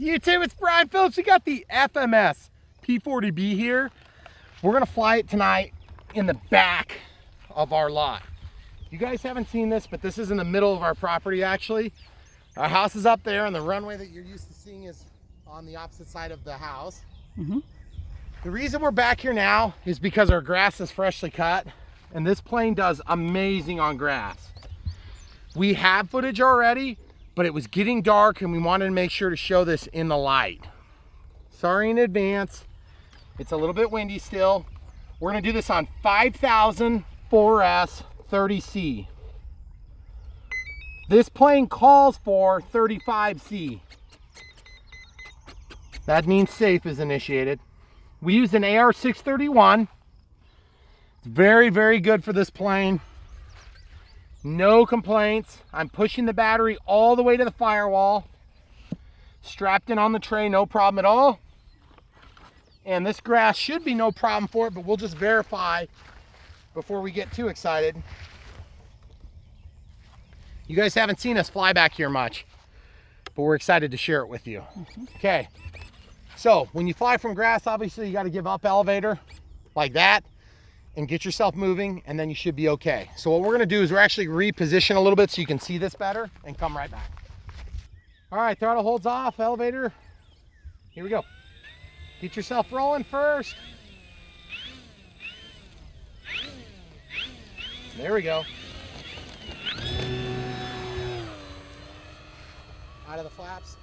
YouTube, it's Brian Phillips. We got the FMS P-40B here. We're gonna fly it tonight in the back of our lot. You guys haven't seen this, but this is in the middle of our property actually. Our house is up there and the runway that you're used to seeing is on the opposite side of the house. The reason we're back here now is because our grass is freshly cut and this plane does amazing on grass. We have footage already, but it was getting dark and we wanted to make sure to show this in the light. Sorry in advance. It's a little bit windy still. We're gonna do this on 5000 4S 30C. This plane calls for 35C. That means safe is initiated. We used an AR-631. It's very, very good for this plane. No complaints. I'm pushing the battery all the way to the firewall. Strapped in on the tray, no problem at all. And this grass should be no problem for it, but we'll just verify before we get too excited. You guys haven't seen us fly back here much, but we're excited to share it with you. Okay, so when you fly from grass, obviously you got to give up elevator like that and get yourself moving, and then you should be okay. So what we're going to do is we're actually reposition a little bit so you can see this better and come right back. All right, throttle holds off, elevator. Here we go. Get yourself rolling first. There we go. Out of the flaps.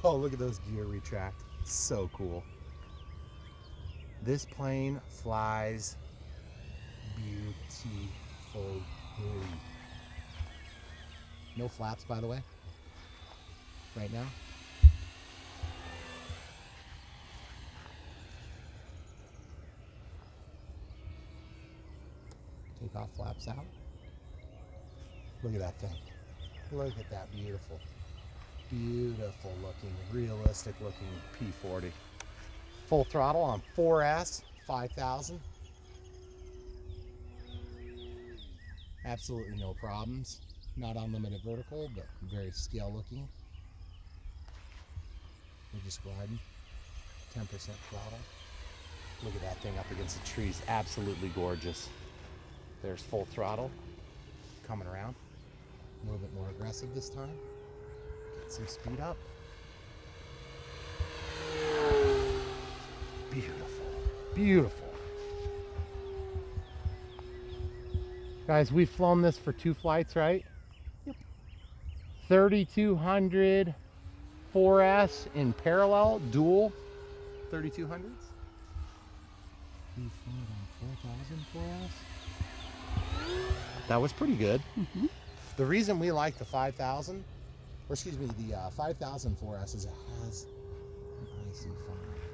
Oh, look at those gear retract. So cool. This plane flies beautifully. No flaps, by the way, right now. Takeoff flaps out. Look at that thing. Look at that beautiful, beautiful looking, realistic looking P-40. Full throttle on 4S, 5000. Absolutely no problems. Not unlimited vertical, but very scale looking. We're just riding. 10% throttle. Look at that thing up against the trees. Absolutely gorgeous. There's full throttle. Coming around. A little bit more aggressive this time. Get some speed up. Beautiful. Beautiful. Guys, we've flown this for 2 flights, right? Yep. 3200 4S in parallel, dual 3200s. We flew on 4000 4S. That was pretty good. The reason we like the 5000, or excuse me, the 5000 4S is it has an IC5,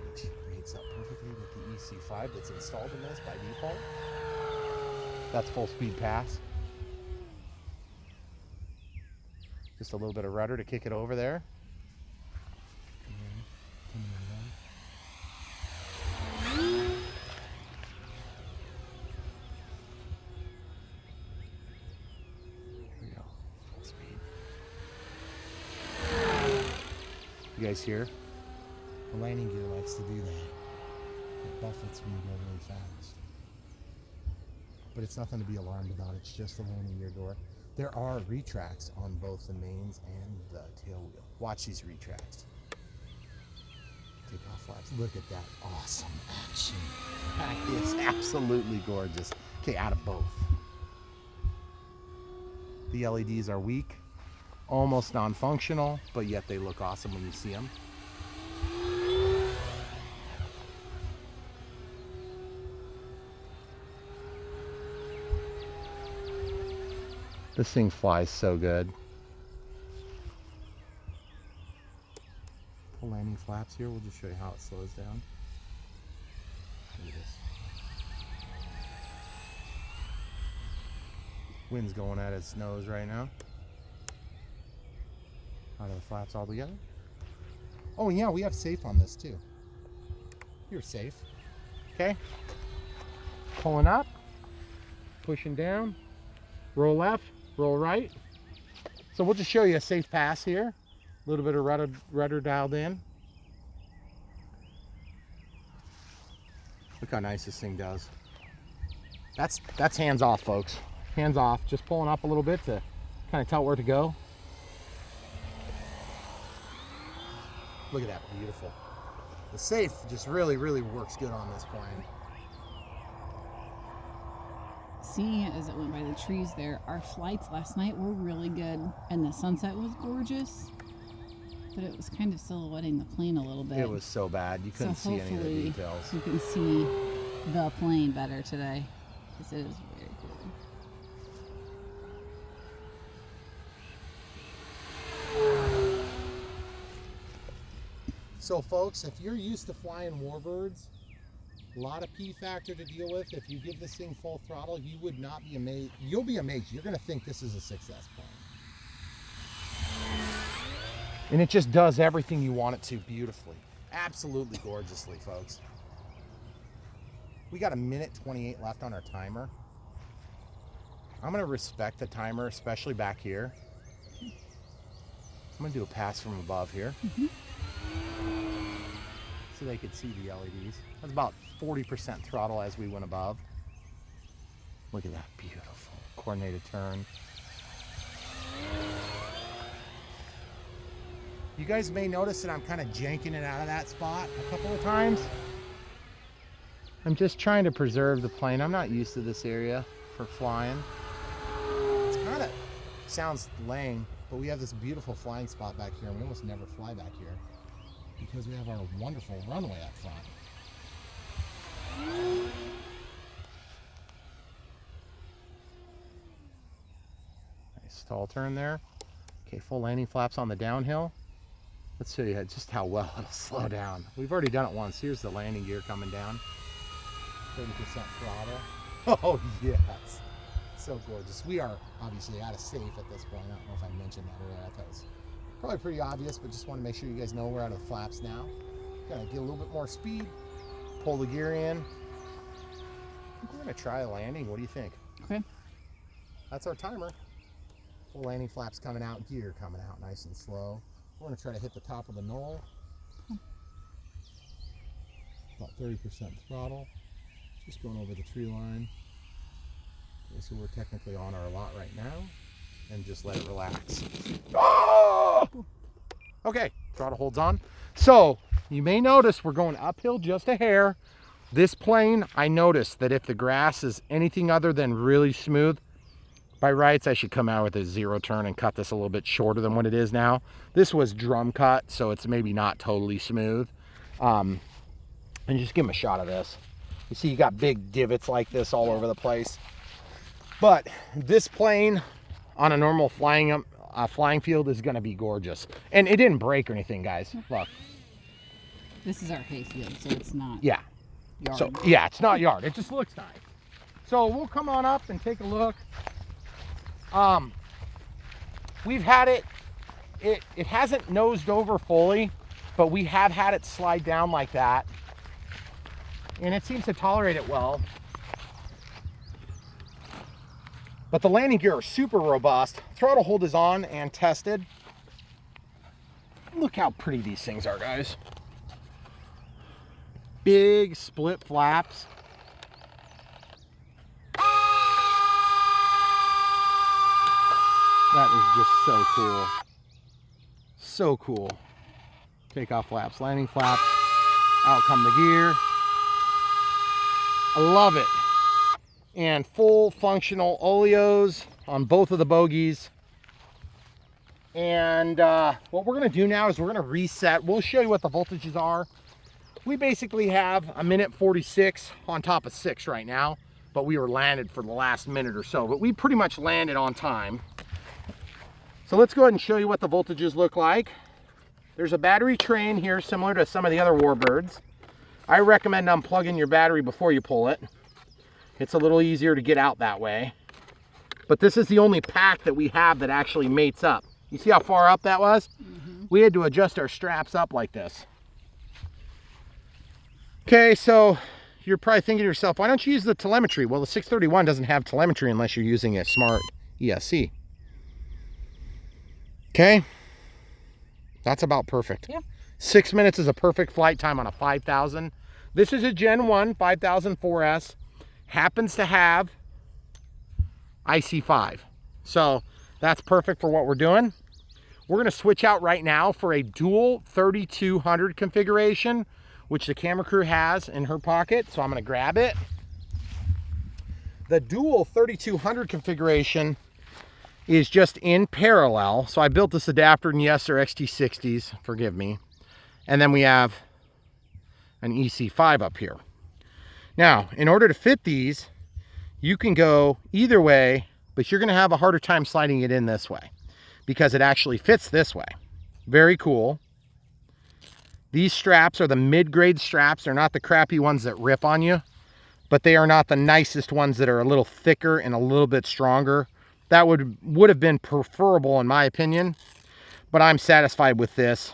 which mates up perfectly with the EC5 that's installed in this by default. That's full speed pass. Just a little bit of rudder to kick it over there. You guys hear? The landing gear likes to do that. It buffets when you go really fast. But it's nothing to be alarmed about. It's just the landing gear door. There are retracts on both the mains and the tail wheel. Watch these retracts. Takeoff flaps. Look at that awesome action. That is absolutely gorgeous. Okay, out of both. The LEDs are weak. Almost non-functional, but yet they look awesome when you see them. This thing flies so good. The landing flaps here, we'll just show you how it slows down. Look at this. Wind's going at its nose right now. Out of the flaps all together. Oh yeah, we have safe on this too. You're safe. Okay. Pulling up, pushing down, roll left, roll right. So we'll just show you a safe pass here. A little bit of rudder dialed in. Look how nice this thing does. That's hands off, folks. Hands off, just pulling up a little bit to kind of tell where to go. Look at that, beautiful. The safe just really works good on this plane. Seeing it as it went by the trees there, our flights last night were really good and the sunset was gorgeous, but it was kind of silhouetting the plane a little bit. It was so bad, you couldn't see any of the details. You can see the plane better today, because it is very cool. So folks, if you're used to flying warbirds, a lot of P factor to deal with. If you give this thing full throttle, you would not be amazed. You'll be amazed. You're going to think this is a 6S plane. And it just does everything you want it to beautifully. Absolutely gorgeously, folks. We got 1:28 left on our timer. I'm going to respect the timer, especially back here. I'm going to do a pass from above here. So they could see the LEDs. That's about 40% throttle as we went above. Look at that beautiful coordinated turn. You guys may notice that I'm kind of janking it out of that spot a couple of times. I'm just trying to preserve the plane. I'm not used to this area for flying. It's kind of sounds lame, but we have this beautiful flying spot back here and we almost never fly back here, because we have our wonderful runway up front. Nice tall turn there. Okay, full landing flaps on the downhill. Let's show you just how well it'll slow down. We've already done it once. Here's the landing gear coming down. 30% throttle. Oh yes, so gorgeous. We are obviously out of safe at this point. I don't know if I mentioned that earlier. I thought it was probably pretty obvious, but just want to make sure you guys know we're out of the flaps now. Gonna get a little bit more speed, pull the gear in. I think we're gonna try a landing. What do you think? Okay. That's our timer. Full landing flaps coming out, gear coming out nice and slow. We're gonna try to hit the top of the knoll. About 30% throttle. Just going over the tree line. Okay, so we're technically on our lot right now. And just let it relax. Oh! Okay, throttle holds on. So you may notice we're going uphill just a hair. This plane, I noticed that if the grass is anything other than really smooth, by rights I should come out with a 0 turn and cut this a little bit shorter than what it is now. This was drum cut, so it's maybe not totally smooth. And just give them a shot of this. You see you got big divots like this all over the place. But this plane on a normal flying field is going to be gorgeous. And it didn't break or anything, guys. Look. This is our hay field, so it's not yard. So yeah, it's not yard. It just looks nice. So we'll come on up and take a look. We've had it hasn't nosed over fully, but we have had it slide down like that. And it seems to tolerate it well. But the landing gear are super robust. Throttle hold is on and tested. Look how pretty these things are, guys. Big split flaps. That is just so cool. So cool. Takeoff flaps, landing flaps. Out come the gear. I love it. And full functional oleos on both of the bogies. And what we're going to do now is we're going to reset. We'll show you what the voltages are. We basically have 1:46 on top of 6 right now, but we were landed for the last minute or so. But we pretty much landed on time. So let's go ahead and show you what the voltages look like. There's a battery tray in here similar to some of the other warbirds. I recommend unplugging your battery before you pull it. It's a little easier to get out that way. But this is the only pack that we have that actually mates up. You see how far up that was? Mm-hmm. We had to adjust our straps up like this. Okay, so you're probably thinking to yourself, why don't you use the telemetry? Well, the 631 doesn't have telemetry unless you're using a smart ESC. Okay, that's about perfect. Yeah. 6 minutes is a perfect flight time on a 5,000. This is a Gen 1 5004S. Happens to have IC5. So that's perfect for what we're doing. We're going to switch out right now for a dual 3200 configuration, which the camera crew has in her pocket. So I'm going to grab it. The dual 3200 configuration is just in parallel. So I built this adapter in yes or XT60s, forgive me. And then we have an EC5 up here. Now, in order to fit these, you can go either way, but you're gonna have a harder time sliding it in this way because it actually fits this way. Very cool. These straps are the mid-grade straps. They're not the crappy ones that rip on you, but they are not the nicest ones that are a little thicker and a little bit stronger. That would have been preferable in my opinion, but I'm satisfied with this.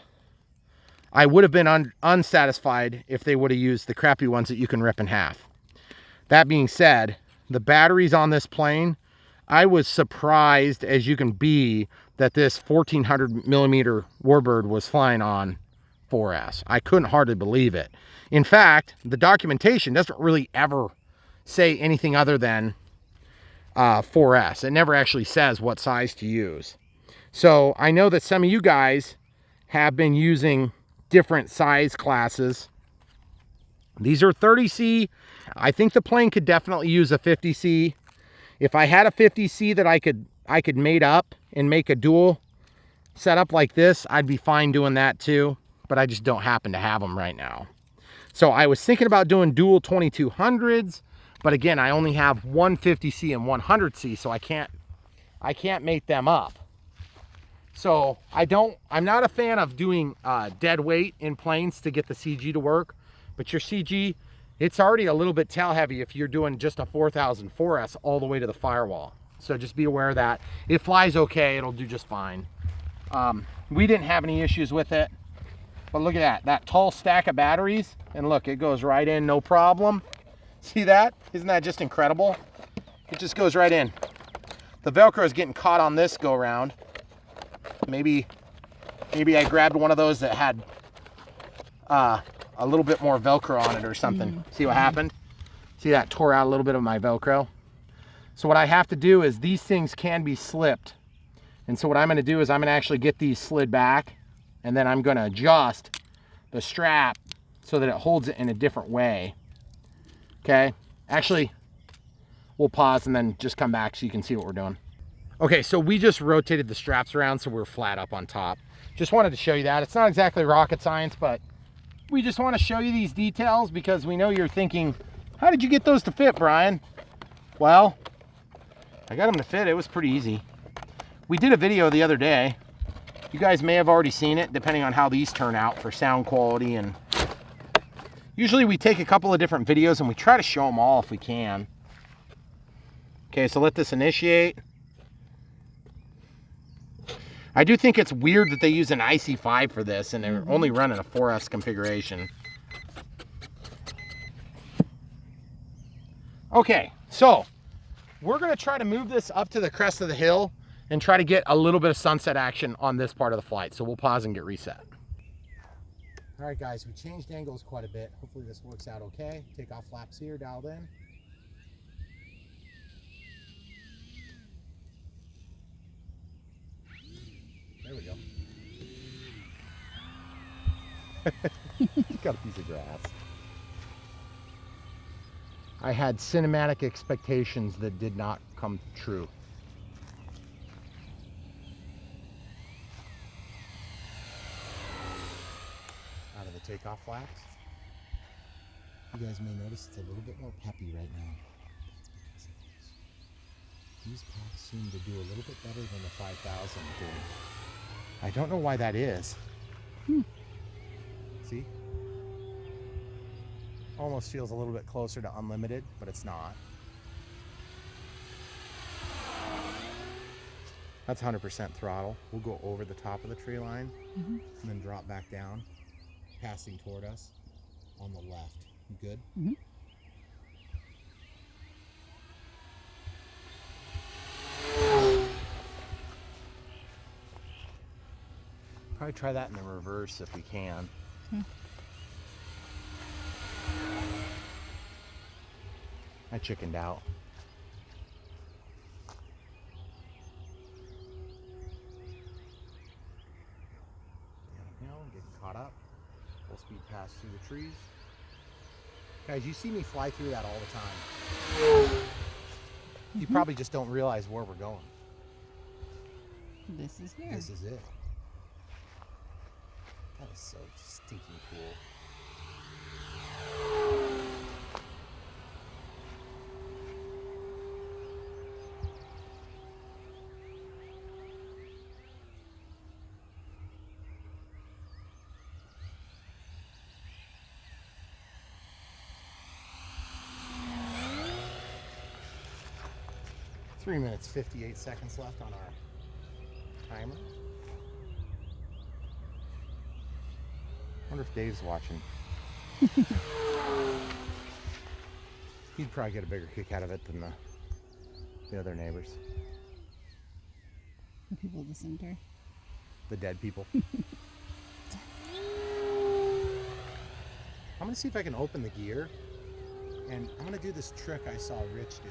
I would have been unsatisfied if they would have used the crappy ones that you can rip in half. That being said, the batteries on this plane, I was surprised as you can be that this 1400 millimeter Warbird was flying on 4S. I couldn't hardly believe it. In fact, the documentation doesn't really ever say anything other than 4S. It never actually says what size to use. So I know that some of you guys have been using different size classes. These are 30C. I think the plane could definitely use a 50C. If I had a 50C that I could mate up and make a dual setup like this, I'd be fine doing that too, but I just don't happen to have them right now. So I was thinking about doing dual 2200s, but again, I only have one 50C and 100C, so I can't mate them up. So I'm not a fan of doing dead weight in planes to get the CG to work, but your CG, it's already a little bit tail heavy if you're doing just a 4004S all the way to the firewall. So just be aware of that. It flies okay, it'll do just fine. We didn't have any issues with it, but look at that tall stack of batteries, and look, it goes right in, no problem. See that? Isn't that just incredible? It just goes right in. The Velcro is getting caught on this go around. Maybe I grabbed one of those that had a little bit more Velcro on it or something. See what happened? See that tore out a little bit of my Velcro? So what I have to do is these things can be slipped. And so what I'm gonna do is I'm gonna actually get these slid back, and then I'm gonna adjust the strap so that it holds it in a different way. Okay, actually, we'll pause and then just come back so you can see what we're doing. Okay, so we just rotated the straps around so we're flat up on top. Just wanted to show you that. It's not exactly rocket science, but we just want to show you these details because we know you're thinking, how did you get those to fit, Brian? Well, I got them to fit. It was pretty easy. We did a video the other day. You guys may have already seen it, depending on how these turn out for sound quality. And usually we take a couple of different videos and we try to show them all if we can. Okay, so let this initiate. I do think it's weird that they use an IC5 for this and they're only running a 4S configuration. Okay, so we're gonna try to move this up to the crest of the hill and try to get a little bit of sunset action on this part of the flight. So we'll pause and get reset. All right, guys, we changed angles quite a bit. Hopefully this works out okay. Takeoff flaps here, dialed in. There we go. Got a piece of grass. I had cinematic expectations that did not come true. Out of the takeoff flaps. You guys may notice it's a little bit more peppy right now. That's because of this. These packs seem to do a little bit better than the 5000 did. I don't know why that is. See? Almost feels a little bit closer to unlimited, but it's not. That's 100% throttle. We'll go over the top of the tree line and then drop back down, passing toward us on the left. You good? Probably try that in the reverse if we can. I chickened out. Getting caught up. Full speed pass through the trees. Guys, you see me fly through that all the time. You probably just don't realize where we're going. This is there. This is it. That is so stinking cool. 3 minutes, 58 seconds left on our timer. Wonder if Dave's watching. He'd probably get a bigger kick out of it than the other neighbors. The people at the cemetery. The dead people. I'm gonna see if I can open the gear, and I'm gonna do this trick I saw Rich do.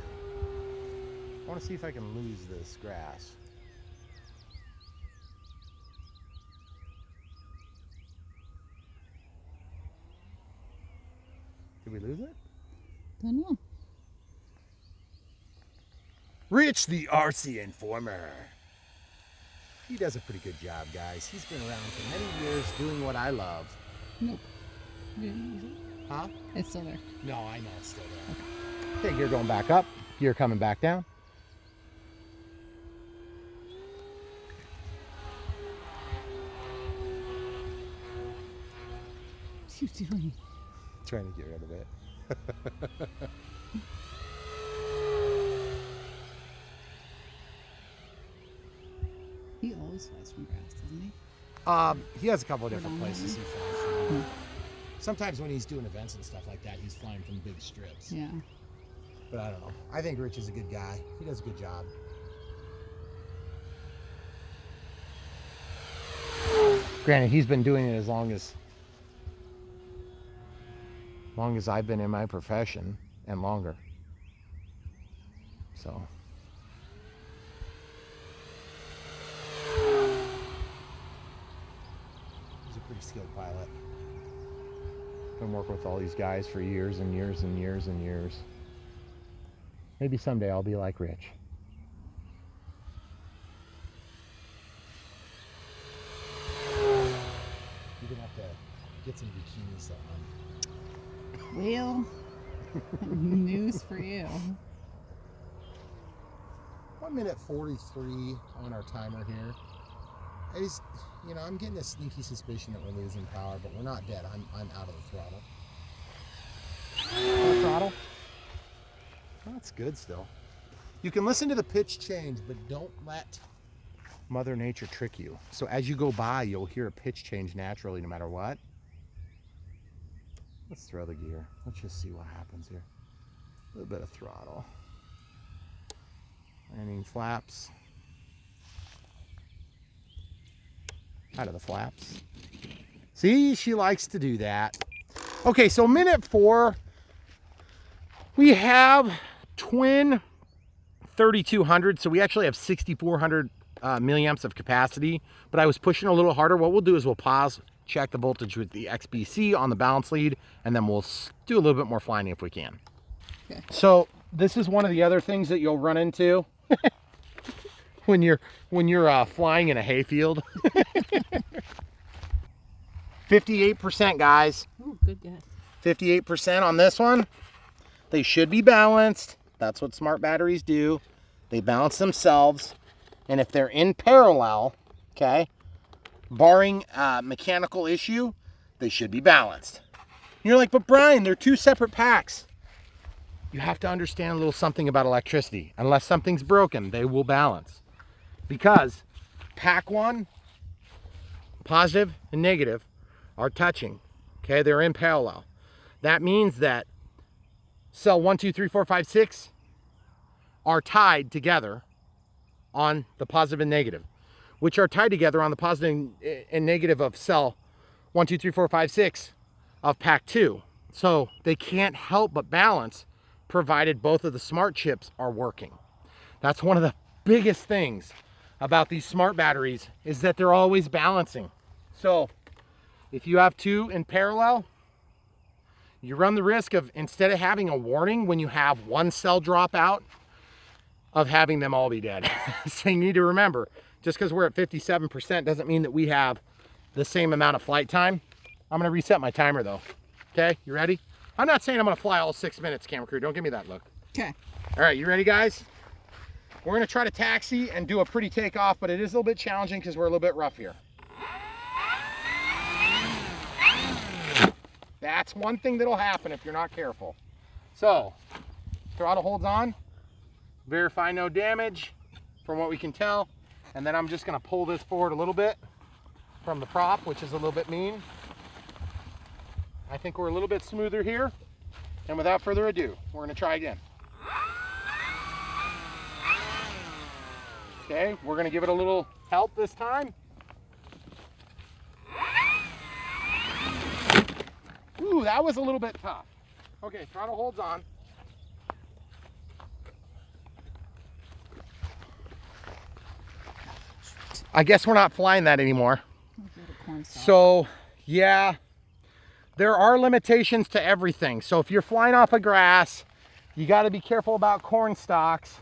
I want to see if I can lose this grass. Did we lose it? Don't know. Rich, the RC Informer. He does a pretty good job, guys. He's been around for many years doing what I love. Nope. You didn't lose it? Huh? It's still there. No, I know it's still there. Okay, gear going back up. Gear coming back down. What are you doing? Trying to get rid of it. He always flies from grass, doesn't he? He has a couple of different Predominantly. places he flies from. Sometimes when he's doing events and stuff like that, he's flying from big strips. Yeah. But I don't know. I think Rich is a good guy. He does a good job. Granted, he's been doing it as long as I've been in my profession and longer. So. He's a pretty skilled pilot. Been working with all these guys for years and years and years and years. Maybe someday I'll be like Rich. You're gonna have to get some bikinis on. Well, news for you. 1 minute 43 on our timer here. I'm getting a sneaky suspicion that we're losing power, but we're not dead. I'm out of the throttle. Out of throttle? That's good still. You can listen to the pitch change, but don't let Mother Nature trick you. So as you go by, you'll hear a pitch change naturally no matter what. Let's throw the gear. Let's just see what happens here. A little bit of throttle. Landing flaps. Out of the flaps. See, she likes to do that. Okay, so minute 4. We have twin 3200, so we actually have 6400 milliamps of capacity, but I was pushing a little harder. What we'll do is we'll pause, check the voltage with the XBC on the balance lead, and then we'll do a little bit more flying if we can. Okay. So this is one of the other things that you'll run into when you're flying in a hayfield. 58%, guys. Oh, good guess. 58% on this one. They should be balanced. That's what smart batteries do. They balance themselves. And if they're in parallel, okay, barring a mechanical issue, they should be balanced. You're like, but Brian, they're two separate packs. You have to understand a little something about electricity. Unless something's broken, they will balance. Because pack 1, positive and negative, are touching. Okay, they're in parallel. That means that cell 1, 2, 3, 4, 5, 6 are tied together on the positive and negative, which are tied together on the positive and negative of cell 1, 2, 3, 4, 5, 6 of pack 2. So they can't help but balance provided both of the smart chips are working. That's one of the biggest things about these smart batteries, is that they're always balancing. So if you have two in parallel, you run the risk of, instead of having a warning when you have one cell drop out, of having them all be dead. So you need to remember, just because we're at 57% doesn't mean that we have the same amount of flight time. I'm gonna reset my timer though. Okay, you ready? I'm not saying I'm gonna fly all 6 minutes, camera crew. Don't give me that look. Okay. All right, you ready, guys? We're gonna try to taxi and do a pretty takeoff, but it is a little bit challenging because we're a little bit rough here. That's one thing that'll happen if you're not careful. So, throttle holds on. Verify no damage from what we can tell. And then I'm just gonna pull this forward a little bit from the prop, which is a little bit mean. I think we're a little bit smoother here. And without further ado, we're gonna try again. Okay, we're gonna give it a little help this time. Ooh, that was a little bit tough. Okay, throttle holds on. I guess we're not flying that anymore. So, yeah, there are limitations to everything. So if you're flying off of grass, you got to be careful about corn stalks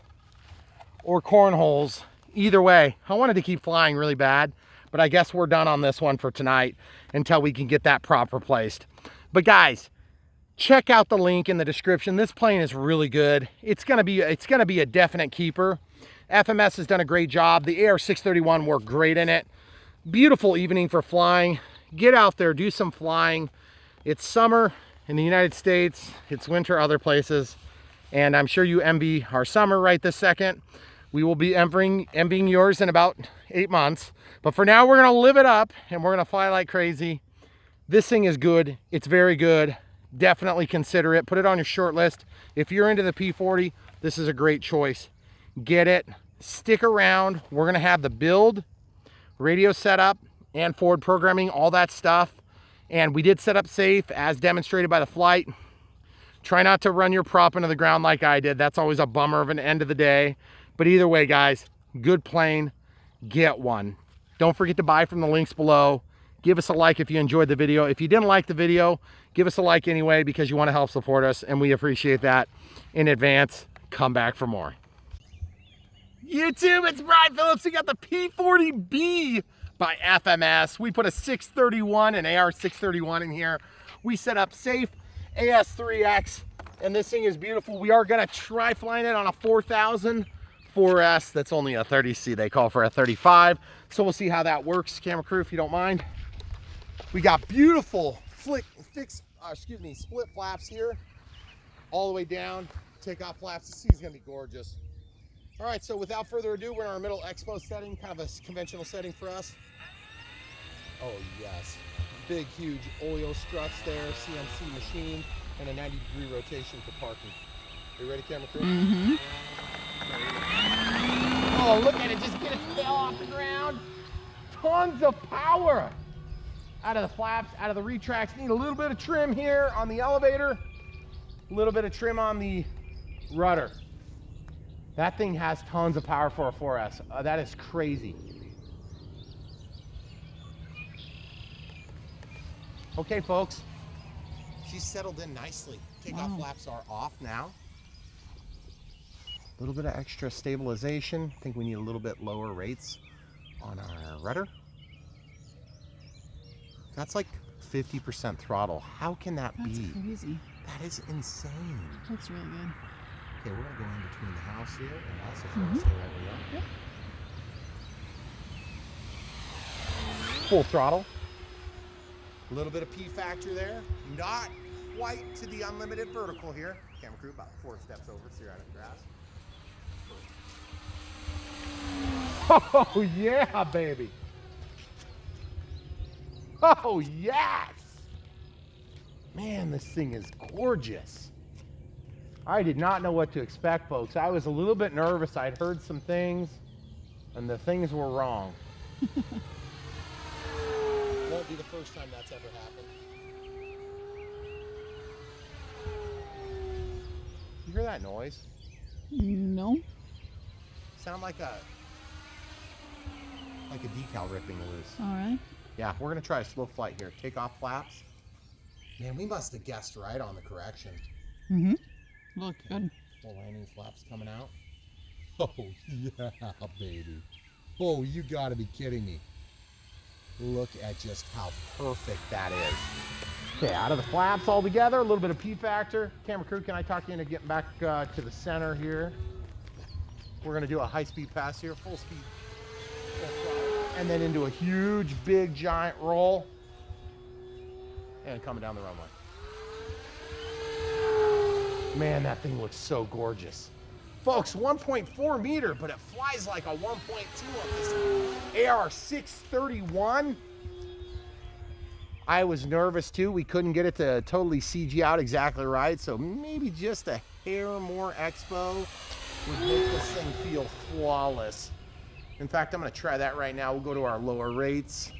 or cornholes. Either way, I wanted to keep flying really bad, but I guess we're done on this one for tonight until we can get that prop replaced. But guys, check out the link in the description. This plane is really good. It's gonna be a definite keeper. FMS has done a great job. The AR631 worked great in it. Beautiful evening for flying. Get out there, do some flying. It's summer in the United States. It's winter other places. And I'm sure you envy our summer right this second. We will be envying yours in about 8 months. But for now, we're gonna live it up and we're gonna fly like crazy. This thing is good. It's very good. Definitely consider it. Put it on your short list. If you're into the P-40, this is a great choice. Get it. Stick around. We're going to have the build, radio setup, and forward programming, all that stuff. And we did set up safe as demonstrated by the flight. Try not to run your prop into the ground like I did. That's always a bummer of an end of the day. But either way, guys, good plane. Get one. Don't forget to buy from the links below. Give us a like if you enjoyed the video. If you didn't like the video, give us a like anyway because you want to help support us, and we appreciate that in advance. Come back for more. YouTube, it's Brian Phillips. We got the P-40B by FMS. We put a 631, an AR631 in here. We set up safe AS3X, and this thing is beautiful. We are gonna try flying it on a 4000 4S. That's only a 30C. They call for a 35. So we'll see how that works. Camera crew, if you don't mind. We got beautiful split flaps here, all the way down. Takeoff flaps. This thing's gonna be gorgeous. All right, so without further ado, we're in our middle expo setting, kind of a conventional setting for us. Oh yes, big, huge oil struts there, CNC machine, and a 90-degree rotation for parking. Are you ready, camera crew? Mm-hmm. Oh, look at it, just get it fell off the ground. Tons of power out of the flaps, out of the retracts. Need a little bit of trim here on the elevator, a little bit of trim on the rudder. That thing has tons of power for a 4S. That is crazy. Okay, folks, she's settled in nicely. Takeoff flaps are off now. A little bit of extra stabilization. I think we need a little bit lower rates on our rudder. That's like 50% throttle. How can that be? That's crazy. That is insane. That's really good. Okay, we're gonna go in between the house here and us if you want to stay right where you are. Yep. Full throttle. A little bit of P factor there. Not quite to the unlimited vertical here. Camera crew, about 4 steps over so you're out of grass. Oh yeah, baby. Oh yes. Man, this thing is gorgeous. I did not know what to expect, folks. I was a little bit nervous. I'd heard some things, and the things were wrong. Won't be the first time that's ever happened. You hear that noise? No. Sound like a decal ripping loose. All right. Yeah, we're gonna try a slow flight here. Takeoff flaps. Man, we must have guessed right on the correction. Mm-hmm. Looked good. Full landing flaps coming out. Oh yeah, baby. Oh, you gotta be kidding me. Look at just how perfect that is. Okay, out of the flaps all together, a little bit of P factor. Camera crew, can I talk you into getting back to the center here? We're gonna do a high-speed pass here, full speed, and then into a huge, big, giant roll, and coming down the runway. Man, that thing looks so gorgeous. Folks, 1.4 meter, but it flies like a 1.2 on this AR-631. I was nervous too. We couldn't get it to totally CG out exactly right, so maybe just a hair more expo would make this thing feel flawless. In fact, I'm gonna try that right now. We'll go to our lower rates.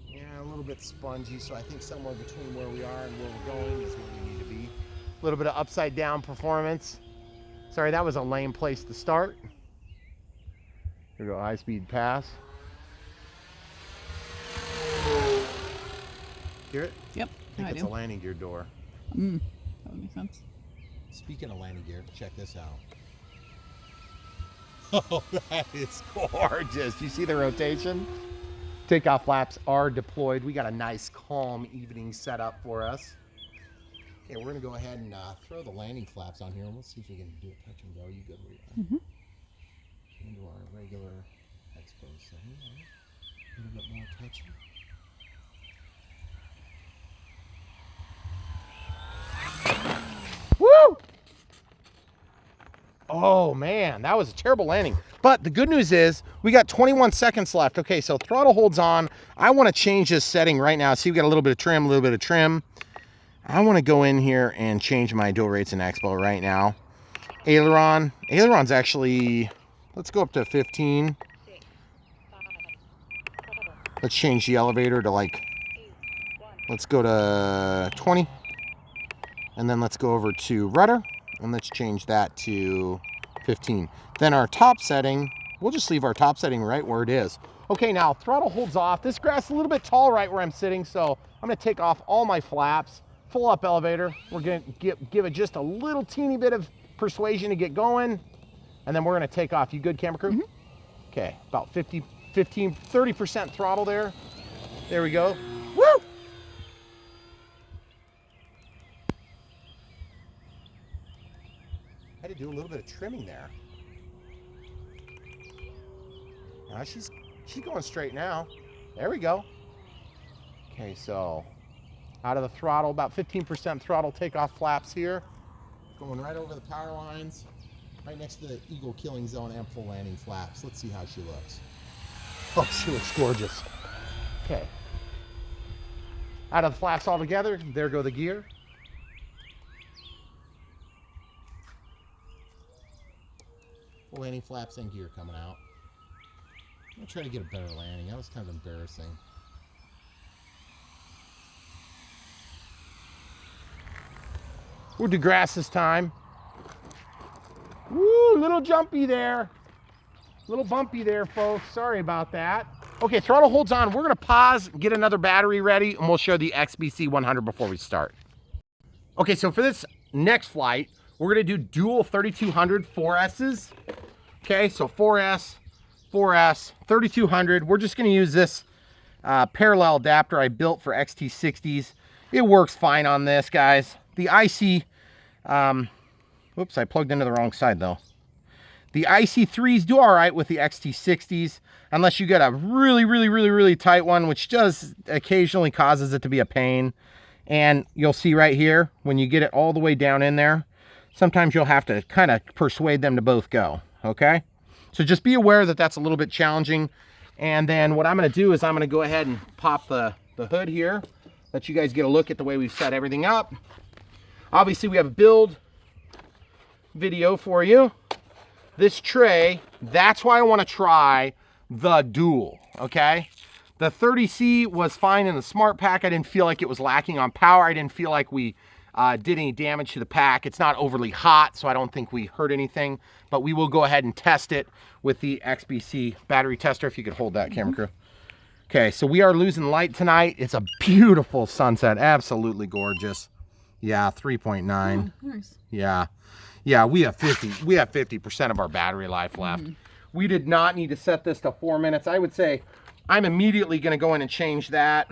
Yeah, a little bit spongy, so I think somewhere between where we are and where we're going is where we need to be. A little bit of upside down performance. Sorry, that was a lame place to start. Here we go, high speed pass. Hear it? Yep. I think it's a landing gear door. That would make sense. Speaking of landing gear, check this out. Oh, that is gorgeous. You see the rotation? Takeoff flaps are deployed. We got a nice, calm evening set up for us. Okay, we're gonna go ahead and throw the landing flaps on here, and we'll see if we can do a touch and go. You good where you are? Into our regular expo setting. A little bit more touch. Woo! Oh man, that was a terrible landing. But the good news is we got 21 seconds left. Okay, so throttle holds on. I want to change this setting right now. See, we got a little bit of trim, a little bit of trim. I want to go in here and change my dual rates in Expo right now. Aileron's actually, let's go up to 15. Let's change the elevator to let's go to 20. And then let's go over to rudder, and let's change that to 15. Then our top setting, we'll just leave our top setting right where it is. Okay, now throttle holds off. This grass is a little bit tall right where I'm sitting, so I'm gonna take off all my flaps, full up elevator. We're gonna give it just a little teeny bit of persuasion to get going, and then we're gonna take off. You good, camera crew? Okay, about 30% throttle there. There we go. Woo! I had to do a little bit of trimming there. Now she's going straight now. There we go. Okay, so out of the throttle, about 15% throttle takeoff flaps here. Going right over the power lines, right next to the eagle killing zone and full landing flaps. Let's see how she looks. Oh, she looks gorgeous. Okay. Out of the flaps altogether, there go the gear. Landing flaps and gear coming out. I'm gonna try to get a better landing. That was kind of embarrassing. We'll do grass this time. Woo, little jumpy there. Little bumpy there, folks. Sorry about that. Okay, throttle holds on. We're gonna pause, get another battery ready, and we'll show the XBC 100 before we start. Okay, so for this next flight, we're gonna do dual 3200 4S's. Okay, so 4S, 3200. We're just gonna use this parallel adapter I built for XT60s. It works fine on this, guys. The IC, whoops, I plugged into the wrong side though. The IC3s do all right with the XT60s, unless you get a really tight one, which does occasionally causes it to be a pain. And you'll see right here, when you get it all the way down in there, sometimes you'll have to kind of persuade them to both go, okay? So just be aware that that's a little bit challenging. And then what I'm gonna do is I'm gonna go ahead and pop the hood here, let you guys get a look at the way we've set everything up. Obviously we have a build video for you. This tray, that's why I wanna try the dual, okay? The 30C was fine in the Smart Pack. I didn't feel like it was lacking on power. I didn't feel like we did any damage to the pack. It's not overly hot, so I don't think we hurt anything, but we will go ahead and test it with the XBC battery tester. If you could hold that, camera crew. Okay, so we are losing light tonight. It's a beautiful sunset, absolutely gorgeous. Yeah, 3.9. Oh, nice. Yeah. Yeah, we have 50% of our battery life left. We did not need to set this to 4 minutes. I would say I'm immediately going to go in and change that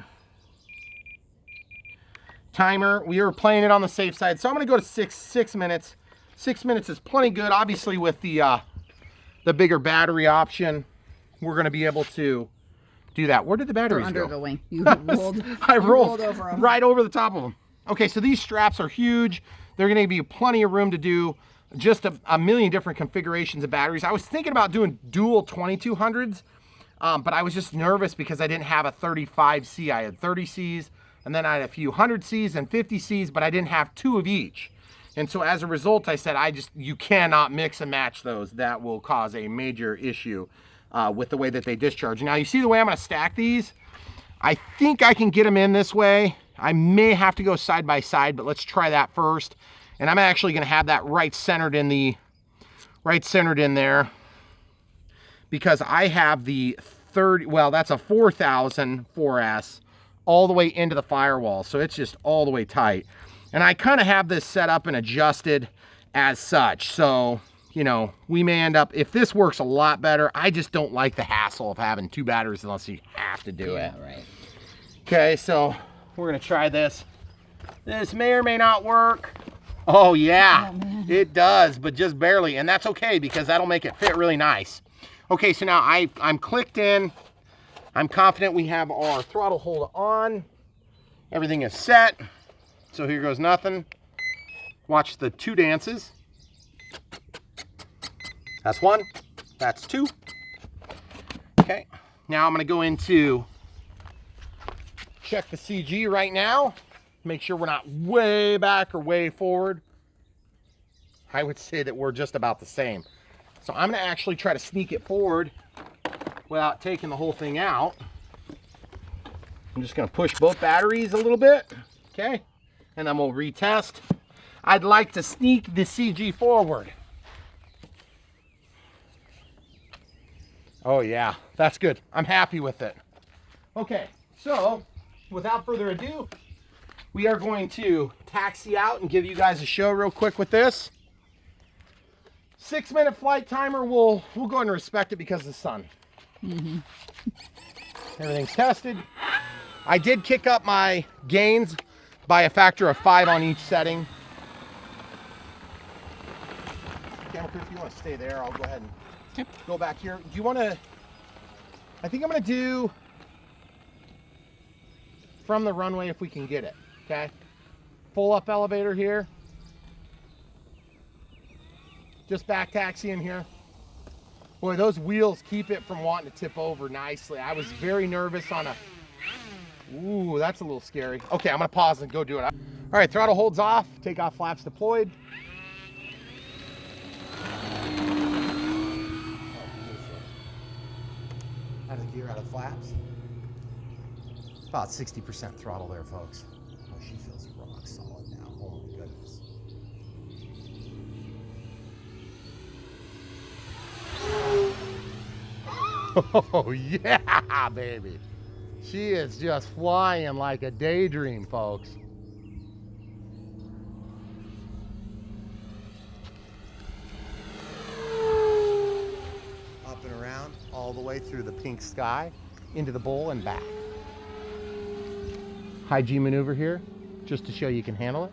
timer. We are playing it on the safe side, so I'm going to go to 6 minutes. 6 minutes is plenty good. Obviously, with the bigger battery option, we're going to be able to do that. Where did the batteries under go? the wing. You rolled. I rolled over them. right over the top of them. Okay, so these straps are huge. They're going to be plenty of room to do just a million different configurations of batteries. I was thinking about doing dual 2200s, but I was just nervous because I didn't have a 35C. I had 30Cs, and then I had a few 100Cs and 50Cs, but I didn't have 2 of each. And so as a result, I said, you cannot mix and match those. That will cause a major issue with the way that they discharge. Now, you see the way I'm going to stack these? I think I can get them in this way. I may have to go side by side, but let's try that first. And I'm actually going to have that right centered in there, because I have the 30, well, that's a 4000 4S all the way into the firewall. So it's just all the way tight. And I kind of have this set up and adjusted as such. So, you know, we may end up, if this works a lot better, I just don't like the hassle of having 2 batteries unless you have to do it. Right. Okay, so we're going to try this. This may or may not work. Oh yeah, it does, but just barely, and that's okay because that'll make it fit really nice. Okay, so now I'm clicked in. I'm confident we have our throttle hold on. Everything is set. So here goes nothing. Watch the 2 dances. That's 1, that's 2. Okay, now I'm gonna go into check the CG right now. Make sure we're not way back or way forward. I would say that we're just about the same. So I'm gonna actually try to sneak it forward without taking the whole thing out. I'm just gonna push both batteries a little bit, okay? And then we'll retest. I'd like to sneak the CG forward. Oh yeah, that's good. I'm happy with it. Okay, so without further ado, we are going to taxi out and give you guys a show real quick with this. 6-minute flight timer. We'll go ahead and respect it because of the sun. Everything's tested. I did kick up my gains by a factor of 5 on each setting. Camera crew, if you want to stay there, I'll go ahead and go back here. Do you want to? I think I'm going to do from the runway if we can get it. Okay, full up elevator here. Just back taxiing here. Boy, those wheels keep it from wanting to tip over nicely. I was very nervous on a, ooh, that's a little scary. Okay, I'm gonna pause and go do it. All right, throttle holds off, takeoff flaps deployed. Out of the gear, out of the flaps. About 60% throttle there, folks. Oh, she feels rock solid now. Oh my goodness. Oh yeah, baby. She is just flying like a daydream, folks. Up and around, all the way through the pink sky, into the bowl and back. High G maneuver here, just to show you can handle it.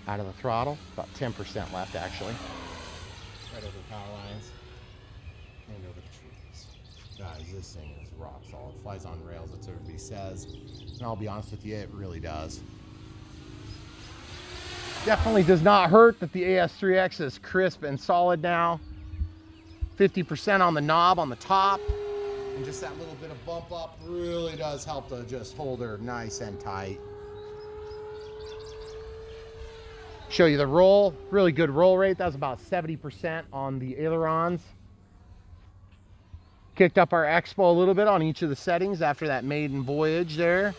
Out of the throttle, about 10% left actually. Right over the power lines and over the trees. Guys, this thing is rock solid. Flies on rails, that's what everybody says. And I'll be honest with you, it really does. Definitely does not hurt that the AS3X is crisp and solid now. 50% on the knob on the top. And just that little bit of bump up really does help to just hold her nice and tight. Show you the roll, really good roll rate. That was about 70% on the ailerons. Kicked up our expo a little bit on each of the settings after that maiden voyage there.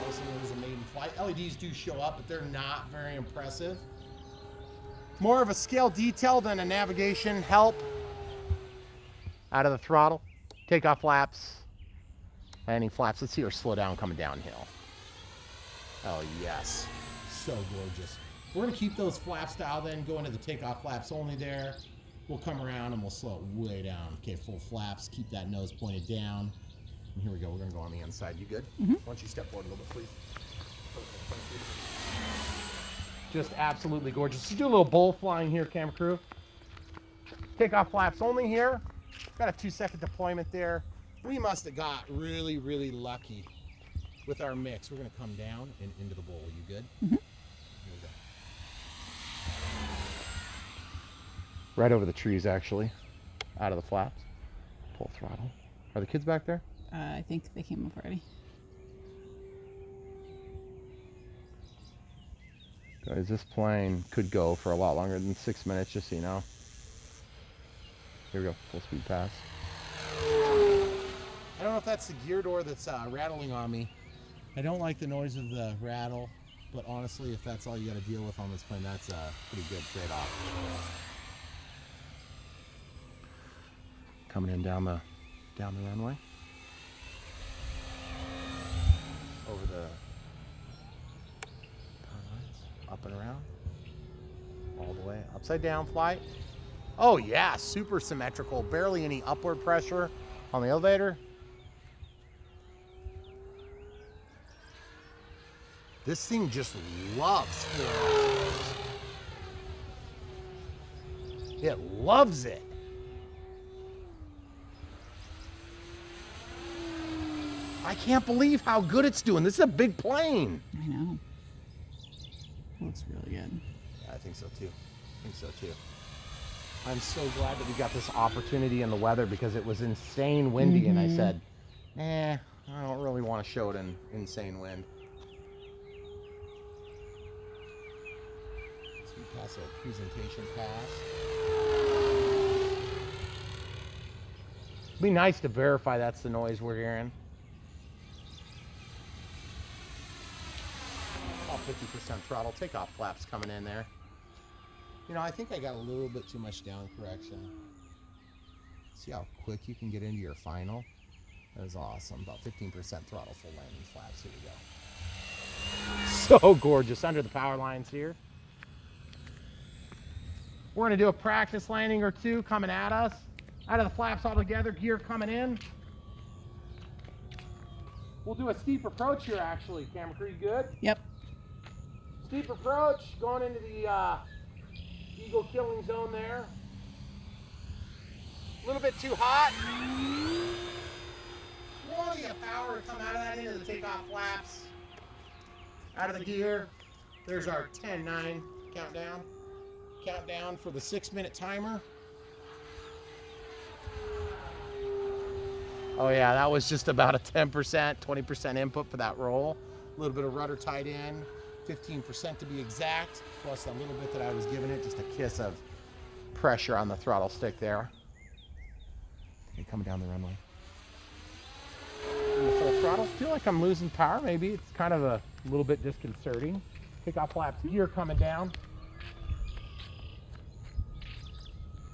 Also known as a maiden flight. LEDs do show up, but they're not very impressive. More of a scale detail than a navigation help. Out of the throttle, takeoff flaps, landing flaps. Let's see her slow down coming downhill. Oh yes, so gorgeous. We're gonna keep those flaps dialed in, go into the takeoff flaps only there. We'll come around and we'll slow it way down. Okay, full flaps, keep that nose pointed down. And here we go, we're gonna go on the inside. You good? Mm-hmm. Why don't you step forward a little bit, please? Perfect, thank you. Just absolutely gorgeous. Let's do a little bowl flying here, camera crew. Takeoff flaps only here. Got a 2-second deployment there. We must have got really, really lucky with our mix. We're gonna come down and into the bowl. You good? Mm-hmm. Here we go. Right over the trees, actually. Out of the flaps. Full throttle. Are the kids back there? I think they came up already. Guys, this plane could go for a lot longer than 6 minutes, just so you know. Here we go, full speed pass. I don't know if that's the gear door that's rattling on me. I don't like the noise of the rattle, but honestly, if that's all you got to deal with on this plane, that's a pretty good trade-off. Coming in down the runway. Over the power lines, up and around, all the way upside down flight. Oh yeah, super symmetrical, barely any upward pressure on the elevator. This thing just loves flares. It loves it. I can't believe how good it's doing. This is a big plane. I know. Looks really good. I think so too. I'm so glad that we got this opportunity in the weather because it was insane windy, and I said, I don't really want to show it in insane wind. So we pass a presentation pass. It'd be nice to verify that's the noise we're hearing. About 50% throttle, takeoff flaps coming in there. You know, I think I got a little bit too much down correction. See how quick you can get into your final? That is awesome. About 15% throttle, full landing flaps. Here we go. So gorgeous under the power lines here. We're gonna do a practice landing or two coming at us. Out of the flaps all together, gear coming in. We'll do a steep approach here actually. Camera crew, you good? Yep. Steep approach, going into the eagle killing zone there. A little bit too hot. Plenty of power to come out of that into the takeoff flaps. Out of the gear. There's our 10-9 countdown. Countdown for the 6-minute timer. Oh yeah, that was just about a 10%, 20% input for that roll. A little bit of rudder tied in. 15% to be exact, plus a little bit that I was giving it, just a kiss of pressure on the throttle stick there. Okay, coming down the runway. In the full throttle, feel like I'm losing power, maybe. It's kind of a little bit disconcerting. Takeoff flaps, gear coming down.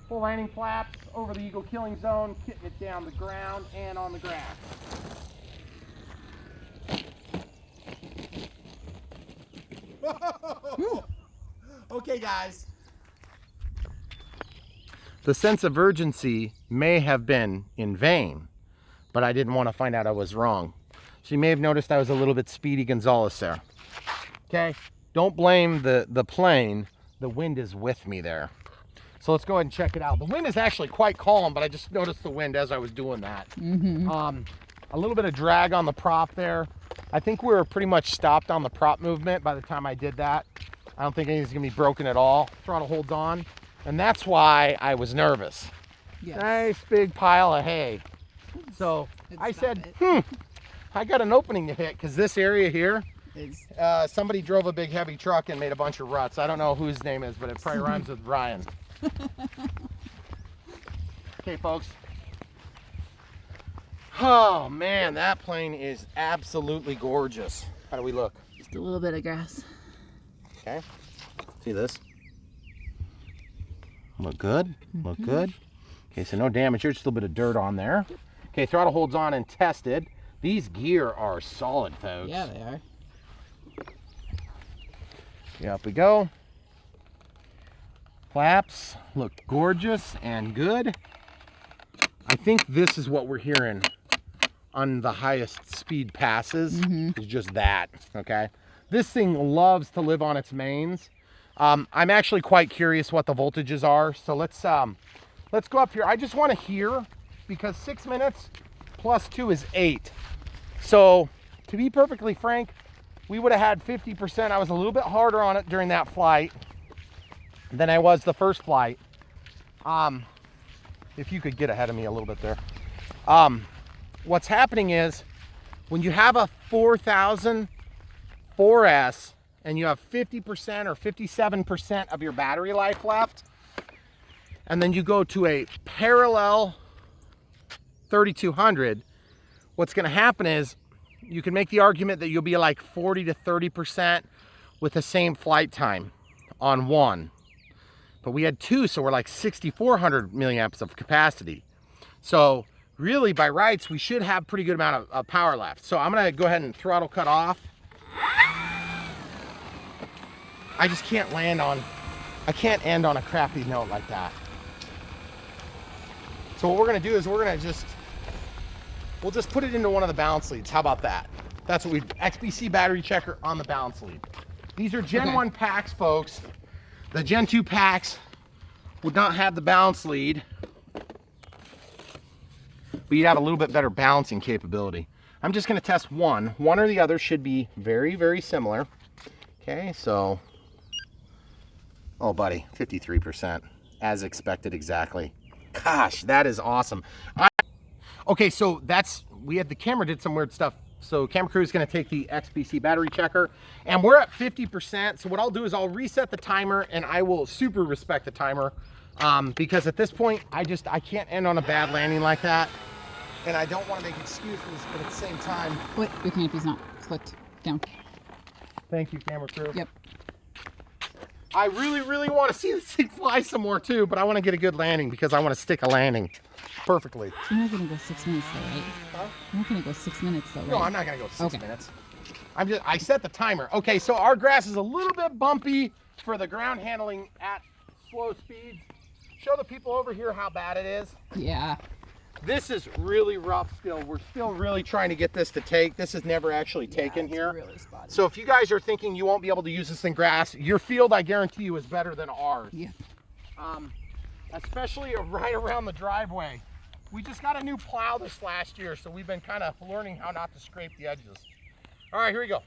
Full landing flaps over the eagle killing zone, kitting it down the ground and on the grass. Okay, guys. The sense of urgency may have been in vain, but I didn't want to find out I was wrong. So you may have noticed I was a little bit Speedy Gonzalez there. Okay, don't blame the plane. The wind is with me there. So let's go ahead and check it out. The wind is actually quite calm, but I just noticed the wind as I was doing that. A little bit of drag on the prop there. I think we were pretty much stopped on the prop movement by the time I did that. I don't think anything's gonna be broken at all. Throttle holds on, and that's why I was nervous. Yes. Nice big pile of hay. So I said, I got an opening to hit, because this area here, somebody drove a big heavy truck and made a bunch of ruts. I don't know who his name is, but it probably rhymes with Ryan. Okay, folks. Oh man, that plane is absolutely gorgeous. How do we look? Just a little bit of grass. Okay. See this? Look good. Look good. Okay, so no damage here. Just a little bit of dirt on there. Okay, throttle holds on and tested. These gear are solid, folks. Yeah, they are. Yeah, up we go. Flaps look gorgeous and good. I think this is what we're hearing on the highest speed passes. Is just that, okay? This thing loves to live on its mains. I'm actually quite curious what the voltages are. So let's go up here. I just want to hear, because 6 minutes plus 2 is 8. So to be perfectly frank, we would have had 50%. I was a little bit harder on it during that flight than I was the first flight. If you could get ahead of me a little bit there. What's happening is when you have a 4000 4S and you have 50% or 57% of your battery life left, and then you go to a parallel 3200, what's going to happen is you can make the argument that you'll be like 40 to 30% with the same flight time on one. But we had two, so we're like 6,400 milliamps of capacity. So really, by rights, we should have pretty good amount of power left. So I'm gonna go ahead and throttle cut off. I just can't end on a crappy note like that. So what we're gonna do is we'll just put it into one of the balance leads. How about that? That's what XBC battery checker on the balance lead. These are Gen 1 packs, folks. The Gen 2 packs would not have the balance lead, but you'd have a little bit better balancing capability. I'm just gonna test one. One or the other should be very, very similar. Okay, so, oh buddy, 53%, as expected exactly. Gosh, that is awesome. Okay, so the camera did some weird stuff. So camera crew is gonna take the XBC battery checker, and we're at 50%. So what I'll do is I'll reset the timer, and I will super respect the timer, because at this point, I can't end on a bad landing like that. And I don't want to make excuses, but at the same time. Wait, your canopy's not flipped down. Thank you, camera crew. Yep. I really, really want to see this thing fly some more too, but I want to get a good landing because I want to stick a landing perfectly. You're not going to go 6 minutes though, right? Huh? You're not going to go 6 minutes though, right? No, I'm not going to go 6 minutes. I set the timer. Okay, so our grass is a little bit bumpy for the ground handling at slow speeds. Show the people over here how bad it is. Yeah. This is really rough still. We're still really trying to get this to take. This is never actually taken here. Really spotty. So if you guys are thinking you won't be able to use this in grass, your field, I guarantee you, is better than ours. Yeah. Especially right around the driveway. We just got a new plow this last year, so we've been kind of learning how not to scrape the edges. All right, here we go.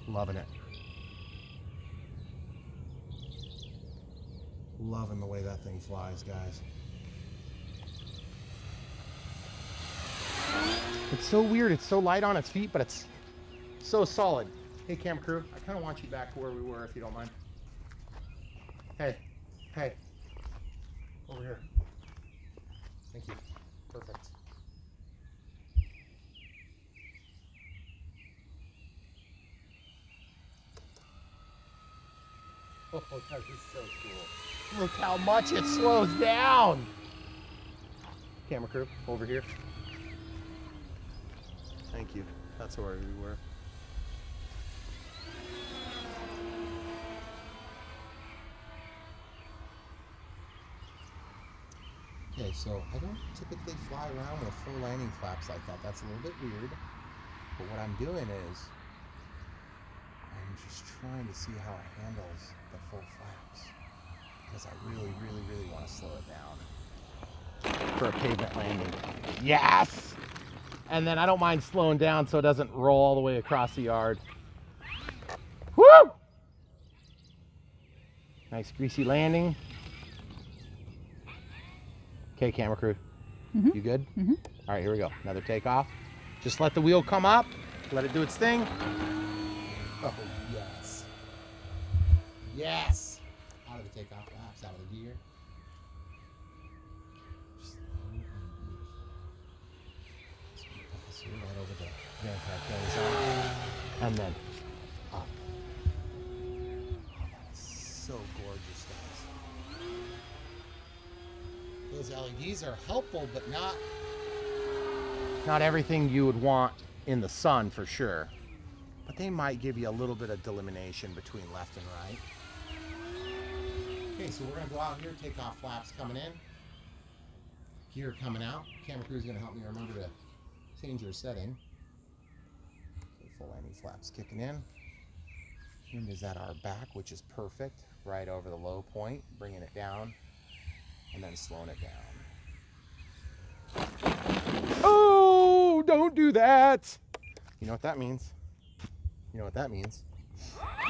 Loving it. Loving the way that thing flies, guys. It's so weird. It's so light on its feet, but it's so solid. Hey, camera crew, I kind of want you back to where we were, if you don't mind. Hey, over here. Thank you. Perfect. Oh, that is so cool. Look how much it slows down. Camera crew, over here. Thank you. That's where we were. Okay, so I don't typically fly around with full landing flaps like that. That's a little bit weird. But what I'm doing is I'm just trying to see how it handles the full flaps, because I really, really, really want to slow it down for a pavement landing. Yes! And then I don't mind slowing down so it doesn't roll all the way across the yard. Woo! Nice greasy landing. Okay, camera crew. You good? All right, here we go. Another takeoff. Just let the wheel come up. Let it do its thing. Oh, yes. Yes. Out of the takeoff flaps, out of the gear. and then up. So gorgeous, guys. Those LEDs are helpful, but not everything you would want in the sun for sure. But they might give you a little bit of delimitation between left and right. Okay, so we're gonna go out here, take off flaps coming in, gear coming out. Camera crew is gonna help me remember to change your setting. Okay, full landing flaps kicking in. Wind is at our back, which is perfect, right over the low point, bringing it down, and then slowing it down. Oh, don't do that. You know what that means? You know what that means?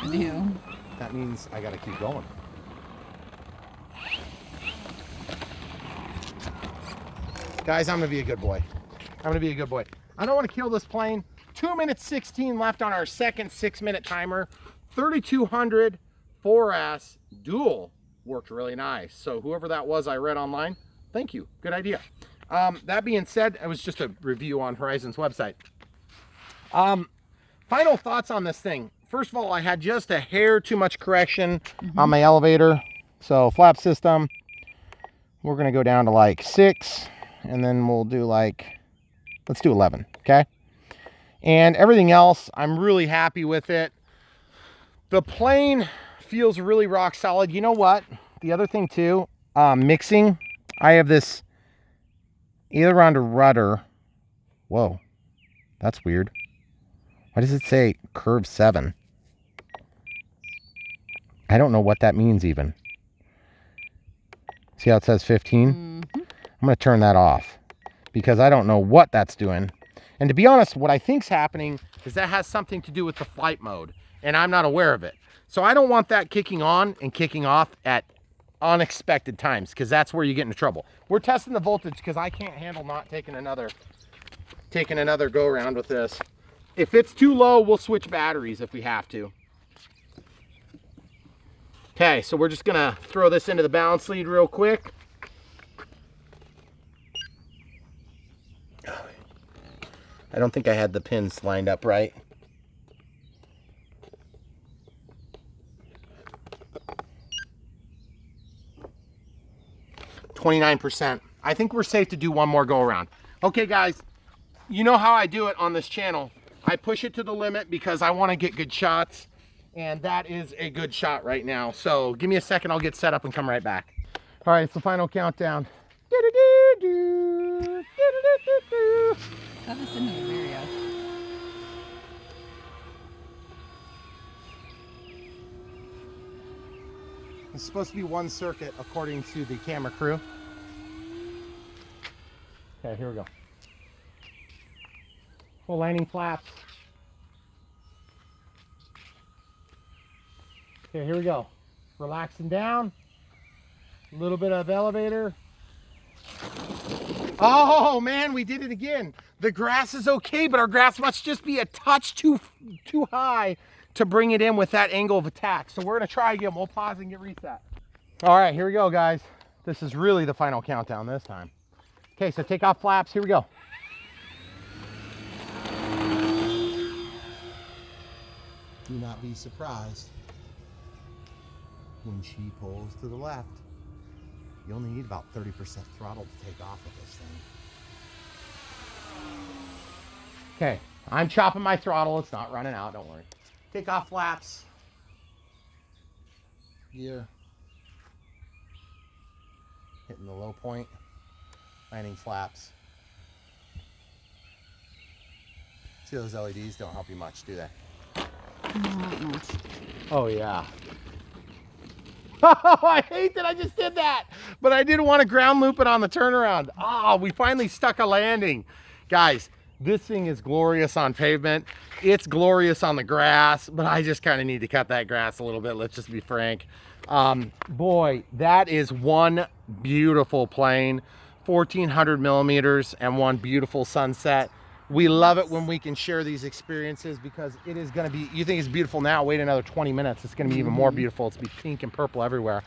I do. That means I gotta keep going. Guys, I'm gonna be a good boy. I'm gonna be a good boy. I don't wanna kill this plane. 2 minutes 16 left on our second 6-minute timer. 3200 4S dual worked really nice. So whoever that was I read online, thank you, good idea. That being said, it was just a review on Horizon's website. Final thoughts on this thing. First of all, I had just a hair too much correction on my elevator. So flap system, we're gonna go down to like 6, and then we'll do like, let's do 11, okay? And everything else, I'm really happy with it. The plane feels really rock solid. You know what? The other thing too, mixing, I have this aileron to rudder. Whoa, that's weird. Why does it say curve 7? I don't know what that means even. See how it says 15? I'm going to turn that off because I don't know what that's doing. And to be honest, what I think's happening is that has something to do with the flight mode, and I'm not aware of it. So I don't want that kicking on and kicking off at unexpected times, because that's where you get into trouble. We're testing the voltage because I can't handle not taking another go around with this. If it's too low, we'll switch batteries if we have to. Okay, so we're just gonna throw this into the balance lead real quick. I don't think I had the pins lined up right. %. I think we're safe to do one more go around. Okay guys, you know how I do it on this channel. I push it to the limit because I want to get good shots, and that is a good shot right now. So give me a second, I'll get set up and come right back. All right, it's the final countdown. Got this into the video. It's supposed to be one circuit according to the camera crew. Okay, here we go. Full landing flaps. Okay, here we go. Relaxing down. A little bit of elevator. Oh man, we did it again. The grass is okay, but our grass must just be a touch too high to bring it in with that angle of attack. So we're gonna try again. We'll pause and get reset. All right, here we go, guys. This is really the final countdown this time. Okay, so take off flaps. Here we go. Do not be surprised when she pulls to the left. You only need about 30% throttle to take off with this thing. Okay, I'm chopping my throttle. It's not running out, don't worry. Take off flaps. Gear. Hitting the low point. Landing flaps. See, those LEDs don't help you much, do they? Not much. Oh yeah. Oh, I hate that I just did that, but I didn't want to ground loop it on the turnaround. Oh, we finally stuck a landing. Guys, this thing is glorious on pavement. It's glorious on the grass, but I just kind of need to cut that grass a little bit. Let's just be frank. Boy, that is one beautiful plane, 1400 millimeters and one beautiful sunset. We love it when we can share these experiences because it is going to be, you think it's beautiful now, wait another 20 minutes. It's going to be even more beautiful. It's going to be pink and purple everywhere.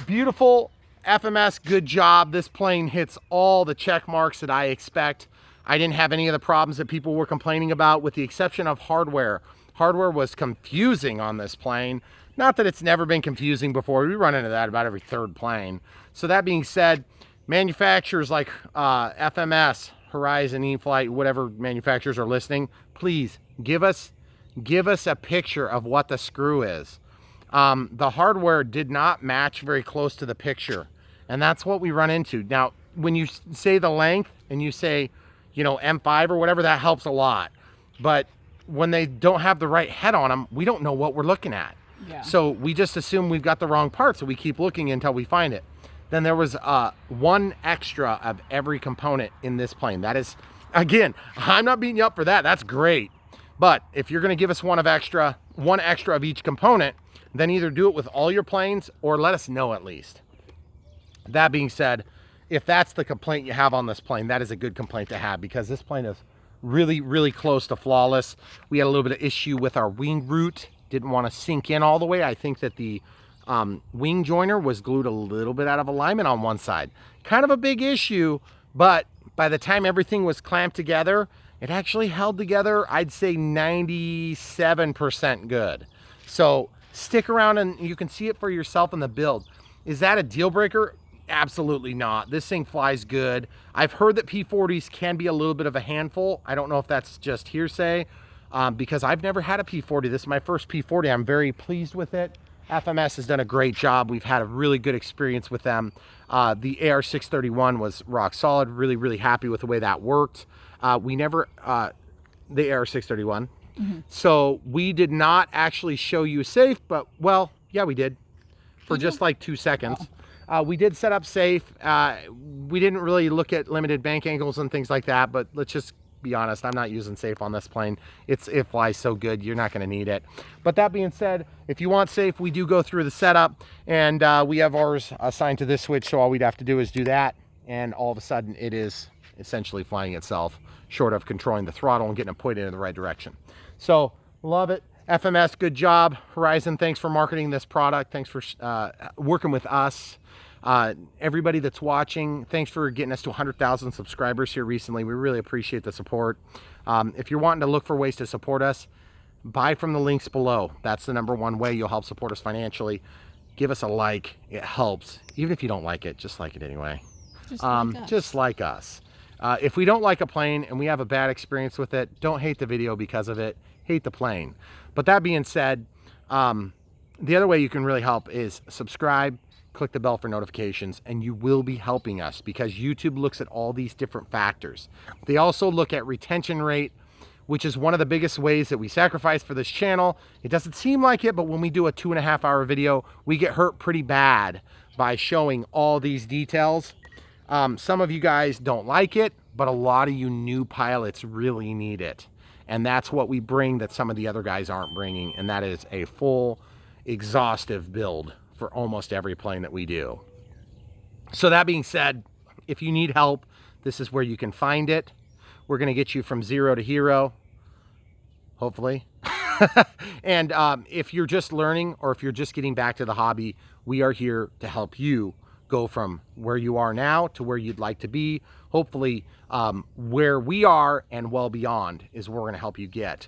Beautiful FMS, good job. This plane hits all the check marks that I expect I didn't have any of the problems that people were complaining about, with the exception of hardware. Hardware was confusing on this plane. Not that it's never been confusing before. We run into that about every third plane. So that being said, manufacturers like FMS, Horizon, E-Flight, whatever manufacturers are listening, please give us a picture of what the screw is. The hardware did not match very close to the picture, and that's what we run into. Now, when you say the length and you say, you know, M5 or whatever, that helps a lot. But when they don't have the right head on them, we don't know what we're looking at. Yeah. So we just assume we've got the wrong part, so we keep looking until we find it. Then there was one extra of every component in this plane. That is, again, I'm not beating you up for that. That's great. But if you're going to give us one extra of each component, then either do it with all your planes or let us know at least. That being said, if that's the complaint you have on this plane, that is a good complaint to have, because this plane is really, really close to flawless. We had a little bit of issue with our wing root. Didn't want to sink in all the way. I think that the wing joiner was glued a little bit out of alignment on one side. Kind of a big issue, but by the time everything was clamped together, it actually held together, I'd say 97% good. So stick around and you can see it for yourself in the build. Is that a deal breaker? Absolutely not. This thing flies good. I've heard that P-40s can be a little bit of a handful. I don't know if that's just hearsay, because I've never had a P-40. This is my first P-40. I'm very pleased with it. FMS has done a great job. We've had a really good experience with them. The AR631 was rock solid. Really, really happy with the way that worked. We never, the AR631. So we did not actually show you safe, but well, yeah, we did for just like 2 seconds. We did set up safe. We didn't really look at limited bank angles and things like that, but let's just be honest, I'm not using safe on this plane. It flies so good, you're not gonna need it. But that being said, if you want safe, we do go through the setup, and we have ours assigned to this switch, so all we'd have to do is do that, and all of a sudden it is essentially flying itself, short of controlling the throttle and getting it pointed in the right direction. So, love it. FMS, good job. Horizon, thanks for marketing this product. Thanks for working with us. Everybody that's watching, thanks for getting us to 100,000 subscribers here recently. We really appreciate the support. If you're wanting to look for ways to support us, buy from the links below. That's the #1 way you'll help support us financially. Give us a like. It helps. Even if you don't like it, just like it anyway. Just like us. If we don't like a plane and we have a bad experience with it, don't hate the video because of it. Hate the plane. But that being said, the other way you can really help is subscribe, click the bell for notifications, and you will be helping us, because YouTube looks at all these different factors. They also look at retention rate, which is one of the biggest ways that we sacrifice for this channel. It doesn't seem like it, but when we do a 2.5-hour video, we get hurt pretty bad by showing all these details. Some of you guys don't like it, but a lot of you new pilots really need it. And that's what we bring that some of the other guys aren't bringing, and that is a full, exhaustive build for almost every plane that we do. So that being said, if you need help, this is where you can find it. We're going to get you from 0 to hero, hopefully. And if you're just learning, or if you're just getting back to the hobby, we are here to help you go from where you are now to where you'd like to be. Hopefully where we are and well beyond is where we're going to help you get.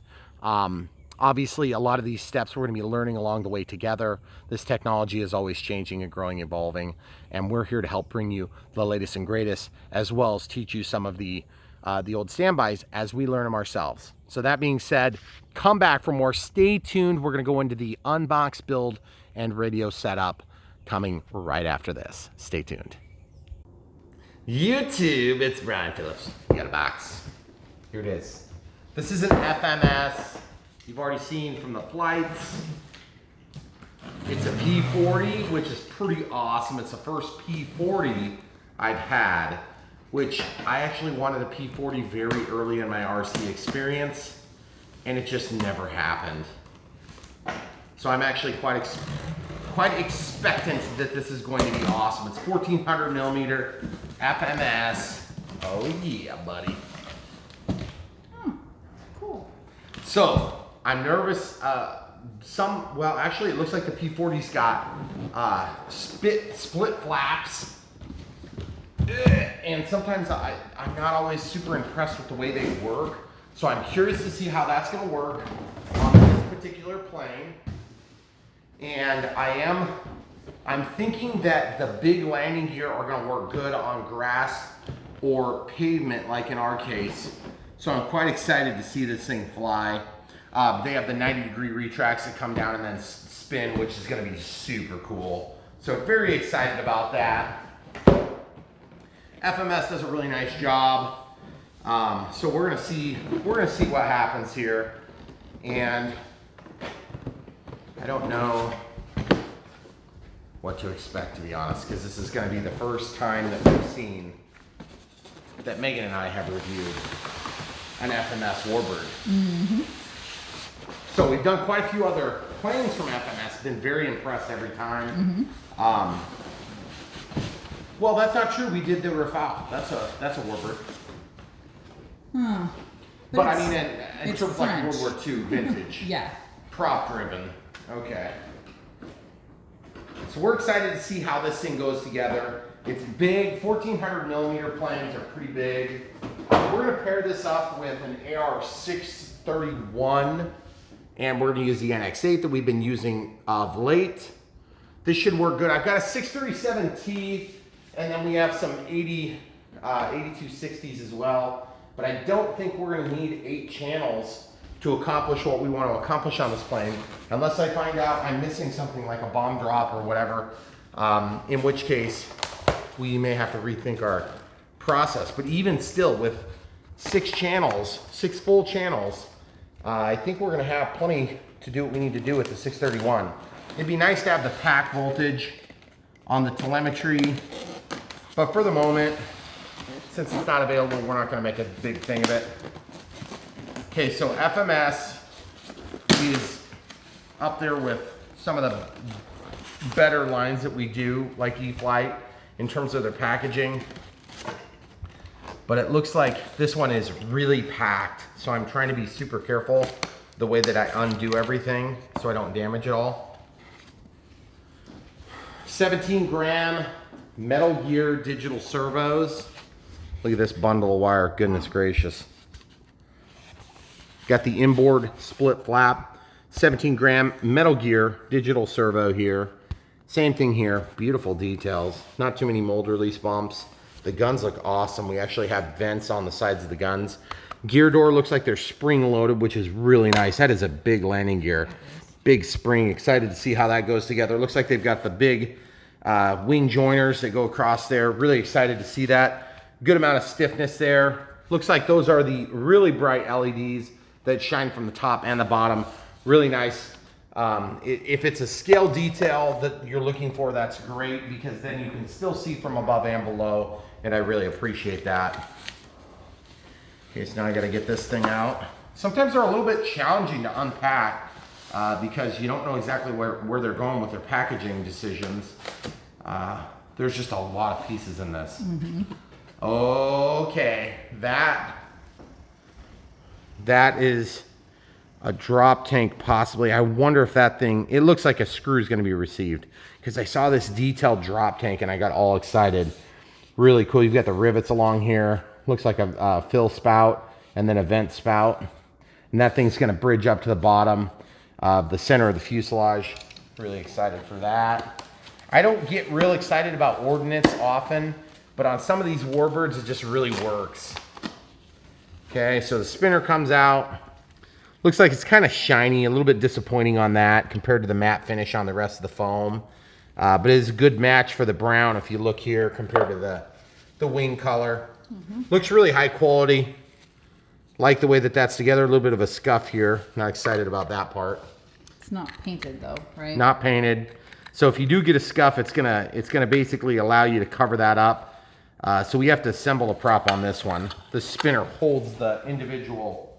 Obviously, a lot of these steps we're going to be learning along the way together. This technology is always changing and growing, evolving, and we're here to help bring you the latest and greatest, as well as teach you some of the old standbys as we learn them ourselves. So that being said, come back for more. Stay tuned. We're going to go into the unbox, build, and radio setup coming right after this. Stay tuned. YouTube, it's Brian Phillips. We got a box. Here it is. This is an FMS. You've already seen from the flights. It's a P-40, which is pretty awesome. It's the first P-40 I've had, which I actually wanted a P-40 very early in my RC experience, and it just never happened. So I'm actually quite expectant that this is going to be awesome. It's 1400 millimeter FMS. Oh yeah, buddy. Cool. So I'm nervous. Well, actually, it looks like the P-40's got split flaps. And sometimes I'm not always super impressed with the way they work. So I'm curious to see how that's gonna work on this particular plane. And I'm thinking that the big landing gear are gonna work good on grass or pavement, like in our case. So I'm quite excited to see this thing fly. They have the 90-degree retracts that come down and then spin, which is gonna be super cool. So very excited about that. FMS does a really nice job. So we're gonna see what happens here. And I don't know what to expect, to be honest, because this is gonna be the first time that we've seen that Megan and I have reviewed an FMS warbird. Mm-hmm. So we've done quite a few other planes from FMS, been very impressed every time. Mm-hmm. Well, that's not true. We did the Rafale. That's a warbird. Huh. But I mean, in terms of like World War II vintage. Yeah. Prop driven. Okay. So we're excited to see how this thing goes together. It's big. 1400 millimeter planes are pretty big. We're going to pair this up with an AR-631, and we're going to use the NX8 that we've been using of late. This should work good. I've got a 637T, and then we have some 8260s as well. But I don't think we're going to need 8 channels to accomplish what we want to accomplish on this plane, unless I find out I'm missing something like a bomb drop or whatever, in which case we may have to rethink our process. But even still, with 6 channels, 6 full channels, I think we're going to have plenty to do what we need to do with the 631. It'd be nice to have the pack voltage on the telemetry, but for the moment, since it's not available, we're not going to make a big thing of it. Okay, so FMS is up there with some of the better lines that we do, like E-flite, in terms of their packaging. But it looks like this one is really packed, so I'm trying to be super careful the way that I undo everything so I don't damage it all. 17-gram Metal Gear digital servos. Look at this bundle of wire, goodness gracious. Got the inboard split flap, 17-gram Metal Gear digital servo here. Same thing here, beautiful details. Not too many mold release bumps. The guns look awesome. We actually have vents on the sides of the guns. Gear door looks like they're spring loaded, which is really nice. That is a big landing gear. Big spring, excited to see how that goes together. Looks like they've got the big wing joiners that go across there. Really excited to see that. Good amount of stiffness there. Looks like those are the really bright LEDs that shine from the top and the bottom. Really nice. If it's a scale detail that you're looking for, that's great, because then you can still see from above and below, and I really appreciate that. Okay, so now I gotta get this thing out. Sometimes they're a little bit challenging to unpack because you don't know exactly where they're going with their packaging decisions. There's just a lot of pieces in this. Mm-hmm. Okay, that is a drop tank possibly. I wonder if that thing, it looks like a screw is gonna be received, because I saw this detailed drop tank and I got all excited. Really cool. You've got the rivets along here. Looks like a fill spout and then a vent spout. And that thing's gonna bridge up to the bottom of the center of the fuselage. Really excited for that. I don't get real excited about ordnance often, but on some of these warbirds, it just really works. Okay, so the spinner comes out. Looks like it's kind of shiny, a little bit disappointing on that compared to the matte finish on the rest of the foam. But it is a good match for the brown if you look here compared to the wing color. Mm-hmm. Looks really high quality. Like the way that that's together. A little bit of a scuff here. Not excited about that part. It's not painted though, right? Not painted. So if you do get a scuff, it's gonna basically allow you to cover that up. So we have to assemble a prop on this one. The spinner holds the individual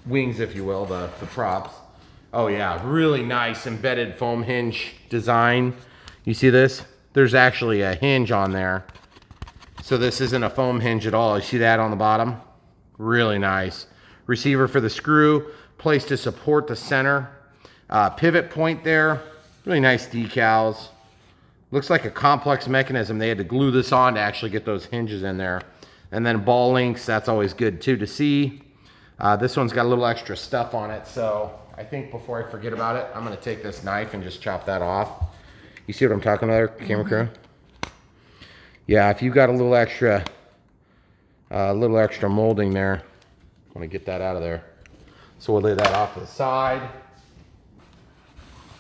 wings, if you will, the props. Oh yeah, really nice embedded foam hinge design. You see this? There's actually a hinge on there. So this isn't a foam hinge at all. You see that on the bottom? Really nice. Receiver for the screw, place to support the center. Pivot point there. Really nice decals. Looks like a complex mechanism. They had to glue this on to actually get those hinges in there. And then ball links, that's always good too to see. This one's got a little extra stuff on it, so I think before I forget about it, I'm gonna take this knife and just chop that off. You see what I'm talking about there, camera crew? Yeah, if you've got a little extra molding there, I wanna get that out of there. So we'll lay that off to the side.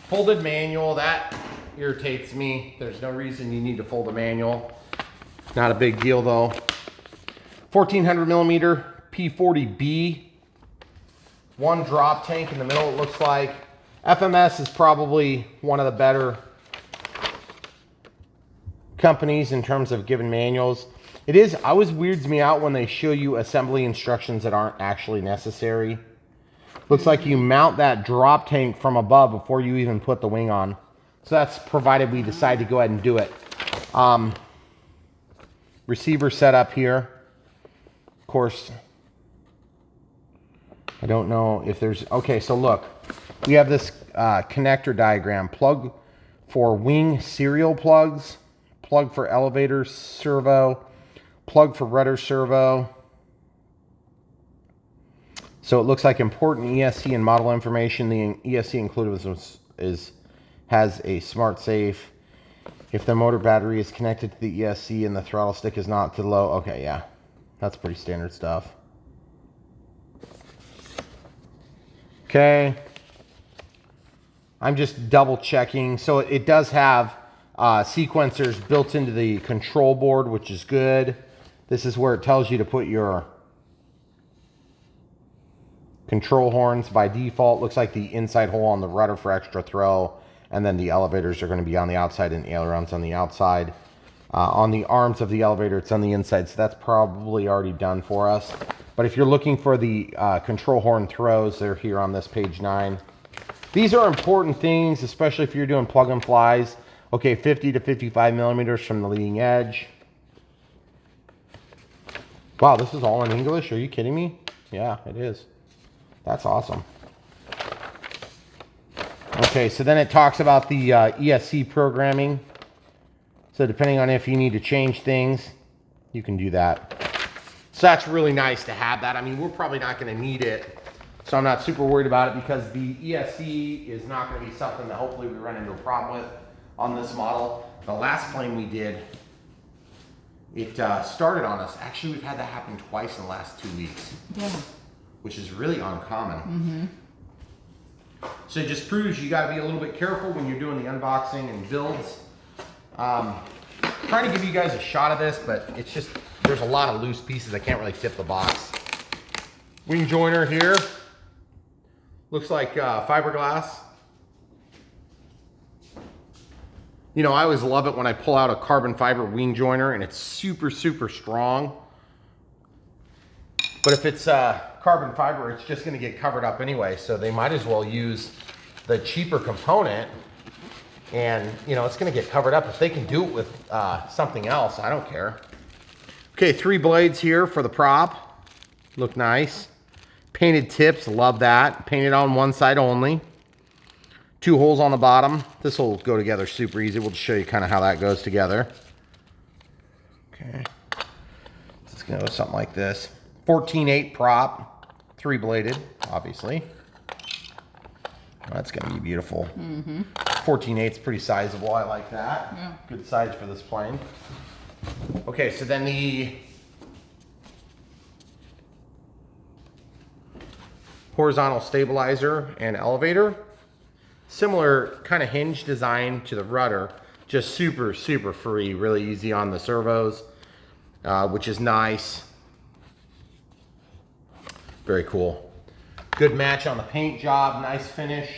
Folded manual, that irritates me. There's no reason you need to fold a manual. Not a big deal though. 1400 millimeter P-40B. One drop tank in the middle, it looks like. FMS is probably one of the better companies in terms of giving manuals. It is, always weirds me out when they show you assembly instructions that aren't actually necessary. Looks like you mount that drop tank from above before you even put the wing on. So that's provided we decide to go ahead and do it. Receiver setup here. Of course, I don't know if there's, okay, so look, we have this connector diagram. Plug for wing serial plugs, plug for elevator servo, plug for rudder servo. So it looks like important ESC and model information. The ESC included has a smart safe. If the motor battery is connected to the ESC and the throttle stick is not to low, okay, yeah, that's pretty standard stuff. Okay, I'm just double checking. So it does have sequencers built into the control board, which is good. This is where it tells you to put your control horns by default. Looks like the inside hole on the rudder for extra throw, and then the elevators are going to be on the outside and the ailerons on the outside. On the arms of the elevator, it's on the inside, so that's probably already done for us. But if you're looking for the control horn throws, they're here on this page 9. These are important things, especially if you're doing plug and flies. Okay, 50 to 55 millimeters from the leading edge. Wow, this is all in English? Are you kidding me? Yeah, it is. That's awesome. Okay, so then it talks about the Esc programming. So depending on if you need to change things, you can do that. So that's really nice to have that. I mean, we're probably not going to need it, so I'm not super worried about it because the Esc is not going to be something that hopefully we run into a problem with on this model. The last plane we did, it started on us. Actually, we've had that happen twice in the last 2 weeks. Yeah. Which is really uncommon. So it just proves you got to be a little bit careful when you're doing the unboxing and builds. Trying to give you guys a shot of this, but it's just, there's a lot of loose pieces. I can't really tip the box. Wing joiner here. Looks like fiberglass. You know, I always love it when I pull out a carbon fiber wing joiner and it's super, super strong. But if it's carbon fiber, it's just going to get covered up anyway. So they might as well use the cheaper component, and you know, it's going to get covered up. If they can do it with something else, I don't care. Okay, 3 blades here for the prop. Look nice. Painted tips, love that. Painted on one side only. 2 holes on the bottom. This will go together super easy. We'll just show you kind of how that goes together. Okay. It's going to go something like this. 14/8 prop, 3 bladed, obviously. That's gonna be beautiful. 14/8 is pretty sizable, I like that. Yeah. Good size for this plane. Okay, so then the horizontal stabilizer and elevator. Similar kind of hinge design to the rudder, just super, super free, really easy on the servos, which is nice. Very cool. Good match on the paint job, nice finish.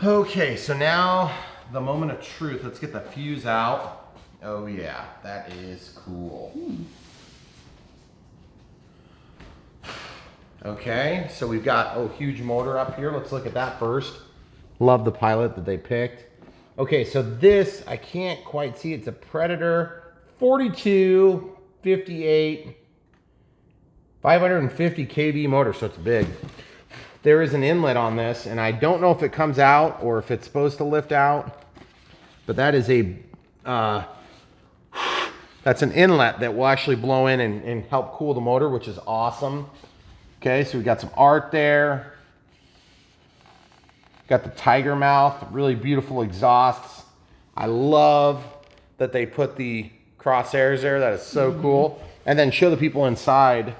Okay, so now the moment of truth. Let's get the fuse out. Oh yeah, that is cool. Okay, so we've got, oh, huge motor up here. Let's look at that first. Love the Pilot that they picked. Okay, so this, I can't quite see. It's a Predator 42, 58, 550 kV motor, so it's big. There is an inlet on this, and I don't know if it comes out or if it's supposed to lift out. but that is a, that's an inlet that will actually blow in and help cool the motor, which is awesome. Okay, so we got some art there. Got the tiger mouth, really beautiful exhausts. I love that they put the crosshairs there. That is so cool. And then show the people inside.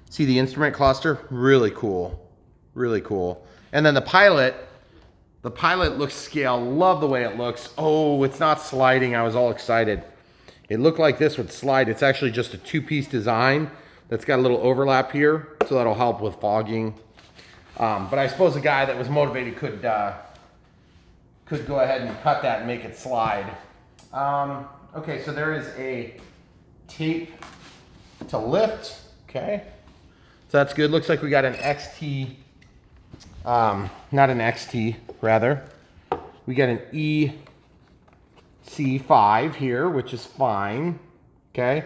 See the instrument cluster? Really cool. Really cool. And then the pilot looks scale. Love the way it looks. Oh, it's not sliding. I was all excited. It looked like this would slide. It's actually just a two-piece design that's got a little overlap here, so that'll help with fogging. But I suppose a guy that was motivated could go ahead and cut that and make it slide. Okay, so there is a tape to lift. Okay, so that's good. Looks like we got an XT, not an XT, rather. We got an EC5 here, which is fine. Okay,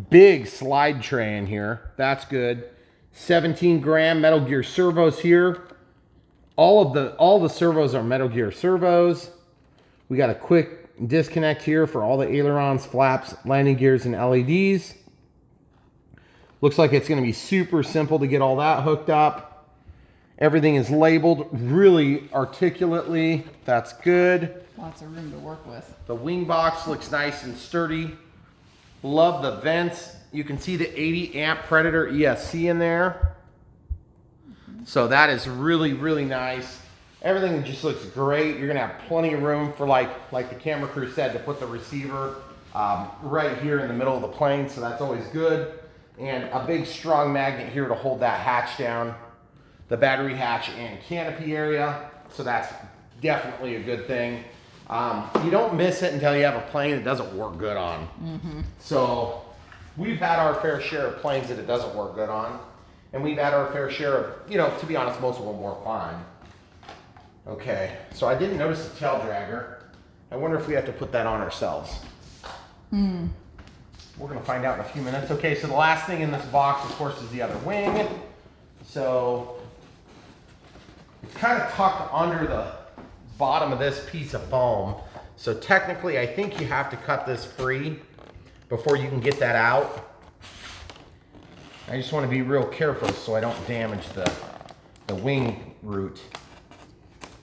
big slide tray in here. That's good. 17-gram Metal Gear servos here. All the servos are Metal Gear servos. We got a quick disconnect here for all the ailerons, flaps, landing gears, and LEDs. Looks like it's going to be super simple to get all that hooked up. Everything is labeled really articulately. That's good. Lots of room to work with. The wing box looks nice and sturdy. Love the vents. You can see the 80 amp Predator ESC in there. So that is really, really nice. Everything just looks great. You're gonna have plenty of room for, like the camera crew said, to put the receiver right here in the middle of the plane. So that's always good. And a big strong magnet here to hold that hatch down. The battery hatch and canopy area. So that's definitely a good thing. You don't miss it until you have a plane it doesn't work good on. So we've had our fair share of planes that it doesn't work good on. And we've had our fair share of, to be honest, most of them work fine. Okay, so I didn't notice the tail dragger. I wonder if we have to put that on ourselves. We're gonna find out in a few minutes. Okay, so the last thing in this box, of course, is the other wing. So it's kind of tucked under the bottom of this piece of foam. So technically, I think you have to cut this free before you can get that out. I just want to be real careful so I don't damage the wing root.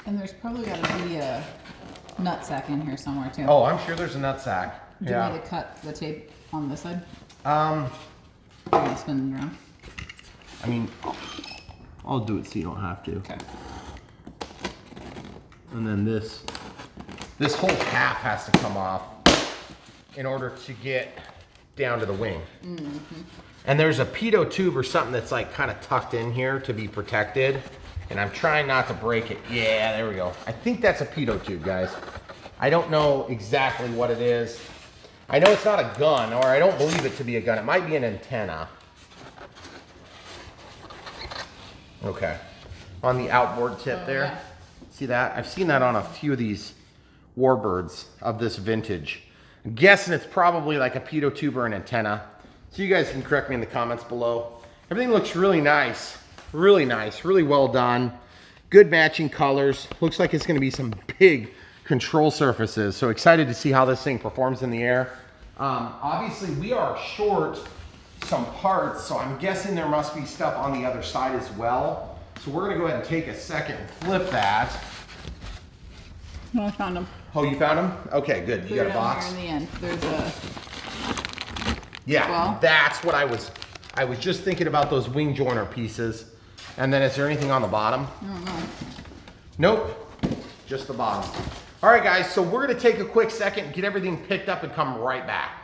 And there's probably got to be a nut sack in here somewhere too. Oh, I'm sure there's a nut sack. Do you need to cut the tape on this side? I'm gonna spin it around. I mean, I'll do it so you don't have to. Okay. And then this whole cap has to come off in order to get down to the wing. And there's a pitot tube or something that's like kind of tucked in here to be protected. And I'm trying not to break it. Yeah, there we go. I think that's a pitot tube, guys. I don't know exactly what it is. I know it's not a gun, or I don't believe it to be a gun. It might be an antenna. Okay. On the outboard tip there. Yeah. See that? I've seen that on a few of these warbirds of this vintage. I'm guessing it's probably like a pitot tube or an antenna. So you guys can correct me in the comments below. Everything looks really nice. Really nice. Really well done. Good matching colors. Looks like it's going to be some big control surfaces. So excited to see how this thing performs in the air. Obviously, we are short some parts, so I'm guessing there must be stuff on the other side as well. So we're going to go ahead and take a second and flip that. No, I found them. Oh, you found them? Okay, good. You got a box? Here in the end. There's a... Yeah, well, that's what I was just thinking about, those wing joiner pieces. And then is there anything on the bottom? I don't know. Nope, just the bottom. All right, guys, so we're gonna take a quick second, get everything picked up and come right back.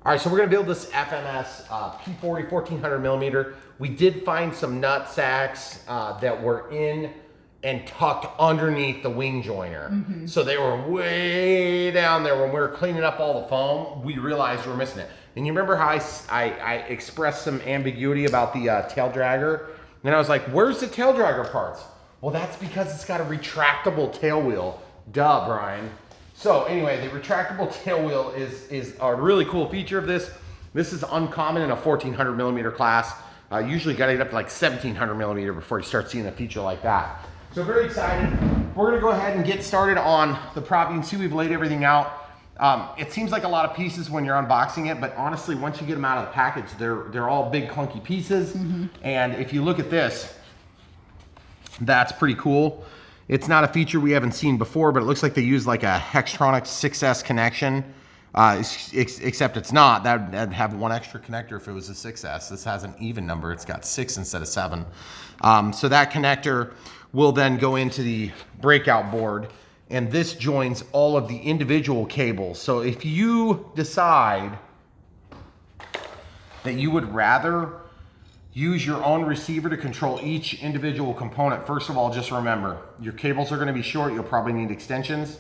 All right, so we're gonna build this FMS P-40 1400 millimeter. We did find some nut sacks that were in and tucked underneath the wing joiner. So they were way down there. When we were cleaning up all the foam, we realized we were missing it. And you remember how I expressed some ambiguity about the tail dragger? And I was like, where's the tail dragger parts? Well, that's because it's got a retractable tail wheel. Duh, Brian. So anyway, the retractable tail wheel is a really cool feature of this. This is uncommon in a 1400 millimeter class. Usually got it up to like 1700 millimeter before you start seeing a feature like that. So very excited. we're gonna go ahead and get started on the prop. You can see we've laid everything out. It seems like a lot of pieces when you're unboxing it, but honestly, once you get them out of the package, they're all big clunky pieces. And if you look at this, that's pretty cool. It's not a feature we haven't seen before, but it looks like they use like a Hextronic 6S connection. Except it's not. That'd have one extra connector if it was a 6S. This has an even number. It's got 6 instead of 7. So that connector will then go into the breakout board, and this joins all of the individual cables. So if you decide that you would rather use your own receiver to control each individual component, first of all, just remember, your cables are going to be short. You'll probably need extensions.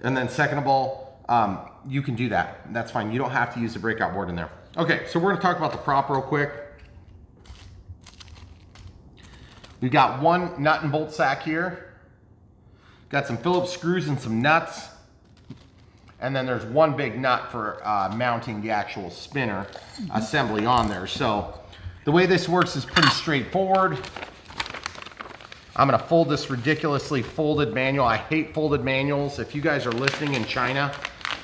And then second of all, you can do that. That's fine. You don't have to use the breakout board in there. Okay, so we're going to talk about the prop real quick. We've got one nut and bolt sack here. Got some Phillips screws and some nuts. And then there's one big nut for mounting the actual spinner assembly on there. So the way this works is pretty straightforward. I'm gonna fold this ridiculously folded manual. I hate folded manuals. If you guys are listening in China,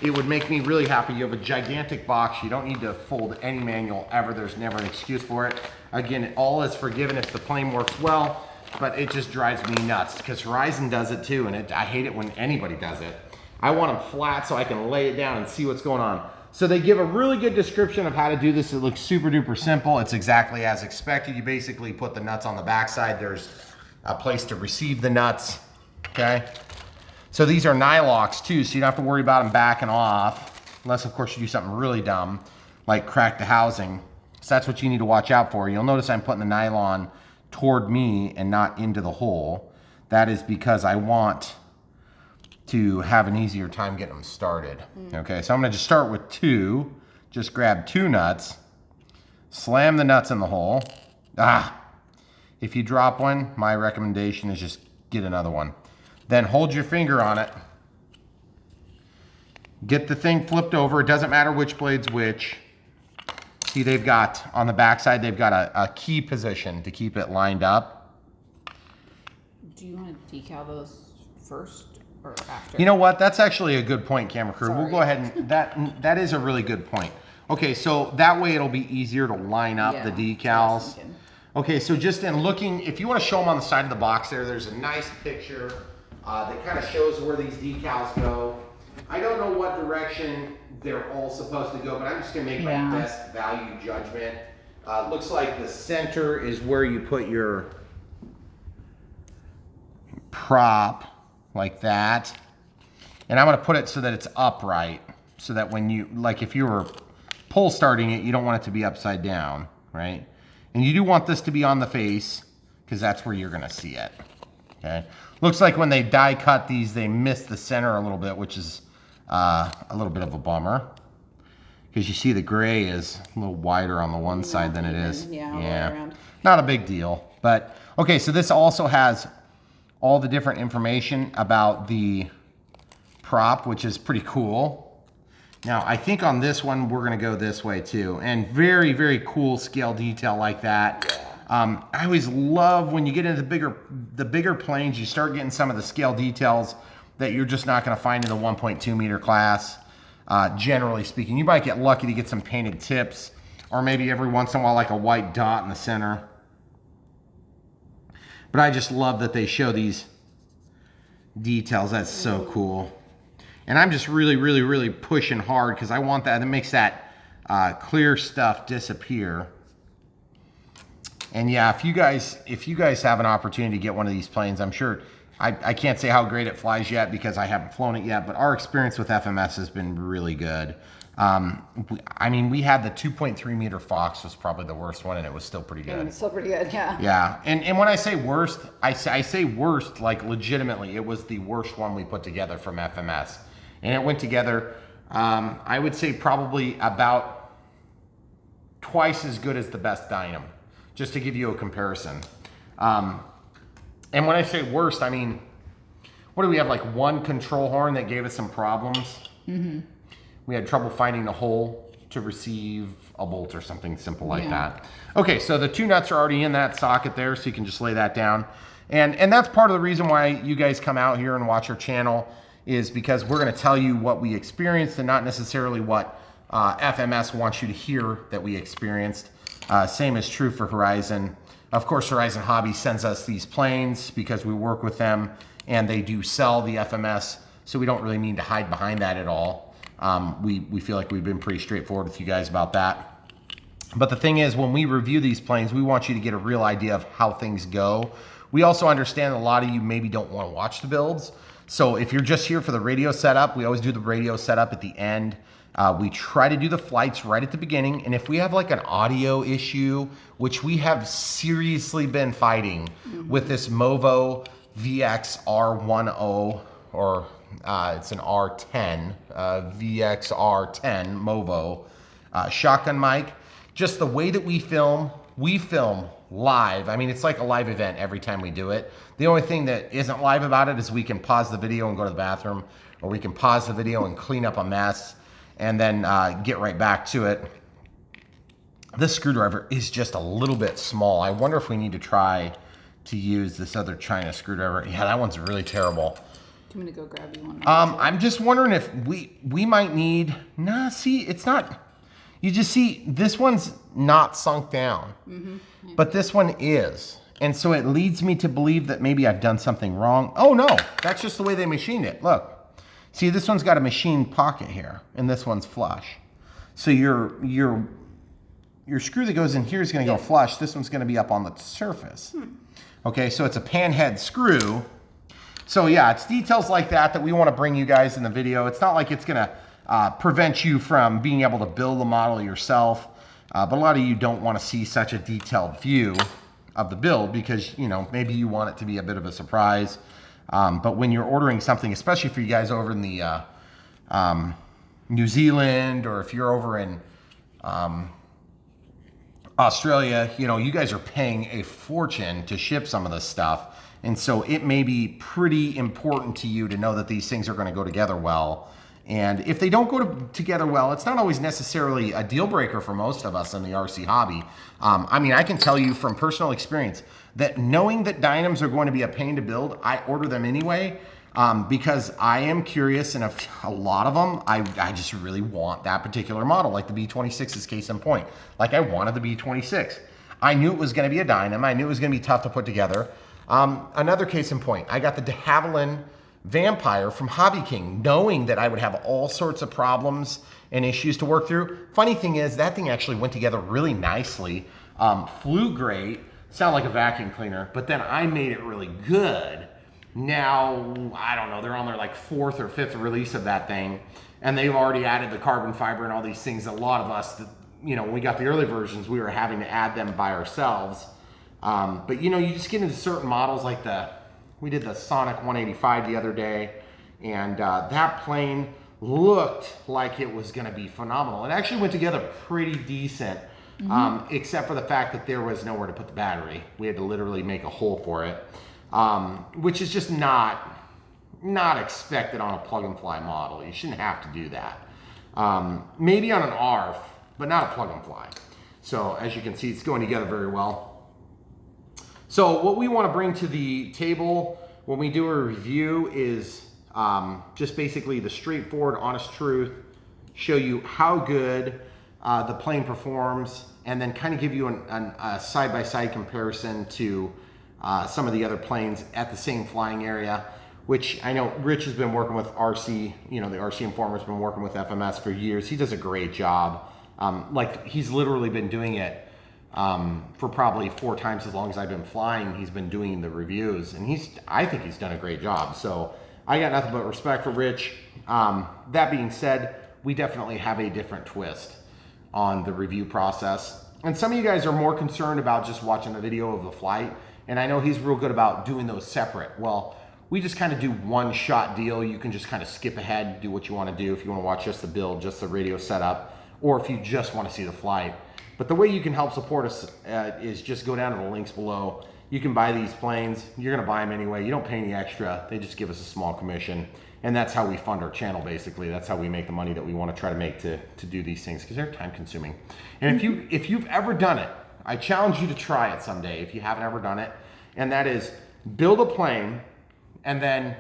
it would make me really happy. You have a gigantic box. You don't need to fold any manual ever. There's never an excuse for it. Again, it all is forgiven if the plane works well, but it just drives me nuts because Horizon does it too, and I hate it when anybody does it. I want them flat so I can lay it down and see what's going on. So they give a really good description of how to do this. It looks super duper simple. It's exactly as expected. You basically put the nuts on the backside. There's a place to receive the nuts, okay? So these are nylocks too, so you don't have to worry about them backing off, unless of course you do something really dumb, like crack the housing. So that's what you need to watch out for. You'll notice I'm putting the nylon toward me and not into the hole. That is because I want to have an easier time getting them started. Okay, so I'm gonna just start with 2. Just grab 2 nuts, slam the nuts in the hole. If you drop one, my recommendation is just get another one. Then hold your finger on it. Get the thing flipped over. It doesn't matter which blade's which. See, they've got, on the backside, they've got a key position to keep it lined up. Do you want to decal those first or after? You know what? That's actually a good point, camera crew. Sorry. We'll go ahead and, that is a really good point. Okay, so that way it'll be easier to line up the decals. Okay, so just in looking, if you want to show them on the side of the box there's a nice picture that kind of shows where these decals go. I don't know what direction they're all supposed to go, but I'm just going to make my best value judgment. Looks like the center is where you put your prop, like that. And I'm going to put it so that it's upright, so that when you, like if you were pull starting it, you don't want it to be upside down, right? And you do want this to be on the face, because that's where you're going to see it, okay? Looks like when they die cut these, they miss the center a little bit, which is a little bit of a bummer, because you see the gray is a little wider on the one side than it is. Yeah. Not a big deal, but okay, so this also has all the different information about the prop, which is pretty cool. Now, I think on this one, we're gonna go this way too, and very, very cool scale detail like that. I always love when you get into the bigger planes, you start getting some of the scale details that you're just not gonna find in the 1.2 meter class. Generally speaking, you might get lucky to get some painted tips, or maybe every once in a while like a white dot in the center. But I just love that they show these details. That's so cool. And I'm just really, really, really pushing hard because I want that. It makes that clear stuff disappear. And yeah, if you guys have an opportunity to get one of these planes, I'm sure, I can't say how great it flies yet because I haven't flown it yet, but our experience with FMS has been really good. I mean, we had the 2.3 meter Fox was probably the worst one, and it was still pretty good. It's still pretty good, yeah. Yeah, and when I say worst, I say worst, like legitimately, it was the worst one we put together from FMS. And it went together, I would say probably about twice as good as the best Dynam, just to give you a comparison. And when I say worst, I mean, what do we have, like one control horn that gave us some problems? Mm-hmm. We had trouble finding a hole to receive a bolt or something simple like that. Okay, so the two nuts are already in that socket there, so you can just lay that down. And that's part of the reason why you guys come out here and watch our channel, is because we're going to tell you what we experienced and not necessarily what FMS wants you to hear that we experienced. Same is true for Horizon. Of course, Horizon Hobby sends us these planes because we work with them and they do sell the FMS, so we don't really need to hide behind that at all. We feel like we've been pretty straightforward with you guys about that. But the thing is, when we review these planes, we want you to get a real idea of how things go. We also understand a lot of you maybe don't want to watch the builds. So if you're just here for the radio setup, we always do the radio setup at the end. We try to do the flights right at the beginning. And if we have like an audio issue, which we have seriously been fighting with this Movo VXR10, or it's an R10, VXR10 Movo shotgun mic. Just the way that we film live. I mean, it's like a live event every time we do it. The only thing that isn't live about it is we can pause the video and go to the bathroom, or we can pause the video and clean up a mess and then get right back to it. This screwdriver is just a little bit small. I wonder if we need to try to use this other China screwdriver. Yeah, that one's really terrible. I'm gonna go grab you one. I'm just wondering if we might need, nah, see, it's not, you just see, this one's not sunk down, but this one is. And so it leads me to believe that maybe I've done something wrong. Oh no, that's just the way they machined it. Look, see, this one's got a machined pocket here and this one's flush. So your screw that goes in here is gonna go flush. This one's gonna be up on the surface. Okay, so it's a pan head screw. So yeah, it's details like that that we wanna bring you guys in the video. It's not like it's gonna prevent you from being able to build the model yourself. But a lot of you don't want to see such a detailed view of the build because, you know, maybe you want it to be a bit of a surprise. But when you're ordering something, especially for you guys over in the New Zealand, or if you're over in Australia, you know, you guys are paying a fortune to ship some of this stuff. And so it may be pretty important to you to know that these things are going to go together well. And if they don't go together well, it's not always necessarily a deal breaker for most of us in the RC hobby. I mean, I can tell you from personal experience that knowing that dynoms are going to be a pain to build, I order them anyway because I am curious, and a lot of them, I just really want that particular model, like the B26 is case in point. Like I wanted the B26. I knew it was going to be a dynam. I knew it was going to be tough to put together. Another case in point, I got the de Havilland Vampire from Hobby King, knowing that I would have all sorts of problems and issues to work through. Funny thing is, that thing actually went together really nicely, flew great, sounded like a vacuum cleaner, but then I made it really good. Now, I don't know, they're on their like 4th or 5th release of that thing, and they've already added the carbon fiber and all these things. A lot of us, you know, when we got the early versions, we were having to add them by ourselves. But you know, you just get into certain models like we did the Sonic 185 the other day, and that plane looked like it was gonna be phenomenal. It actually went together pretty decent, except for the fact that there was nowhere to put the battery. We had to literally make a hole for it, which is just not expected on a plug and fly model. You shouldn't have to do that. Maybe on an ARF, but not a plug and fly. So as you can see, it's going together very well. So what we want to bring to the table when we do a review is just basically the straightforward, honest truth, show you how good the plane performs, and then kind of give you a side-by-side comparison to some of the other planes at the same flying area, which I know Rich has been working with RC, you know, the RC Informer's been working with FMS for years. He does a great job. Like he's literally been doing it for probably 4 times as long as I've been flying. He's been doing the reviews, and I think he's done a great job. So I got nothing but respect for Rich. That being said, we definitely have a different twist on the review process. And some of you guys are more concerned about just watching the video of the flight, and I know he's real good about doing those separate. Well, we just kind of do one shot deal. You can just kind of skip ahead, do what you want to do if you want to watch just the build, just the radio setup, or if you just want to see the flight. But the way you can help support us is just go down to the links below. You can buy these planes. You're going to buy them anyway. You don't pay any extra. They just give us a small commission. And that's how we fund our channel, basically. That's how we make the money that we want to try to make to do these things, because they're time consuming. And if you've ever done it, I challenge you to try it someday if you haven't ever done it. And that is build a plane, and then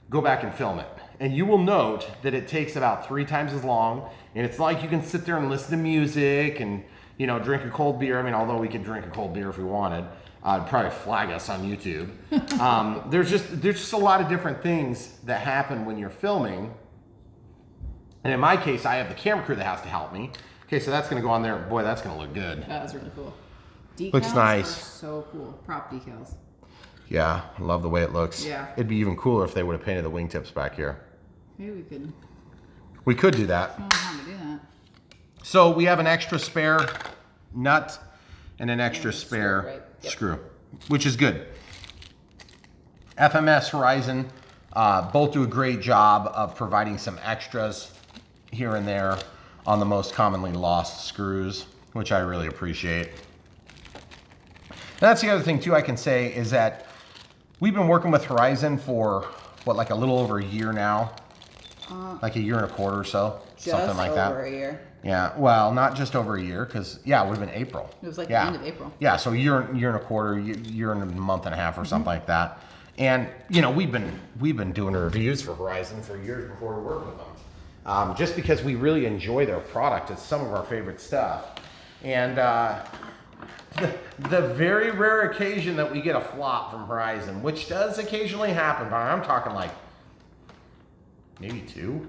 go back and film it. And you will note that it takes about 3 times as long, and it's not like you can sit there and listen to music and, you know, drink a cold beer. I mean, although we could drink a cold beer if we wanted, it'd probably flag us on YouTube. There's just a lot of different things that happen when you're filming. And in my case, I have the camera crew that has to help me. Okay, so that's gonna go on there. Boy, that's gonna look good. That was really cool. Decals looks nice. Are so cool. Prop decals. Yeah, I love the way it looks. Yeah. It'd be even cooler if they would have painted the wingtips back here. Maybe we could. We could do that. I don't know how to do that. So we have an extra spare nut and an extra spare screw, which is good. FMS Horizon both do a great job of providing some extras here and there on the most commonly lost screws, which I really appreciate. And that's the other thing too I can say is that we've been working with Horizon for what, like a little over a year now? Like a year and a quarter or so, something like that. Just over a year. Yeah, well, not just over a year, because yeah, it would have been April. It was like the end of April. Yeah, so year and a quarter, year and a month and a half or something like that. And you know, we've been doing reviews for Horizon for years before we worked with them, just because we really enjoy their product. It's some of our favorite stuff. And the very rare occasion that we get a flop from Horizon, which does occasionally happen, but I'm talking like maybe 2.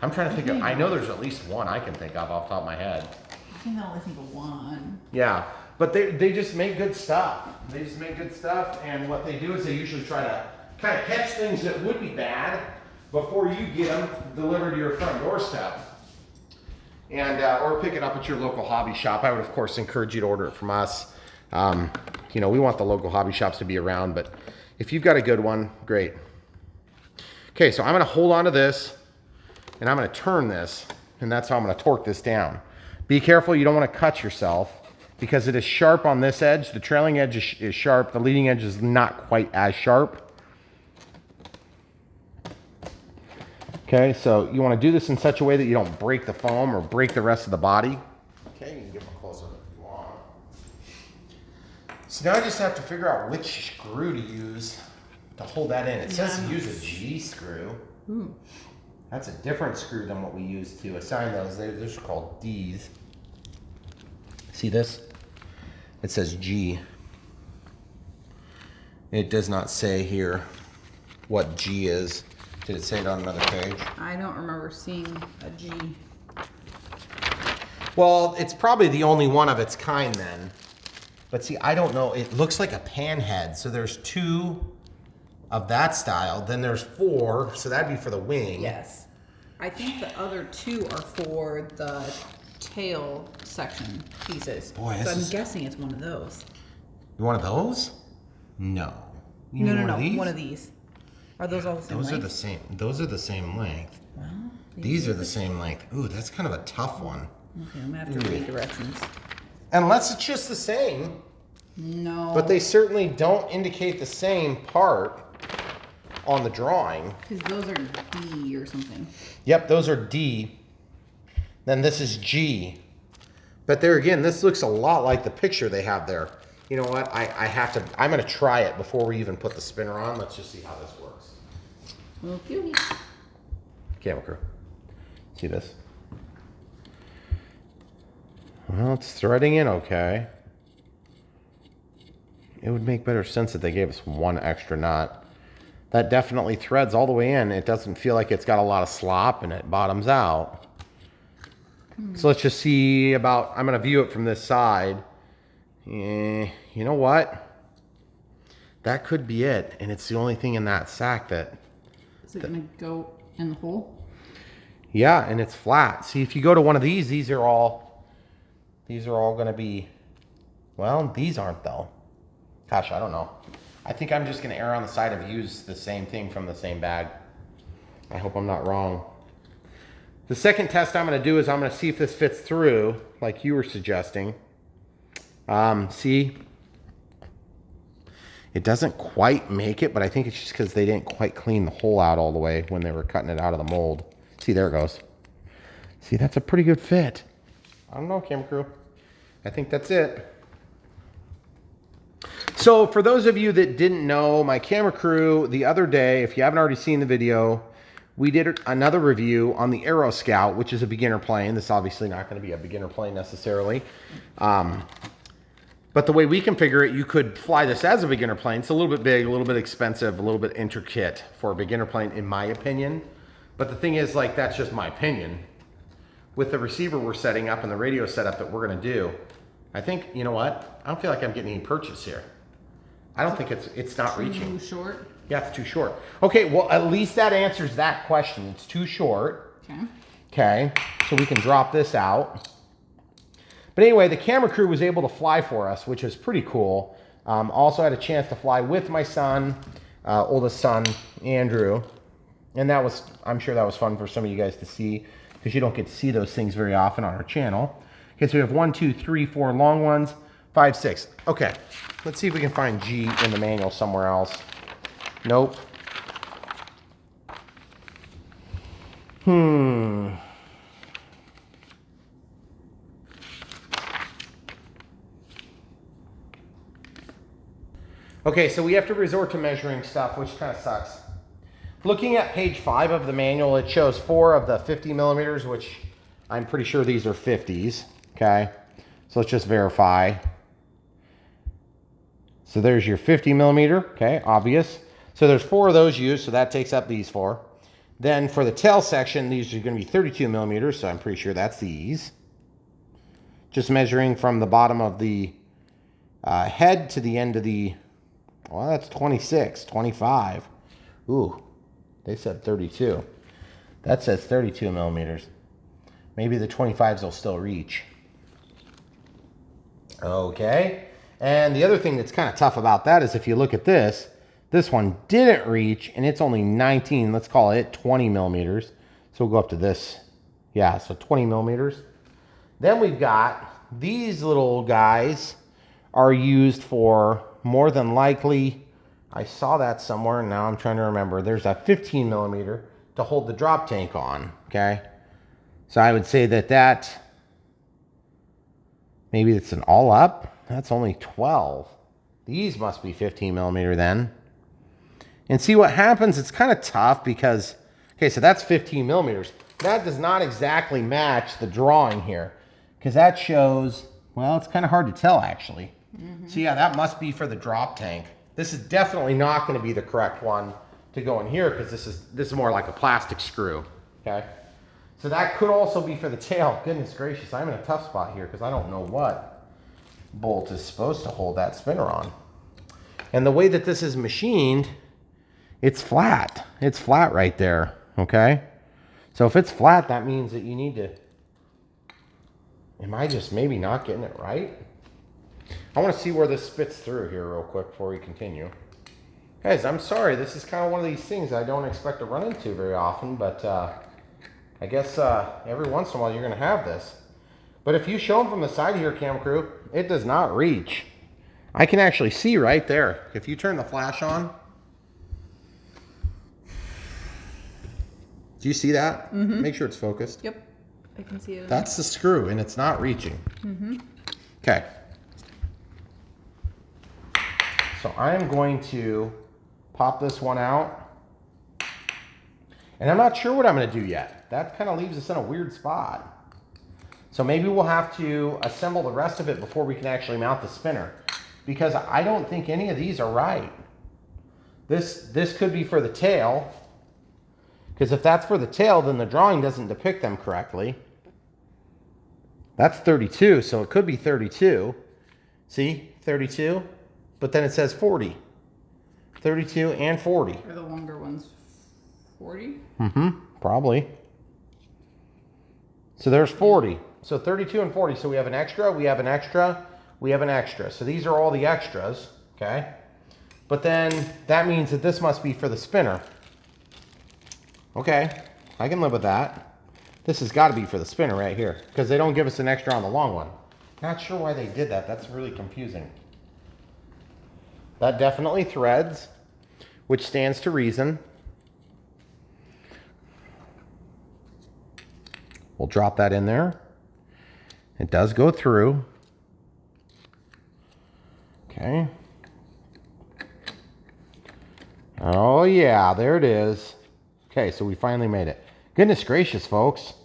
I'm trying to think of, I know there's at least 1 I can think of off the top of my head. I can only think of 1. Yeah, but they just make good stuff. They just make good stuff, and what they do is they usually try to kind of catch things that would be bad before you get them delivered to your front doorstep. And, or pick it up at your local hobby shop. I would, of course, encourage you to order it from us. You know, we want the local hobby shops to be around, but if you've got a good one, great. Okay, so I'm gonna hold on to this, and I'm gonna turn this, and that's how I'm gonna torque this down. Be careful, you don't wanna cut yourself, because it is sharp on this edge. The trailing edge is sharp, the leading edge is not quite as sharp. Okay, so you wanna do this in such a way that you don't break the foam or break the rest of the body. Okay, you can get a closer look if you want. So now I just have to figure out which screw to use to hold that in. It says to use a G screw. That's a different screw than what we use to assign those. Those are called D's. See this? It says G. It does not say here what G is. Did it say it on another page? I don't remember seeing a G. Well, it's probably the only one of its kind then. But see, I don't know. It looks like a pan head. So there's 2 of that style. Then there's 4. So that'd be for the wing. Yes. I think the other 2 are for the tail section pieces. Boy, so I'm guessing it's one of those. One of those? No. No, one of these. Are those all the same length? Those are the same. Those are the same length. Well, these are the same length. Ooh, that's kind of a tough one. Okay, I'm gonna have to read directions. Unless it's just the same. No. But they certainly don't indicate the same part on the drawing. Because those are D or something. Yep, those are D. Then this is G. But there again, this looks a lot like the picture they have there. You know what? I'm gonna try it before we even put the spinner on. Let's just see how this works. Okay. Camera crew. See this? Well, it's threading in okay. It would make better sense if they gave us 1 extra nut. That definitely threads all the way in. It doesn't feel like it's got a lot of slop and it bottoms out. So let's just see about, I'm gonna view it from this side. You know what? That could be it. And it's the only thing in that sack that... Is it gonna go in the hole? Yeah, and it's flat. See, if you go to one of these, these are all gonna be, well, these aren't though. Gosh, I don't know. I think I'm just gonna err on the side of use the same thing from the same bag. I hope I'm not wrong. The second test I'm gonna do is I'm gonna see if this fits through, like you were suggesting. See, it doesn't quite make it, but I think it's just because they didn't quite clean the hole out all the way when they were cutting it out of the mold. See, there it goes. See, that's a pretty good fit. I don't know, camera crew. I think that's it. So for those of you that didn't know, my camera crew the other day, if you haven't already seen the video, we did another review on the Aero Scout, which is a beginner plane. This is obviously not going to be a beginner plane necessarily. But the way we configure it, you could fly this as a beginner plane. It's a little bit big, a little bit expensive, a little bit intricate for a beginner plane, in my opinion. But the thing is, like, that's just my opinion. With the receiver we're setting up and the radio setup that we're going to do, I think, you know what? I don't feel like I'm getting any purchase here. I don't think it's not reaching. Too short? Yeah, it's too short. Okay, well, at least that answers that question. It's too short. Okay. Okay, so we can drop this out. But anyway, the camera crew was able to fly for us, which is pretty cool. Also had a chance to fly with my son, oldest son, Andrew. And that was, I'm sure that was fun for some of you guys to see, because you don't get to see those things very often on our channel. Okay, so we have 1, 2, 3, 4 long ones, 5, 6. Okay, let's see if we can find G in the manual somewhere else. Nope. Okay, so we have to resort to measuring stuff, which kind of sucks. Looking at page 5 of the manual, it shows 4 of the 50 millimeters, which I'm pretty sure these are 50s. Okay, so let's just verify. So there's your 50 millimeter, okay, obvious. So there's 4 of those used, so that takes up these 4. Then for the tail section, these are going to be 32 millimeters, so I'm pretty sure that's these. Just measuring from the bottom of the head to the end of the, well, that's 26, 25. Ooh, they said 32. That says 32 millimeters. Maybe the 25s will still reach. Okay. And the other thing that's kind of tough about that is if you look at this, this one didn't reach, and it's only 19, let's call it 20 millimeters. So we'll go up to this. Yeah, so 20 millimeters. Then we've got these little guys are used for, more than likely, I saw that somewhere, and now I'm trying to remember. There's a 15 millimeter to hold the drop tank on, okay? So I would say that maybe it's an all up. That's only 12. These must be 15 millimeter then. And see what happens, it's kind of tough because, okay, so that's 15 millimeters. That does not exactly match the drawing here, because that shows, well, it's kind of hard to tell actually. So yeah, that must be for the drop tank. This is definitely not going to be the correct one to go in here, because this is more like a plastic screw, okay? So that could also be for the tail. Goodness gracious, I'm in a tough spot here because I don't know what bolt is supposed to hold that spinner on. And the way that this is machined, it's flat. It's flat right there, okay? So if it's flat, that means that you need to, am I just maybe not getting it right? I want to see where this spits through here real quick before we continue. Guys, I'm sorry. This is kind of one of these things I don't expect to run into very often, but I guess every once in a while you're going to have this. But if you show them from the side here, camera crew, it does not reach. I can actually see right there. If you turn the flash on, do you see that? Mm-hmm. Make sure it's focused. Yep, I can see it. That's the screw, and it's not reaching. Mm-hmm. Okay. So I'm going to pop this one out. And I'm not sure what I'm going to do yet. That kind of leaves us in a weird spot. So maybe we'll have to assemble the rest of it before we can actually mount the spinner, because I don't think any of these are right. This could be for the tail, because if that's for the tail, then the drawing doesn't depict them correctly. That's 32, so it could be 32. See, 32, but then it says 40. 32 and 40. Are the longer ones 40? Mm-hmm, probably. So there's 40. So 32 and 40. So we have an extra, we have an extra, we have an extra. So these are all the extras, okay? But then that means that this must be for the spinner. Okay, I can live with that. This has got to be for the spinner right here, because they don't give us an extra on the long one. Not sure why they did that. That's really confusing. That definitely threads, which stands to reason. We'll drop that in there. It does go through. Okay. Oh yeah, there it is. Okay, so we finally made it. Goodness gracious, folks.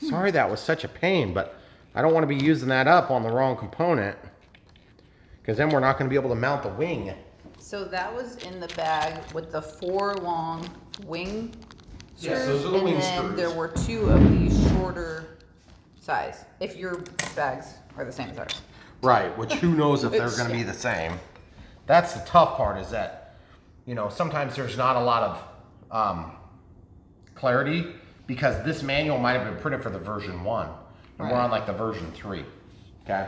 Sorry that was such a pain, but I don't want to be using that up on the wrong component, because then we're not going to be able to mount the wing. So that was in the bag with the 4 long wing screws. Yes, those are the wing screws. And then there were 2 of these shorter size, if your bags are the same size. Right, which who knows if they're going to be the same. That's the tough part, is that, you know, sometimes there's not a lot of clarity, because this manual might have been printed for the version 1, and we're on like the version 3, okay?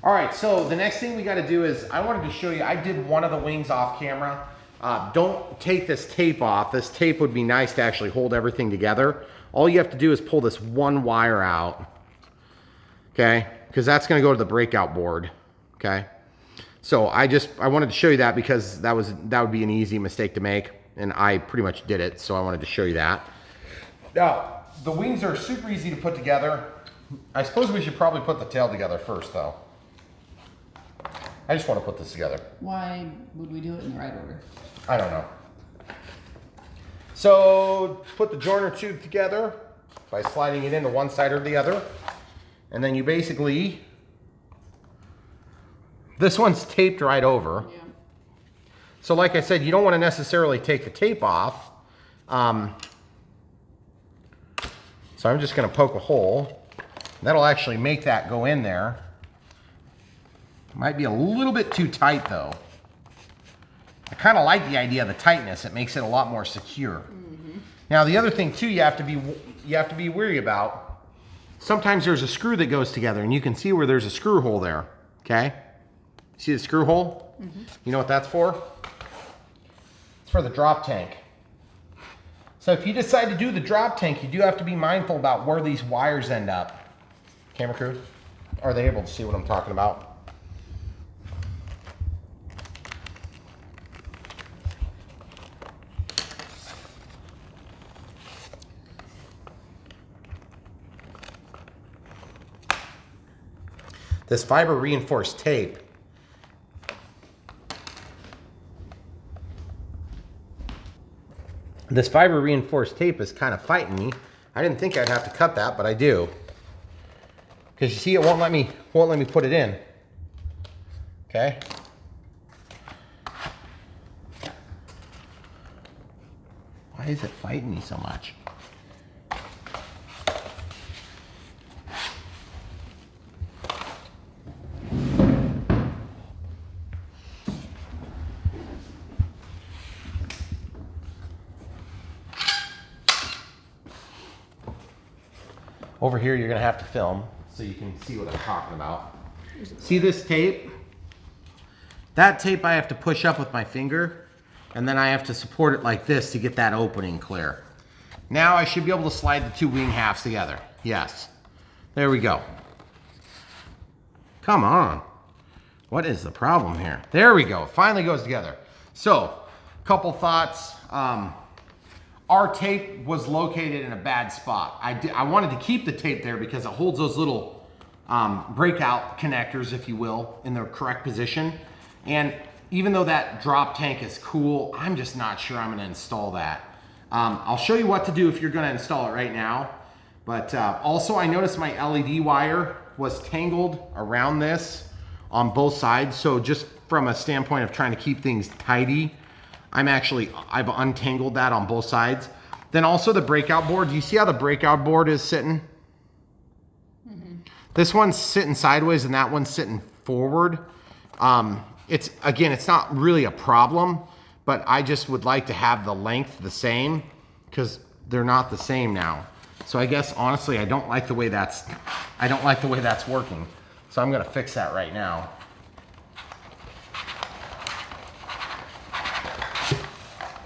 All right, so the next thing we got to do is, I wanted to show you, I did one of the wings off camera. Don't take this tape off. This tape would be nice to actually hold everything together. All you have to do is pull this one wire out, okay? Because that's going to go to the breakout board, okay? So I wanted to show you that, because that would be an easy mistake to make, and I pretty much did it, so I wanted to show you that. Now, the wings are super easy to put together. I suppose we should probably put the tail together first, though. I just want to put this together. Why would we do it in the right order? I don't know. So, put the joiner tube together by sliding it into one side or the other. And then you basically, this one's taped right over. Yeah. So like I said, you don't want to necessarily take the tape off. So I'm just going to poke a hole. That'll actually make that go in there. Might be a little bit too tight though. I kind of like the idea of the tightness. It makes it a lot more secure. Mm-hmm. Now the other thing too you have to be wary about, sometimes there's a screw that goes together, and you can see where there's a screw hole there, okay? See the screw hole? Mm-hmm. You know what that's for? It's for the drop tank. So if you decide to do the drop tank, you do have to be mindful about where these wires end up. Camera crew, are they able to see what I'm talking about? This fiber reinforced tape is kind of fighting me. I didn't think I'd have to cut that, but I do. Because you see, it won't let me put it in. Okay. Why is it fighting me so much? Over here, you're gonna have to film so you can see what I'm talking about. See this tape? That tape I have to push up with my finger, and then I have to support it like this to get that opening clear. Now I should be able to slide the 2 wing halves together. Yes. There we go. Come on. What is the problem here? There we go. It finally goes together. So, couple thoughts. Our tape was located in a bad spot. I wanted to keep the tape there because it holds those little breakout connectors, if you will, in the correct position. And even though that drop tank is cool, I'm just not sure I'm gonna install that. I'll show you what to do if you're gonna install it right now. But also I noticed my LED wire was tangled around this on both sides. So just from a standpoint of trying to keep things tidy, I've untangled that on both sides. Then also the breakout board. Do you see how the breakout board is sitting? Mm-hmm. This one's sitting sideways and that one's sitting forward. It's not really a problem, but I just would like to have the length the same, because they're not the same now. So I guess honestly, I don't like the way that's working. So I'm gonna fix that right now.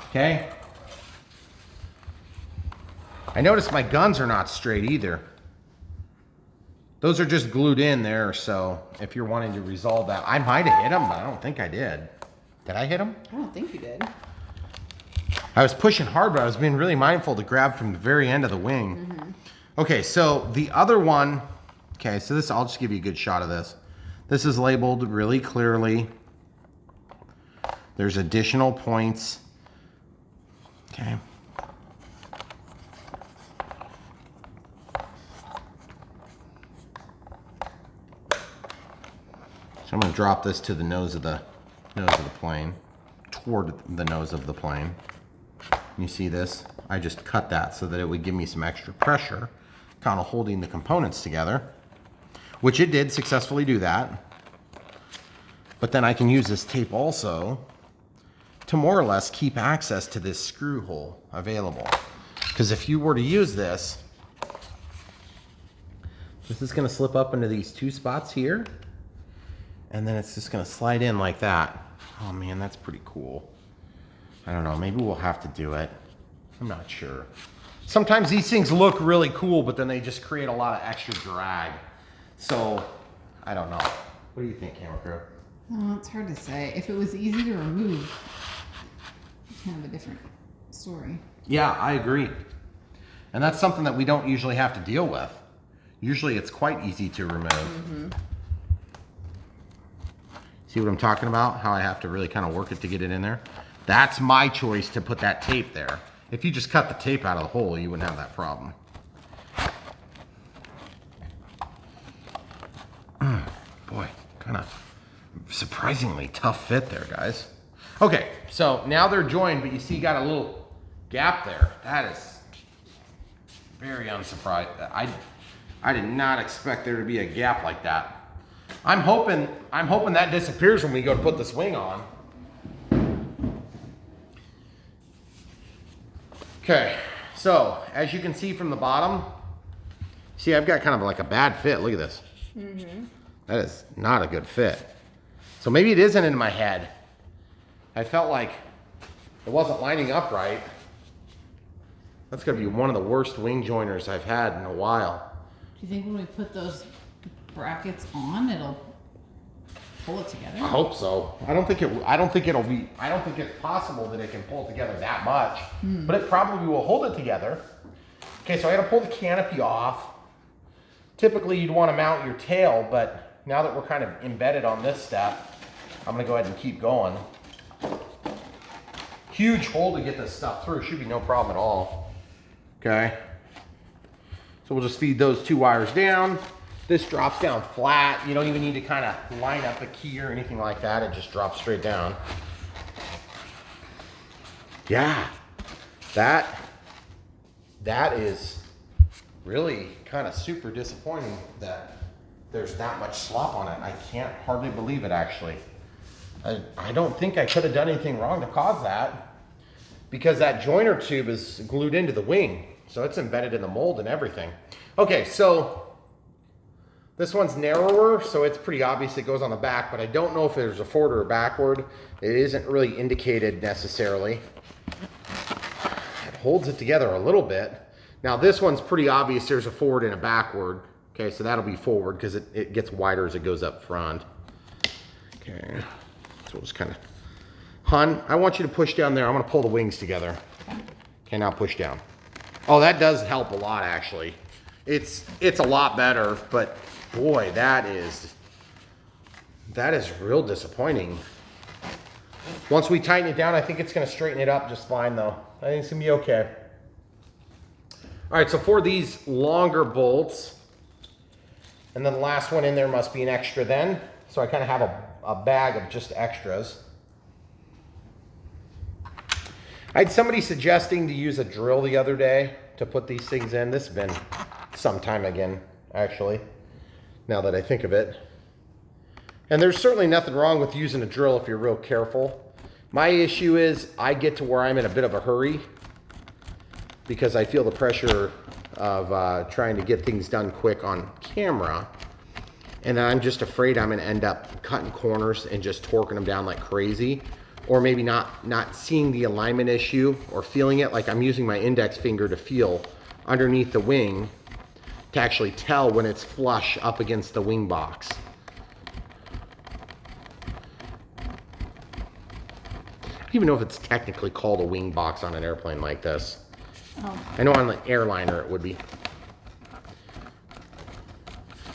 Okay. I noticed my guns are not straight either. Those are just glued in there, so if you're wanting to resolve that, I might have hit them, but I don't think I did. Did I hit them? I don't think you did. I was pushing hard, but I was being really mindful to grab from the very end of the wing. Mm-hmm. Okay, so the other one, okay, so this, I'll just give you a good shot of this. This is labeled really clearly. There's additional points Okay. So I'm going to drop this to the nose of the plane, toward the nose of the plane. You see this? I just cut that so that it would give me some extra pressure, kind of holding the components together, which it did successfully do that. But then I can use this tape also to more or less keep access to this screw hole available. Because if you were to use this, this is going to slip up into these two spots here, and then it's just going to slide in like that. Oh man, that's pretty cool. I don't know, maybe we'll have to do it. I'm not sure. Sometimes these things look really cool, but then they just create a lot of extra drag. So, I don't know. What do you think, Camera Crew? Oh, it's hard to say. If it was easy to remove, it's kind of a different story. Yeah, I agree. And that's something that we don't usually have to deal with. Usually it's quite easy to remove. Mm-hmm. See what I'm talking about? How I have to really kind of work it to get it in there? That's my choice to put that tape there. If you just cut the tape out of the hole, you wouldn't have that problem. Boy, kind of surprisingly tough fit there, guys. Okay, so now they're joined, but you see got a little gap there. That is very unsurprising. I did not expect there to be a gap like that. I'm hoping that disappears when we go to put this wing on. Okay, so as you can see from the bottom, see I've got kind of like a bad fit. Look at this. Mm-hmm. That is not a good fit. So maybe it isn't in my head. I felt like it wasn't lining up right. That's gonna be one of the worst wing joiners I've had in a while. Do you think when we put those brackets on, it'll pull it together? I hope so. I don't think it's possible that it can pull it together that much, but it probably will hold it together. Okay, so I gotta pull the canopy off. Typically you'd want to mount your tail, but now that we're kind of embedded on this step, I'm gonna go ahead and keep going. Huge hole to get this stuff through, should be no problem at all. Okay. So we'll just feed those two wires down. This drops down flat. You don't even need to kind of line up a key or anything like that. It just drops straight down. Yeah, that is really kind of super disappointing that there's that much slop on it. I can't hardly believe it, actually. I don't think I could have done anything wrong to cause that, because that joiner tube is glued into the wing. So it's embedded in the mold and everything. Okay, so this one's narrower, so it's pretty obvious it goes on the back, but I don't know if there's a forward or a backward. It isn't really indicated necessarily. It holds it together a little bit. Now this one's pretty obvious there's a forward and a backward. Okay, so that'll be forward because it gets wider as it goes up front. Okay, so we'll just kind of, Hun, I want you to push down there. I'm gonna pull the wings together. Okay, now push down. Oh, that does help a lot, actually. It's a lot better, but boy, that is real disappointing. Once we tighten it down, I think it's gonna straighten it up just fine though. I think it's gonna be okay. All right, so for these longer bolts, and then the last one in there must be an extra then. So I kind of have a bag of just extras. I had somebody suggesting to use a drill the other day to put these things in. This has been some time again, actually, now that I think of it. And there's certainly nothing wrong with using a drill if you're real careful. My issue is I get to where I'm in a bit of a hurry because I feel the pressure of trying to get things done quick on camera. And I'm just afraid I'm gonna end up cutting corners and just torquing them down like crazy. Or maybe not seeing the alignment issue or feeling it, like I'm using my index finger to feel underneath the wing to actually tell when it's flush up against the wing box. I don't even know if it's technically called a wing box on an airplane like this. Oh. I know on an airliner it would be.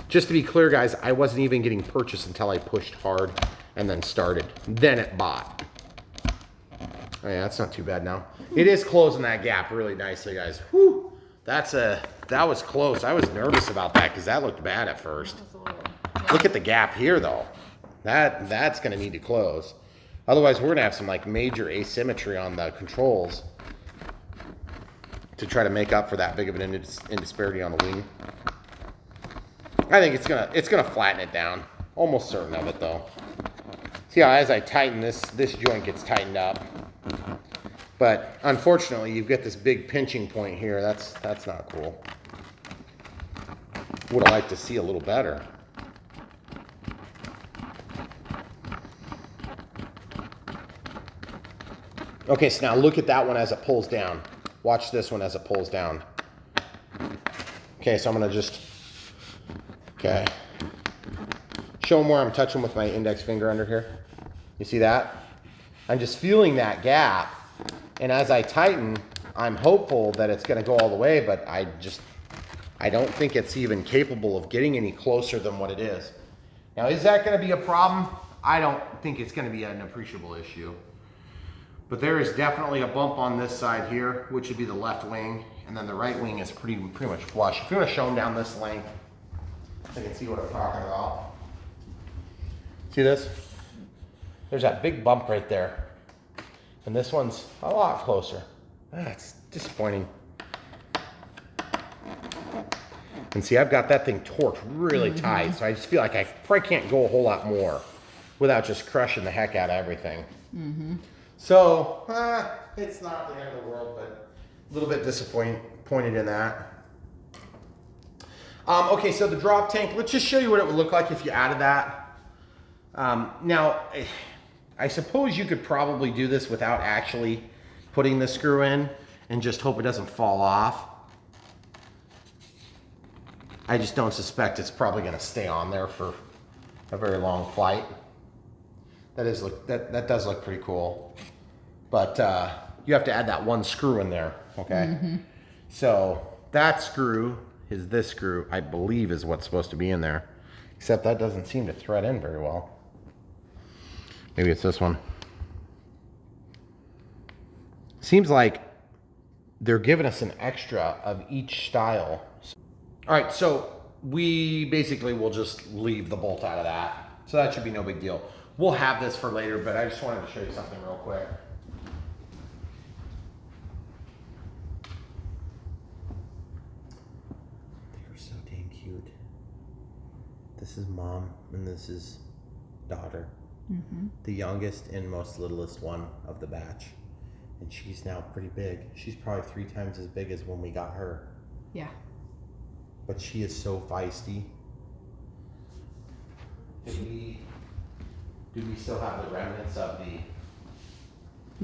Just to be clear, guys, I wasn't even getting purchased until I pushed hard and then started. Then it bought. Oh yeah, that's not too bad now. It is closing that gap really nicely, guys. Whew. That was close. I was nervous about that because that looked bad at first. Look at the gap here though. That's gonna need to close. Otherwise, we're gonna have some like major asymmetry on the controls to try to make up for that big of an indisparity on the wing. I think it's gonna flatten it down. Almost certain of it though. See how as I tighten this joint gets tightened up. But unfortunately, you've got this big pinching point here. That's not cool. Would have liked to see a little better. Okay, so now look at that one as it pulls down. Watch this one as it pulls down. Okay, so I'm gonna just, okay. Show them where I'm touching with my index finger under here. You see that? I'm just feeling that gap. And as I tighten, I'm hopeful that it's gonna go all the way, but I don't think it's even capable of getting any closer than what it is. Now, is that gonna be a problem? I don't think it's gonna be an appreciable issue. But there is definitely a bump on this side here, which would be the left wing, and then the right wing is pretty much flush. If you want to show them down this length, they can see what I'm talking about. See this? There's that big bump right there. And this one's a lot closer. That's disappointing. And see, I've got that thing torqued really tight, so I just feel like I probably can't go a whole lot more without just crushing the heck out of everything. So, it's not the end of the world, but a little bit disappointed in that. Okay, so the drop tank, let's just show you what it would look like if you added that. Now, I suppose you could probably do this without actually putting the screw in and just hope it doesn't fall off. I just don't suspect it's probably going to stay on there for a very long flight. That does look pretty cool. But you have to add that one screw in there, okay? So that screw is this screw, I believe, is what's supposed to be in there. Except that doesn't seem to thread in very well. Maybe it's this one. Seems like they're giving us an extra of each style. All right, so we basically will just leave the bolt out of that. So that should be no big deal. We'll have this for later, but I just wanted to show you something real quick. They're so dang cute. This is mom and this is daughter. The youngest and most littlest one of the batch. And she's now pretty big. She's probably 3 times as big as when we got her. Yeah. But she is so feisty. Do we still have the remnants of the...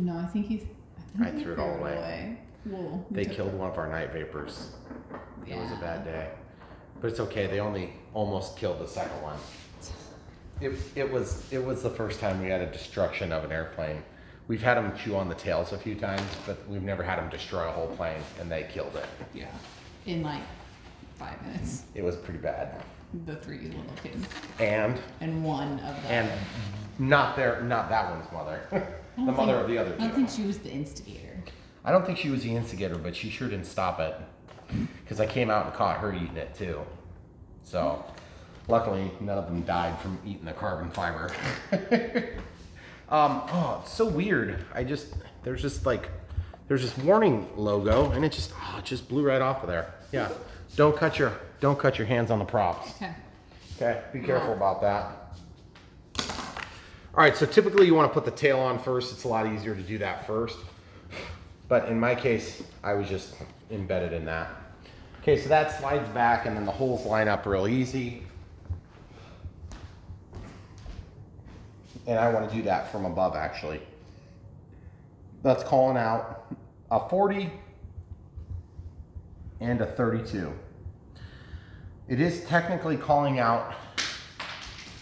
No, I think I threw it all away. Well, they killed one of our night vapors. Yeah. It was a bad day. But it's okay, they only almost killed the second one. It was the first time we had a destruction of an airplane. We've had them chew on the tails a few times, but we've never had them destroy a whole plane, and they killed it. Yeah. In like 5 minutes. It was pretty bad. The 3 little kids. And one of them. And not that one's mother. The mother of the other two. I don't think she was the instigator. I don't think she was the instigator, but she sure didn't stop it. Because I came out and caught her eating it too. So, luckily, none of them died from eating the carbon fiber. Oh, it's so weird. There's this warning logo, and it just blew right off of there. Yeah, don't cut your hands on the props. Okay, be careful about that. All right, so typically you want to put the tail on first. It's a lot easier to do that first. But in my case, I was just embedded in that. Okay, so that slides back and then the holes line up real easy. And I want to do that from above actually. That's calling out a 40 and a 32. It is technically calling out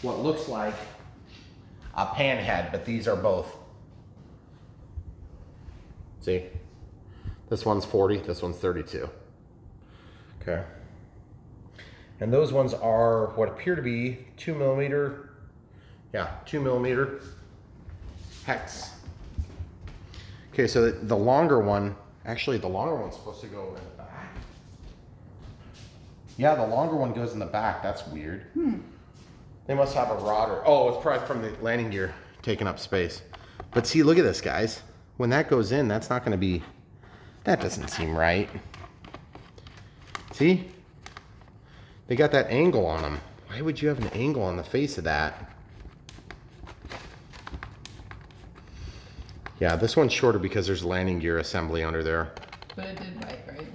what looks like a pan head, but these are both. See? This one's 40, this one's 32. Okay. And those ones are what appear to be 2 millimeter. Yeah, 2 millimeter hex. Okay, so the longer one, actually the longer one's supposed to go in the back. Yeah, the longer one goes in the back. That's weird. They must have a rod oh, it's probably from the landing gear taking up space. But see, look at this, guys. When that goes in, that's not gonna be, that doesn't seem right. See? They got that angle on them. Why would you have an angle on the face of that? Yeah, this one's shorter because there's landing gear assembly under there. But it did bite, right?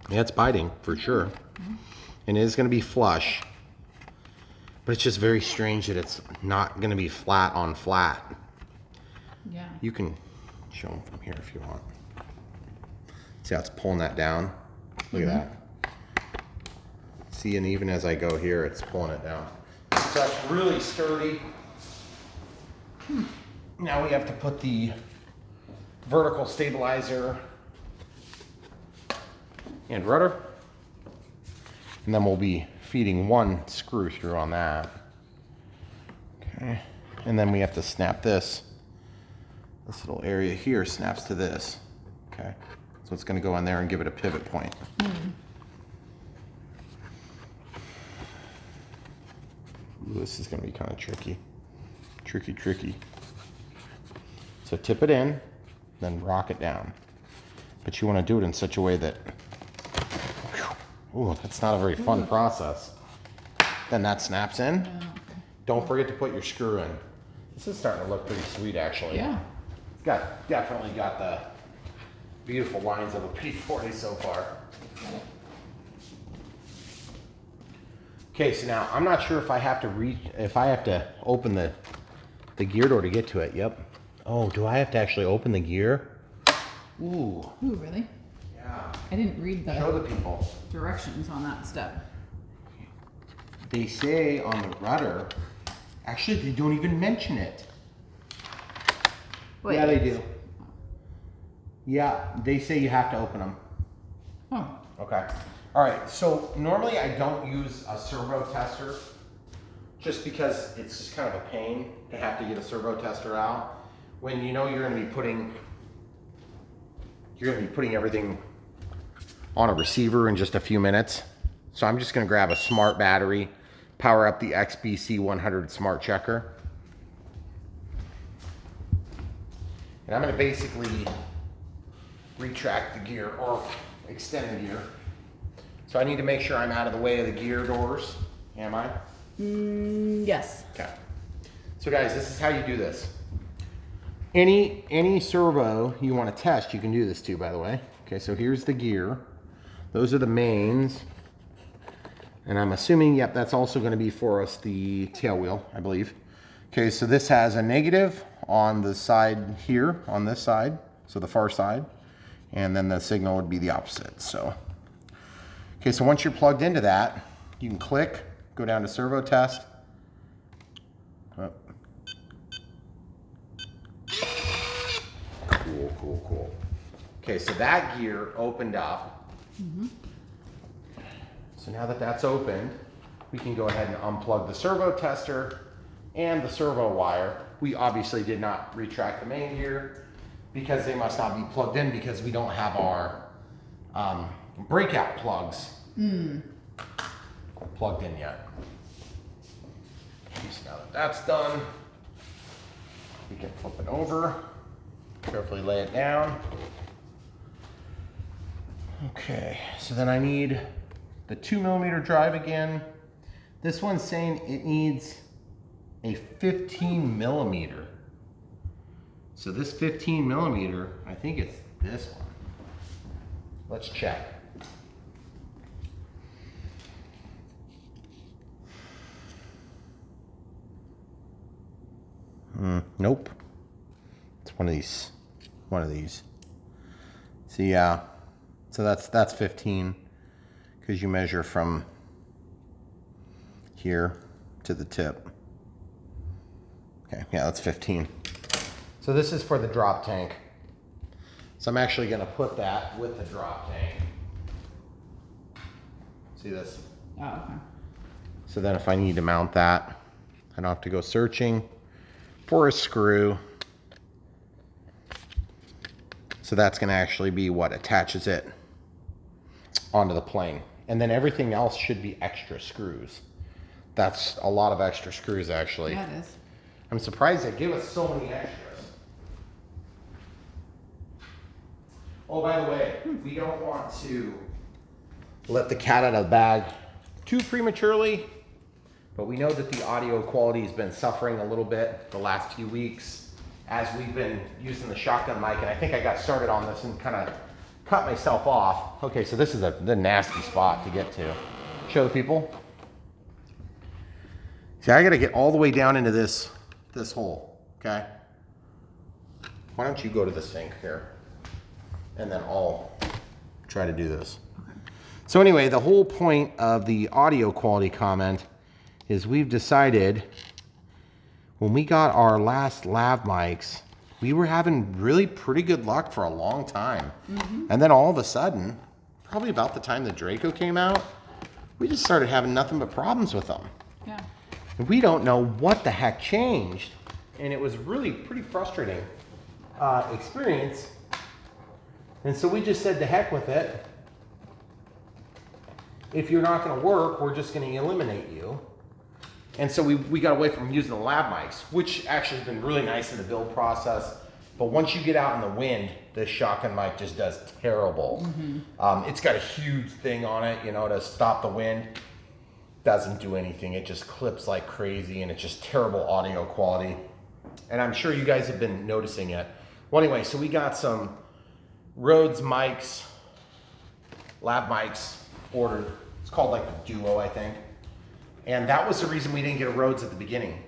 Yeah, it's biting for sure. And it is gonna be flush. But it's just very strange that it's not gonna be flat on flat. Yeah. You can show them from here if you want. See how it's pulling that down? Look at that. See, and even as I go here, it's pulling it down. So that's really sturdy. Now we have to put the vertical stabilizer and rudder. And then we'll be feeding one screw through on that. Okay. And then we have to snap this. This little area here snaps to this. Okay. So it's going to go in there and give it a pivot point. Ooh, this is going to be kind of tricky. Tricky. So tip it in, then rock it down. But you want to do it in such a way that, ooh, that's not a very fun process. Then that snaps in. Don't forget to put your screw in. This is starting to look pretty sweet, actually. Yeah. It's definitely got the beautiful lines of a P-40 so far. Okay, so now I'm not sure if I have to open the gear door to get to it. Yep. Oh, do I have to actually open the gear? Ooh. Ooh, really? Yeah. I didn't read Show the the people. directions on that step. They say on the rudder, actually they don't even mention it. Wait. Yeah, they do. Yeah, they say you have to open them. Oh. Okay. All right, so normally I don't use a servo tester just because it's just kind of a pain to have to get a servo tester out when you know you're going to be putting everything on a receiver in just a few minutes. So I'm just going to grab a smart battery, power up the XBC 100 smart checker. And I'm going to basically retract the gear or extend the gear. So I need to make sure I'm out of the way of the gear doors. Am I? Yes. Okay. So guys, this is how you do this. Any servo you want to test, you can do this too, by the way. Okay, so here's the gear. Those are the mains. And I'm assuming, yep, that's also going to be for us the tail wheel, I believe. Okay, so this has a negative on the side here, on this side, so the far side. And then the signal would be the opposite, so. Okay, so once you're plugged into that, you can click, go down to servo test. Oh. Cool. Okay, so that gear opened up. So now that that's opened, we can go ahead and unplug the servo tester and the servo wire. We obviously did not retract the main gear because they must not be plugged in because we don't have our breakout plugs plugged in yet. So now that that's done, we can flip it over, carefully lay it down. Okay, so then I need the 2mm drive again. This one's saying it needs a 15mm. So this 15mm, I think it's this one. Let's check. Nope. It's one of these. So yeah, so that's 15 because you measure from here to the tip. Okay, yeah, that's 15. So this is for the drop tank. So I'm actually going to put that with the drop tank. See this? Oh, okay. So then if I need to mount that, I don't have to go searching for a screw. So that's gonna actually be what attaches it onto the plane. And then everything else should be extra screws. That's a lot of extra screws, actually. Yeah, it is. I'm surprised they give us so many extras. Oh, by the way, we don't want to let the cat out of the bag too prematurely, but we know that the audio quality has been suffering a little bit the last few weeks as we've been using the shotgun mic, and I think I got started on this and kind of cut myself off. Okay, so this is the nasty spot to get to. Show the people. See, I got to get all the way down into this hole, okay? Why don't you go to the sink here? And then I'll try to do this. So anyway, the whole point of the audio quality comment is we've decided when we got our last lav mics, we were having really pretty good luck for a long time. And then all of a sudden, probably about the time the Draco came out, we just started having nothing but problems with them. Yeah. And we don't know what the heck changed. And it was really pretty frustrating experience. And so we just said, to heck with it. If you're not gonna work, we're just gonna eliminate you. And so we got away from using the lab mics, which actually has been really nice in the build process. But once you get out in the wind, this shotgun mic just does terrible. It's got a huge thing on it, you know, to stop the wind. Doesn't do anything. It just clips like crazy, and it's just terrible audio quality. And I'm sure you guys have been noticing it. Well, anyway, so we got some Rhodes mics, lab mics ordered. It's called like the Duo, I think. And that was the reason we didn't get a Rhodes at the beginning,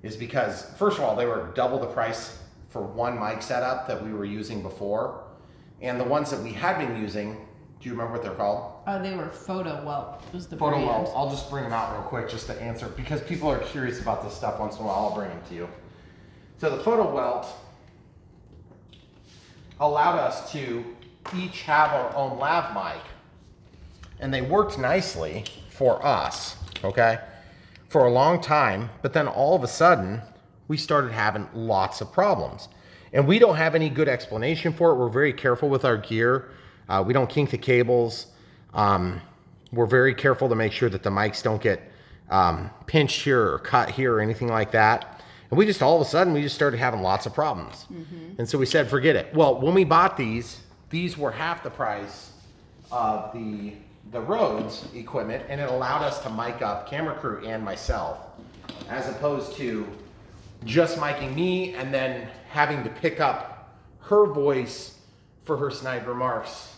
is because first of all, they were double the price for one mic setup that we were using before. And the ones that we had been using, do you remember what they're called? Oh, they were Photo Well. Was the Photo brand. Well. I'll just bring them out real quick just to answer, because people are curious about this stuff once in a while. I'll bring them to you. So the Photo Welt allowed us to each have our own lav mic, and they worked nicely for us, okay, for a long time. But then all of a sudden, we started having lots of problems, and we don't have any good explanation for it. We're very careful with our gear. We don't kink the cables. We're very careful to make sure that the mics don't get pinched here or cut here or anything like that. And we just, all of a sudden, we just started having lots of problems. And so we said, forget it. Well, when we bought these were half the price of the Rhodes equipment, and it allowed us to mic up camera crew and myself, as opposed to just micing me and then having to pick up her voice for her snide remarks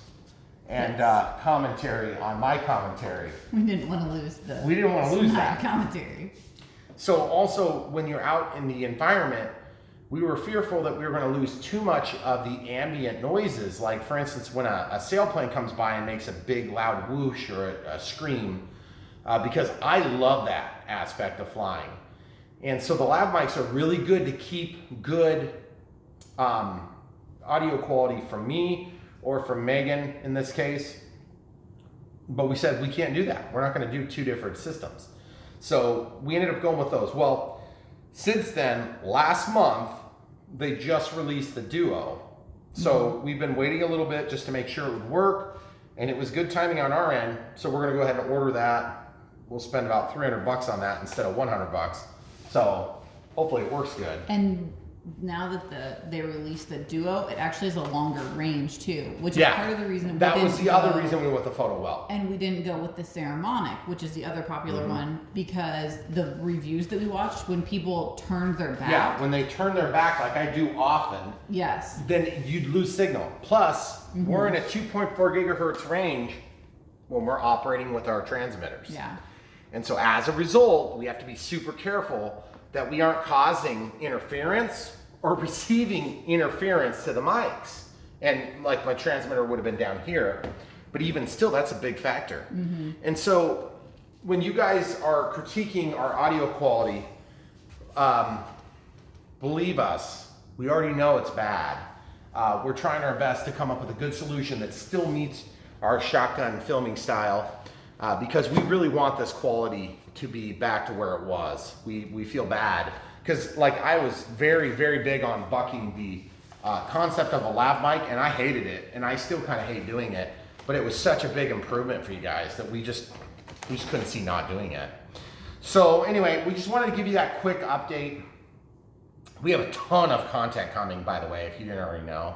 and commentary on my commentary. We didn't want to lose the. We didn't want to lose that commentary. So also, when you're out in the environment, we were fearful that we were going to lose too much of the ambient noises. Like, for instance, when a sailplane comes by and makes a big loud whoosh or a scream, because I love that aspect of flying. And so the lav mics are really good to keep good audio quality from me or from Megan in this case. But we said we can't do that. We're not going to do two different systems. So we ended up going with those. Well, since then, last month, they just released the Duo. So we've been waiting a little bit just to make sure it would work, and it was good timing on our end. So we're gonna go ahead and order that. We'll spend about 300 bucks on that instead of 100 bucks. So hopefully it works good. And now that they released the Duo, it actually has a longer range too, which is part of the reason. That was the other reason we went with the Photo Well. And we didn't go with the Ceremonic, which is the other popular one, because the reviews that we watched, when people turned their back. Yeah, when they turn their back, like I do often. Yes. Then you'd lose signal. Plus, we're in a 2.4 gigahertz range when we're operating with our transmitters. Yeah. And so as a result, we have to be super careful that we aren't causing interference or receiving interference to the mics. And like my transmitter would have been down here, but even still, that's a big factor. And so when you guys are critiquing our audio quality, believe us, we already know it's bad. We're trying our best to come up with a good solution that still meets our shotgun filming style, because we really want this quality to be back to where it was. We feel bad because, like, I was very, very big on bucking concept of a lav mic, and I hated it, and I still kind of hate doing it, but it was such a big improvement for you guys that we just couldn't see not doing it. So anyway, we just wanted to give you that quick update. We have a ton of content coming, by the way, if you didn't already know.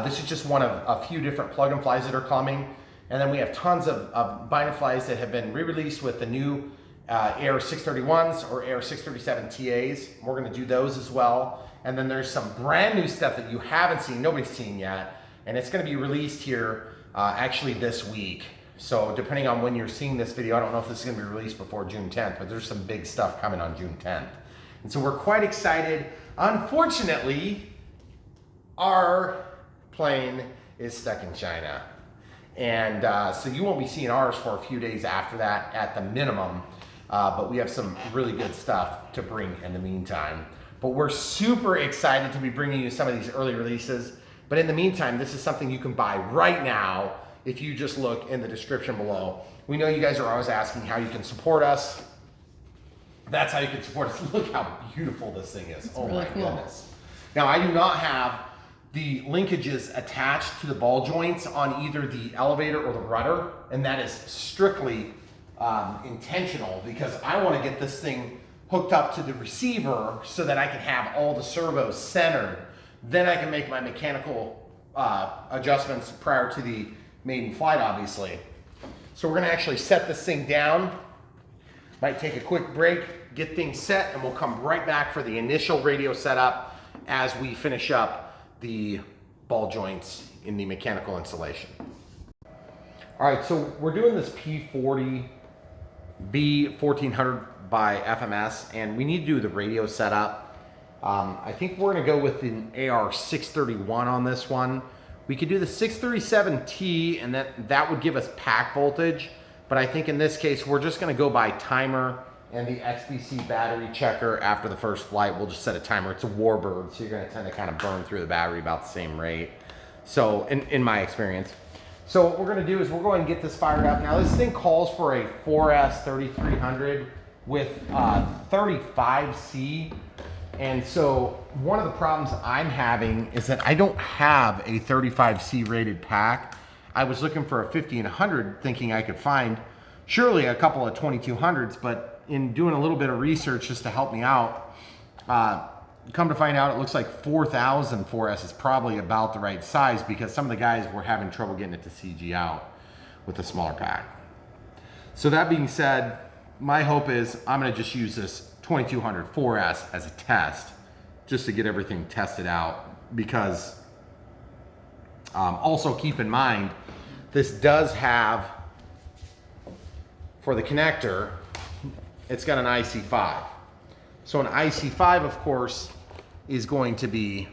This is just one of a few different plug-and flies that are coming. And then we have tons of bind and flies that have been re-released with the new Air 631s or Air 637 TAs. We're gonna do those as well. And then there's some brand new stuff that you haven't seen, nobody's seen yet. And it's gonna be released here actually this week. So depending on when you're seeing this video, I don't know if this is gonna be released before June 10th, but there's some big stuff coming on June 10th. And so we're quite excited. Unfortunately, our plane is stuck in China. And so you won't be seeing ours for a few days after that at the minimum, but we have some really good stuff to bring in the meantime. But we're super excited to be bringing you some of these early releases. But in the meantime, this is something you can buy right now if you just look in the description below. We know you guys are always asking how you can support us. That's how you can support us. Look how beautiful this thing is. Oh my goodness. Now I do not have the linkages attached to the ball joints on either the elevator or the rudder, and that is strictly intentional because I want to get this thing hooked up to the receiver so that I can have all the servos centered. Then I can make my mechanical adjustments prior to the maiden flight, obviously. So we're going to actually set this thing down. Might take a quick break, get things set, and we'll come right back for the initial radio setup as we finish up the ball joints in the mechanical installation. All right, so we're doing this P-40B 1400 by FMS, and we need to do the radio setup. I think we're gonna go with an AR631 on this one. We could do the 637T, and that would give us pack voltage, but I think in this case, we're just gonna go by timer and the XBC battery checker. After the first flight, we'll just set a timer. It's a Warbird, so you're gonna tend to kind of burn through the battery about the same rate. So in my experience. So what we're gonna do is we're going to get this fired up. Now this thing calls for a 4S 3300 with 35C. And so one of the problems I'm having is that I don't have a 35C rated pack. I was looking for a 50 and 100 thinking I could find surely a couple of 2200s, but in doing a little bit of research just to help me out, come to find out it looks like 4000 4S is probably about the right size because some of the guys were having trouble getting it to CG out with a smaller pack. So that being said, my hope is I'm gonna just use this 2200 4S as a test just to get everything tested out because also keep in mind, this does have, for the connector, it's got an IC5. So an IC5, of course, is going to be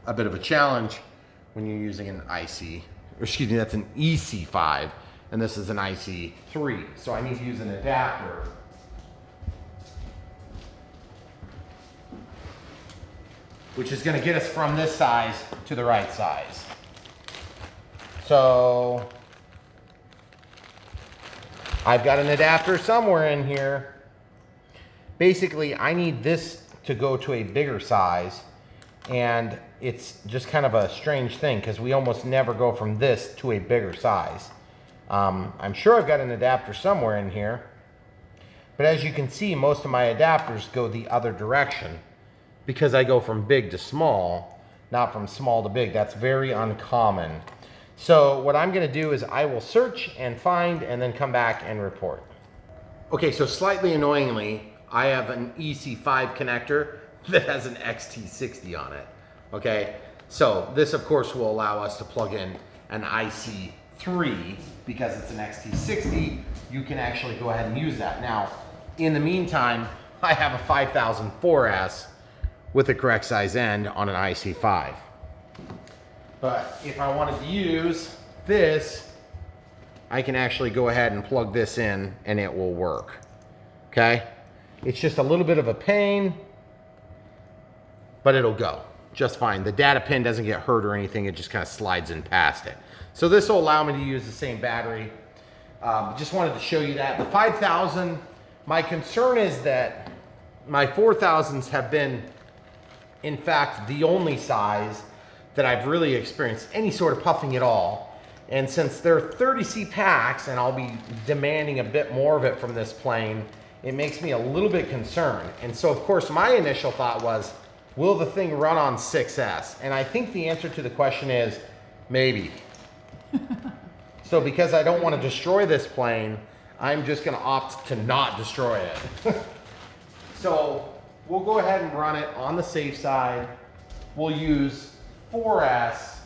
a bit of a challenge when you're using an IC, or excuse me, that's an EC5, and this is an IC3. So I need to use an adapter. Which is gonna get us from this size to the right size. So I've got an adapter somewhere in here. Basically, I need this to go to a bigger size, and it's just kind of a strange thing because we almost never go from this to a bigger size. I'm sure I've got an adapter somewhere in here, but as you can see, most of my adapters go the other direction because I go from big to small, not from small to big. That's very uncommon. So what I'm gonna do is I will search and find and then come back and report. Okay, so slightly annoyingly, I have an EC5 connector that has an XT60 on it, okay? So this of course will allow us to plug in an IC3 because it's an XT60, you can actually go ahead and use that. Now, in the meantime, I have a 5000 4S with the correct size end on an IC5. But if I wanted to use this, I can actually go ahead and plug this in and it will work, okay? It's just a little bit of a pain, but it'll go just fine. The data pin doesn't get hurt or anything, it just kind of slides in past it. So this will allow me to use the same battery. Just wanted to show you that. The 5000, my concern is that my 4000s have been, in fact, the only size that I've really experienced any sort of puffing at all. And since they're 30C packs and I'll be demanding a bit more of it from this plane, it makes me a little bit concerned. And so of course my initial thought was, will the thing run on 6S? And I think the answer to the question is maybe. So because I don't want to destroy this plane, I'm just going to opt to not destroy it. So we'll go ahead and run it on the safe side. We'll use 4S.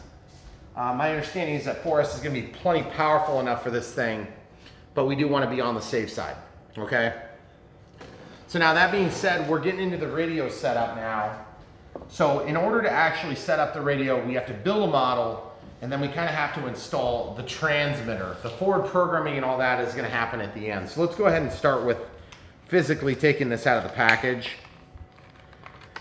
My understanding is that 4S is going to be plenty powerful enough for this thing, but we do want to be on the safe side, okay? So now that being said, we're getting into the radio setup now. So in order to actually set up the radio, we have to build a model, and then we kind of have to install the transmitter. The forward programming and all that is going to happen at the end. So let's go ahead and start with physically taking this out of the package.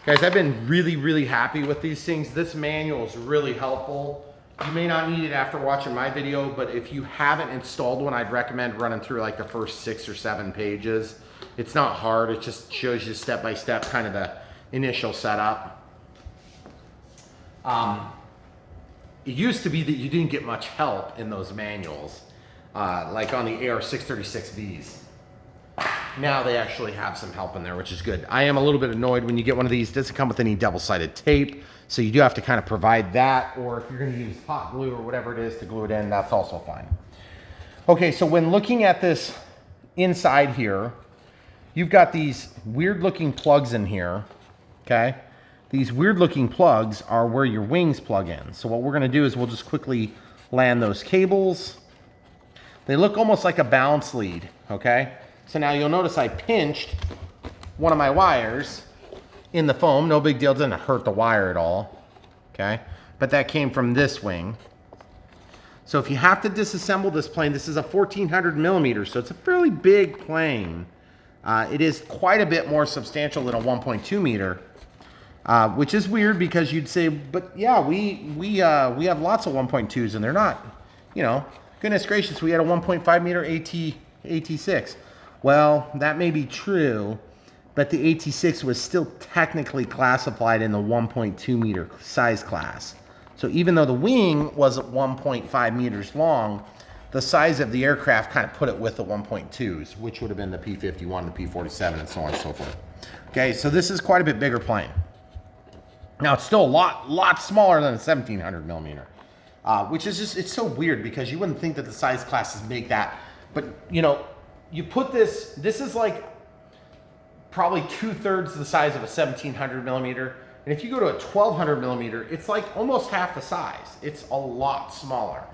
Guys, I've been really happy with these things. This manual is really helpful. You may not need it after watching my video, but if you haven't installed one, I'd recommend running through like the first 6 or 7 pages. It's not hard, it just shows you step by step kind of the initial setup. It used to be that you didn't get much help in those manuals, like on the AR636Bs. Now they actually have some help in there, which is good. I am a little bit annoyed when you get one of these. It doesn't come with any double-sided tape, so you do have to kind of provide that, or if you're going to use hot glue or whatever it is to glue it in, that's also fine. Okay, so when looking at this inside here, you've got these weird-looking plugs in here, okay? These weird-looking plugs are where your wings plug in. So what we're going to do is we'll just quickly land those cables. They look almost like a balance lead, okay? So now you'll notice I pinched one of my wires in the foam. No big deal, it doesn't hurt the wire at all, okay? But that came from this wing. So if you have to disassemble this plane, this is a 1400 millimeters, so it's a fairly big plane. It is quite a bit more substantial than a 1.2 meter, which is weird because you'd say, but yeah, we have lots of 1.2s and they're not, you know, goodness gracious, we had a 1.5 meter AT6. Well, that may be true, but the AT6 was still technically classified in the 1.2 meter size class. So even though the wing was 1.5 meters long, the size of the aircraft kind of put it with the 1.2s, which would have been the P-51, the P-47, and so on and so forth. Okay, so this is quite a bit bigger plane. Now, it's still a lot smaller than a 1700 millimeter, which is just, it's so weird because you wouldn't think that the size classes make that. But, you know, you put this is like probably 2/3 the size of a 1700 millimeter. And if you go to a 1200 millimeter, it's like almost half the size. It's a lot smaller.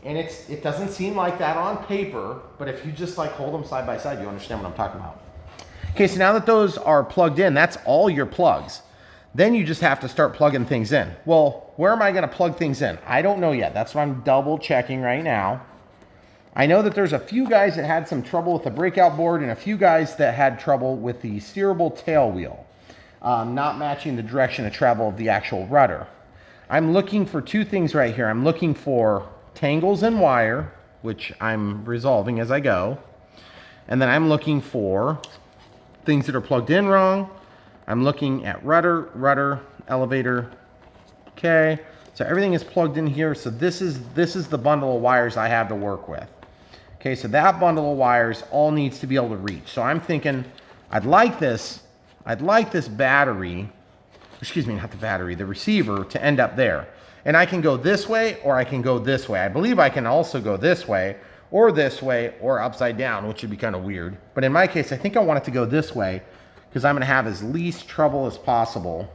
And it doesn't seem like that on paper, but if you just like hold them side by side, you understand what I'm talking about. Okay, so now that those are plugged in, that's all your plugs. Then you just have to start plugging things in. Well, where am I gonna plug things in? I don't know yet. That's what I'm double checking right now. I know that there's a few guys that had some trouble with the breakout board and a few guys that had trouble with the steerable tail wheel, not matching the direction of travel of the actual rudder. I'm looking for 2 things right here. I'm looking for tangles in wire, which I'm resolving as I go. And then I'm looking for things that are plugged in wrong. I'm looking at rudder, elevator. Okay, so everything is plugged in here. So this is the bundle of wires I have to work with. Okay, so that bundle of wires all needs to be able to reach. So I'm thinking I'd like this battery, excuse me, not the battery, the receiver to end up there. And I can go this way or I can go this way. I believe I can also go this way or upside down, which would be kind of weird. But in my case, I think I want it to go this way because I'm gonna have as least trouble as possible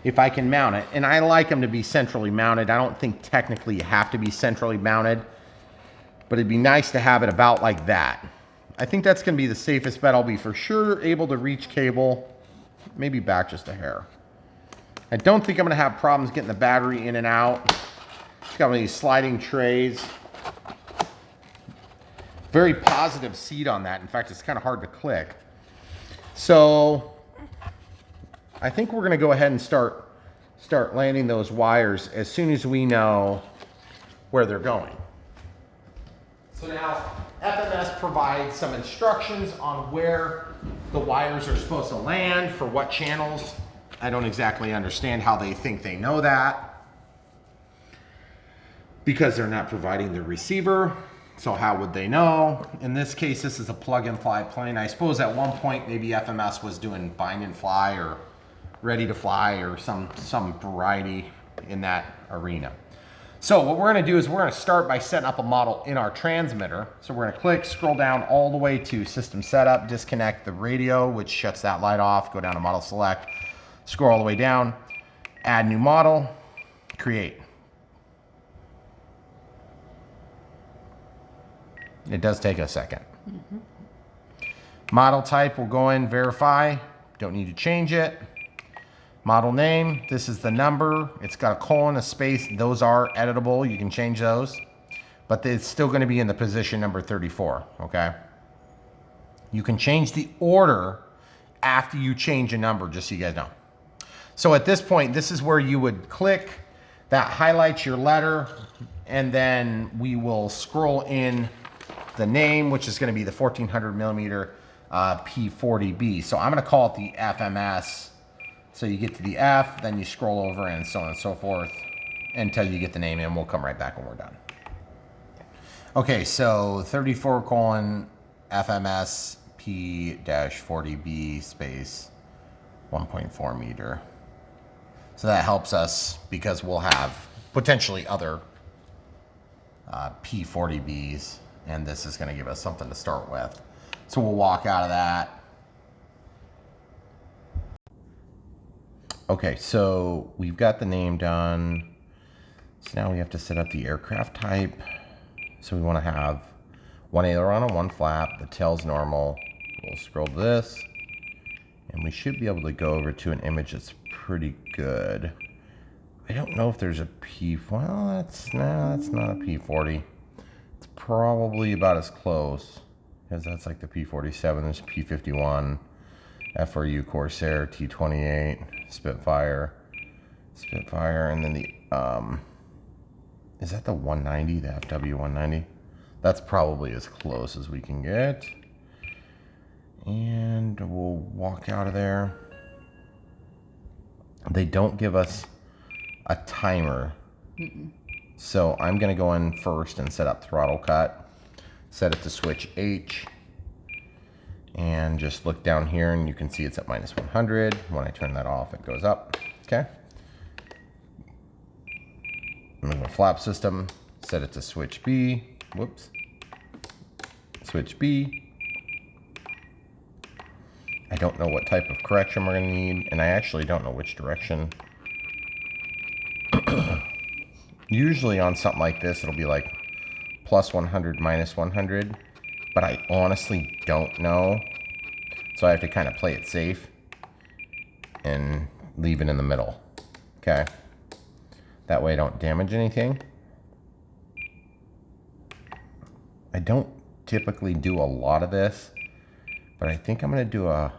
if I can mount it. And I like them to be centrally mounted. I don't think technically you have to be centrally mounted, but it'd be nice to have it about like that. I think that's gonna be the safest bet. I'll be for sure able to reach cable, maybe back just a hair. I don't think I'm gonna have problems getting the battery in and out. It's got one of these sliding trays. Very positive seat on that. In fact, it's kind of hard to click. So I think we're gonna go ahead and start landing those wires as soon as we know where they're going. So now FMS provides some instructions on where the wires are supposed to land for what channels. I don't exactly understand how they think they know that, because they're not providing the receiver. So how would they know? In this case, this is a plug and fly plane. I suppose at one point maybe FMS was doing bind and fly or ready to fly or some variety in that arena. So what we're gonna do is we're gonna start by setting up a model in our transmitter. So we're gonna click, scroll down all the way to system setup, disconnect the radio, which shuts that light off, go down to model select, scroll all the way down, add new model, create. It does take a second. Model type, we'll go in, verify, don't need to change it. Model name, this is the number. It's got a colon, a space. Those are editable. You can change those, but it's still going to be in the position number 34, okay? You can change the order after you change a number, just so you guys know. So at this point, this is where you would click, that highlights your letter, and then we will scroll in the name, which is going to be the 1400 millimeter P-40B. So I'm going to call it the FMS. So you get to the F, then you scroll over and so on and so forth until you get the name in. We'll come right back when we're done. Okay, so 34 colon FMS P-40B space 1.4 meter. So that helps us because we'll have potentially other P-40Bs, and this is going to give us something to start with. So we'll walk out of that. Okay, so we've got the name done. So now we have to set up the aircraft type. So we want to have one aileron and one flap. The tail's normal. We'll scroll to this, and we should be able to go over to an image that's pretty good. I don't know if there's a P. Well, that's not a P40. It's probably about as close, because that's like the P47. There's P51. FRU Corsair, T28, Spitfire, and then the, is that the 190, the FW 190? That's probably as close as we can get. And we'll walk out of there. They don't give us a timer. So I'm gonna go in first and set up throttle cut, set it to switch H, and just look down here and you can see it's at -100. When I turn that off, it goes up. Okay. Move a flap system, set it to switch B. Whoops. Switch B. I don't know what type of correction we're gonna need, and I actually don't know which direction. Usually on something like this, it'll be like +100, -100. But I honestly don't know. So I have to kind of play it safe and leave it in the middle. Okay. That way I don't damage anything. I don't typically do a lot of this, but I think I'm going to do a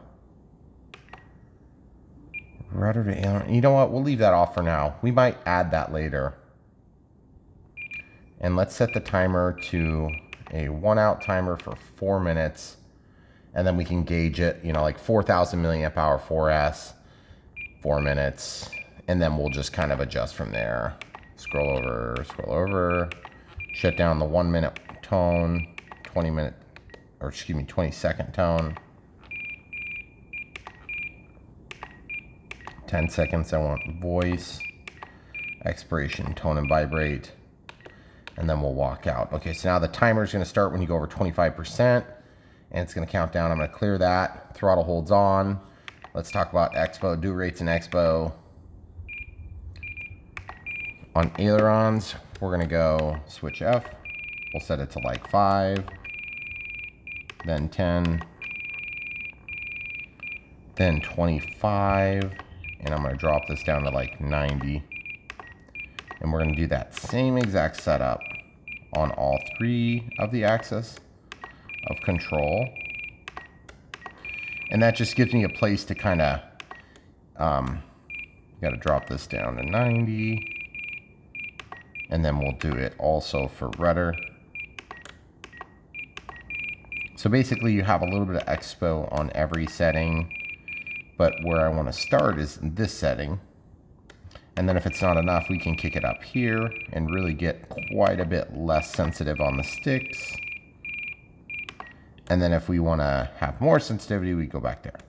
rudder to aileron. You know what? We'll leave that off for now. We might add that later. And let's set the timer to a 1-out timer for 4 minutes, and then we can gauge it, you know, like 4,000 milliamp hour 4S, 4 minutes, and then we'll just kind of adjust from there. Scroll over, shut down the 1 minute tone, 20-second tone, 10 seconds I want voice, expiration, tone and vibrate, and then we'll walk out. Okay, so now the timer is going to start when you go over 25%, and it's going to count down. I'm going to clear that. Throttle holds on. Let's talk about expo, do rates in expo. On ailerons, we're going to go switch F. We'll set it to like 5, then 10, then 25, and I'm going to drop this down to like 90. And we're going to do that same exact setup on all 3 of the axis of control. And that just gives me a place to kind of, got to drop this down to 90. And then we'll do it also for rudder. So basically you have a little bit of expo on every setting. But where I want to start is in this setting. And then if it's not enough, we can kick it up here and really get quite a bit less sensitive on the sticks. And then if we want to have more sensitivity, we go back there.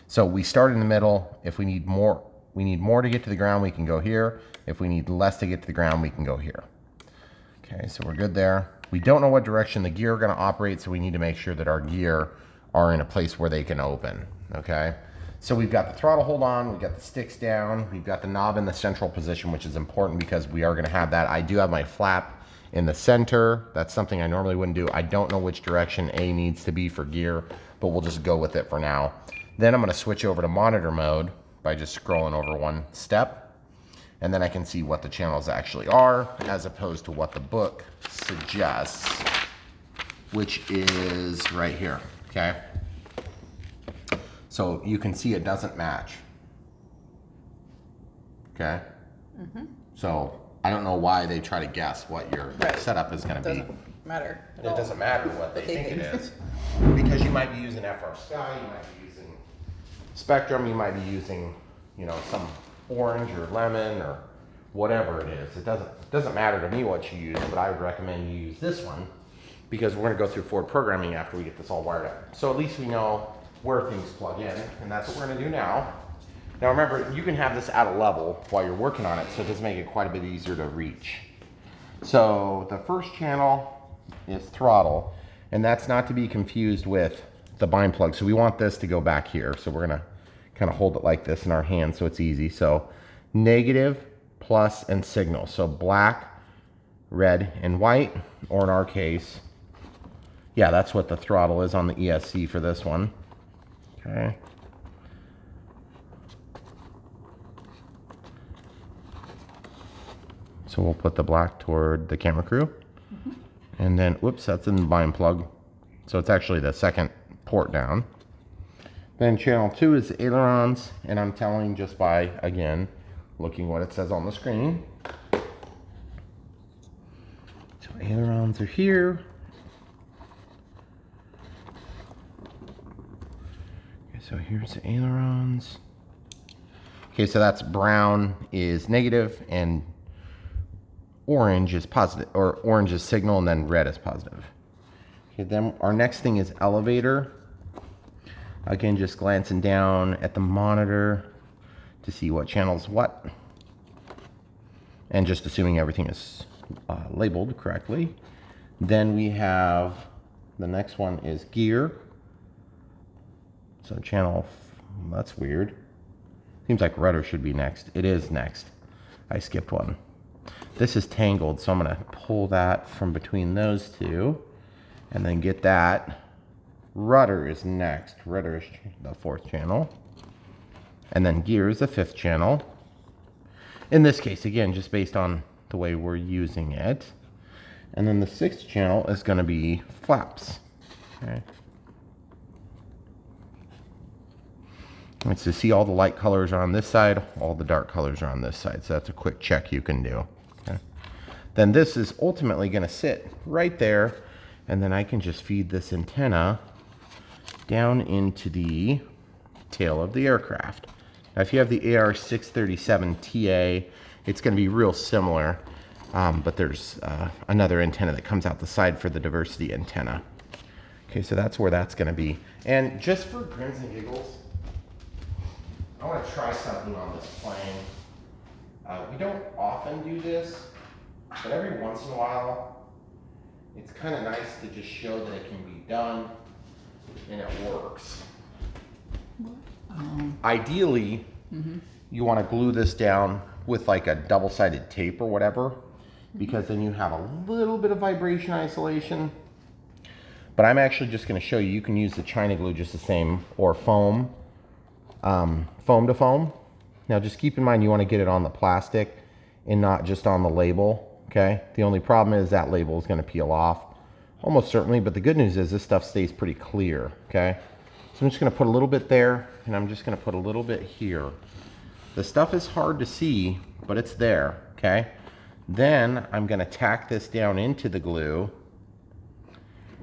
So we start in the middle. If we need more to get to the ground, we can go here. If we need less to get to the ground, we can go here. Okay, so we're good there. We don't know what direction the gear are going to operate, so we need to make sure that our gear are in a place where they can open, okay? So we've got the throttle hold on, we've got the sticks down, we've got the knob in the central position, which is important because we are going to have that. I do have my flap in the center. That's something I normally wouldn't do. I don't know which direction A needs to be for gear, but we'll just go with it for now. Then I'm going to switch over to monitor mode by just scrolling over one step. And then I can see what the channels actually are as opposed to what the book suggests, which is right here, okay? So you can see it doesn't match, okay? Mm-hmm. So I don't know why they try to guess what your setup is gonna be. It doesn't matter. It doesn't matter what they think it is. Because you might be using FR Sky, you might be using Spectrum, you might be using, you know, some orange or lemon or whatever it is. It doesn't matter to me what you use, but I would recommend you use this one because we're going to go through Ford programming after we get this all wired up. So at least we know where things plug in, and that's what we're going to do now. Now remember, you can have this at a level while you're working on it, so it does make it quite a bit easier to reach. So the first channel is throttle, and that's not to be confused with the bind plug. So we want this to go back here. So we're going to kind of hold it like this in our hand so it's easy. So negative, plus, and signal. So black, red, and white, or in our case, yeah, that's what the throttle is on the ESC for this one. Okay. So we'll put the black toward the camera crew. Mm-hmm. And then, whoops, that's in the bind plug. So it's actually the second port down. Then channel 2 is the ailerons, and I'm telling just by, again, looking what it says on the screen. So ailerons are here. Okay, so here's the ailerons. Okay, so that's brown is negative and orange is positive, or orange is signal and then red is positive. Okay, then our next thing is elevator. Again, just glancing down at the monitor to see what channel's what. And just assuming everything is labeled correctly. Then we have, the next one is gear. So channel, that's weird. Seems like rudder should be next. It is next. I skipped one. This is tangled, so I'm gonna pull that from between those two and then get that. Rudder is next. Rudder is the 4th channel. And then gear is the 5th channel. In this case, again, just based on the way we're using it. And then the 6th channel is going to be flaps. Okay. Let's just see all the light colors are on this side, all the dark colors are on this side. So that's a quick check you can do. Okay. Then this is ultimately going to sit right there. And then I can just feed this antenna down into the tail of the aircraft. Now, if you have the AR637TA, it's going to be real similar, but there's another antenna that comes out the side for the diversity antenna. Okay, so that's where that's going to be. And just for grins and giggles, I want to try something on this plane. We don't often do this, but every once in a while, it's kind of nice to just show that it can be done and it works. Ideally, you want to glue this down with like a double-sided tape or whatever, because then you have a little bit of vibration isolation. But I'm actually just going to show you, you can use the China glue just the same, or foam, foam to foam. Now just keep in mind you want to get it on the plastic and not just on the label, okay? The only problem is that label is going to peel off, almost certainly, but the good news is this stuff stays pretty clear, okay? So I'm just going to put a little bit there, and I'm just going to put a little bit here. The stuff is hard to see, but it's there, okay? Then I'm going to tack this down into the glue,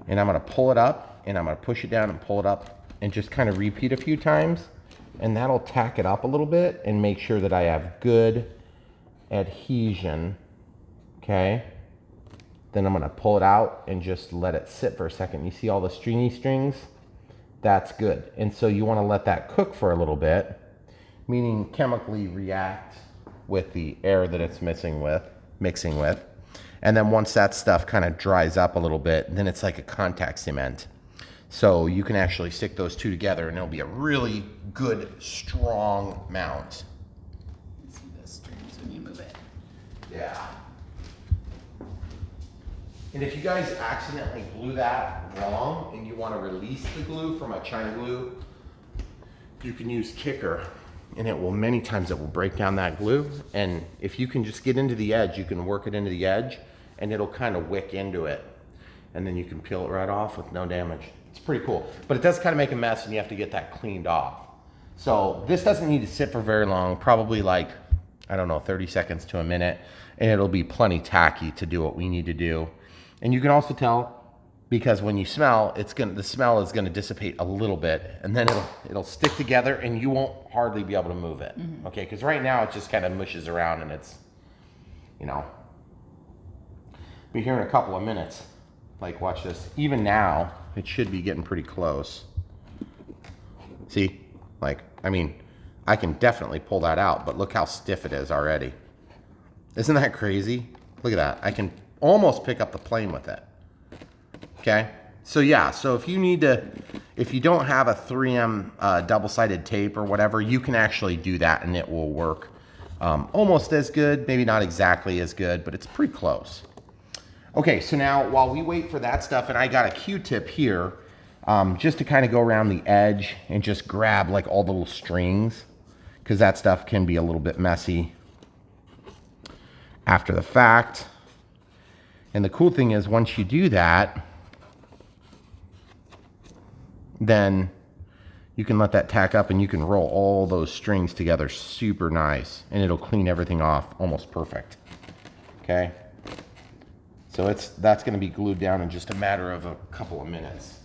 and I'm going to pull it up, and I'm going to push it down and pull it up, and just kind of repeat a few times and that'll tack it up a little bit and make sure that I have good adhesion, okay? Then I'm gonna pull it out and just let it sit for a second. You see all the stringy strings? That's good. And so you wanna let that cook for a little bit, meaning chemically react with the air that it's mixing with. And then once that stuff kind of dries up a little bit, then it's like a contact cement. So you can actually stick those two together and it'll be a really good, strong mount. You see those strings when you move it. Yeah. And if you guys accidentally glue that wrong and you want to release the glue from a China glue, you can use Kicker, and it will, many times it will break down that glue. And if you can just get into the edge, you can work it into the edge and it'll kind of wick into it. And then you can peel it right off with no damage. It's pretty cool, but it does kind of make a mess and you have to get that cleaned off. So this doesn't need to sit for very long, probably like, I don't know, 30 seconds to a minute, and it'll be plenty tacky to do what we need to do. And you can also tell, because when you smell, the smell is gonna dissipate a little bit, and then it'll stick together and you won't hardly be able to move it. Okay, because right now it just kind of mushes around and it's, you know. Be here in a couple of minutes. Like, watch this. Even now, it should be getting pretty close. See? Like, I mean, I can definitely pull that out, but look how stiff it is already. Isn't that crazy? Look at that. I can almost pick up the plane with it. Okay? So yeah, so if you don't have a 3M double-sided tape or whatever, you can actually do that and it will work almost as good, maybe not exactly as good, but it's pretty close. Okay, so now while we wait for that stuff, and I got a Q-tip here, just to kind of go around the edge and just grab like all the little strings, because that stuff can be a little bit messy after the fact. And the cool thing is, once you do that, then you can let that tack up and you can roll all those strings together super nice, and it'll clean everything off almost perfect. Okay? So that's gonna be glued down in just a matter of a couple of minutes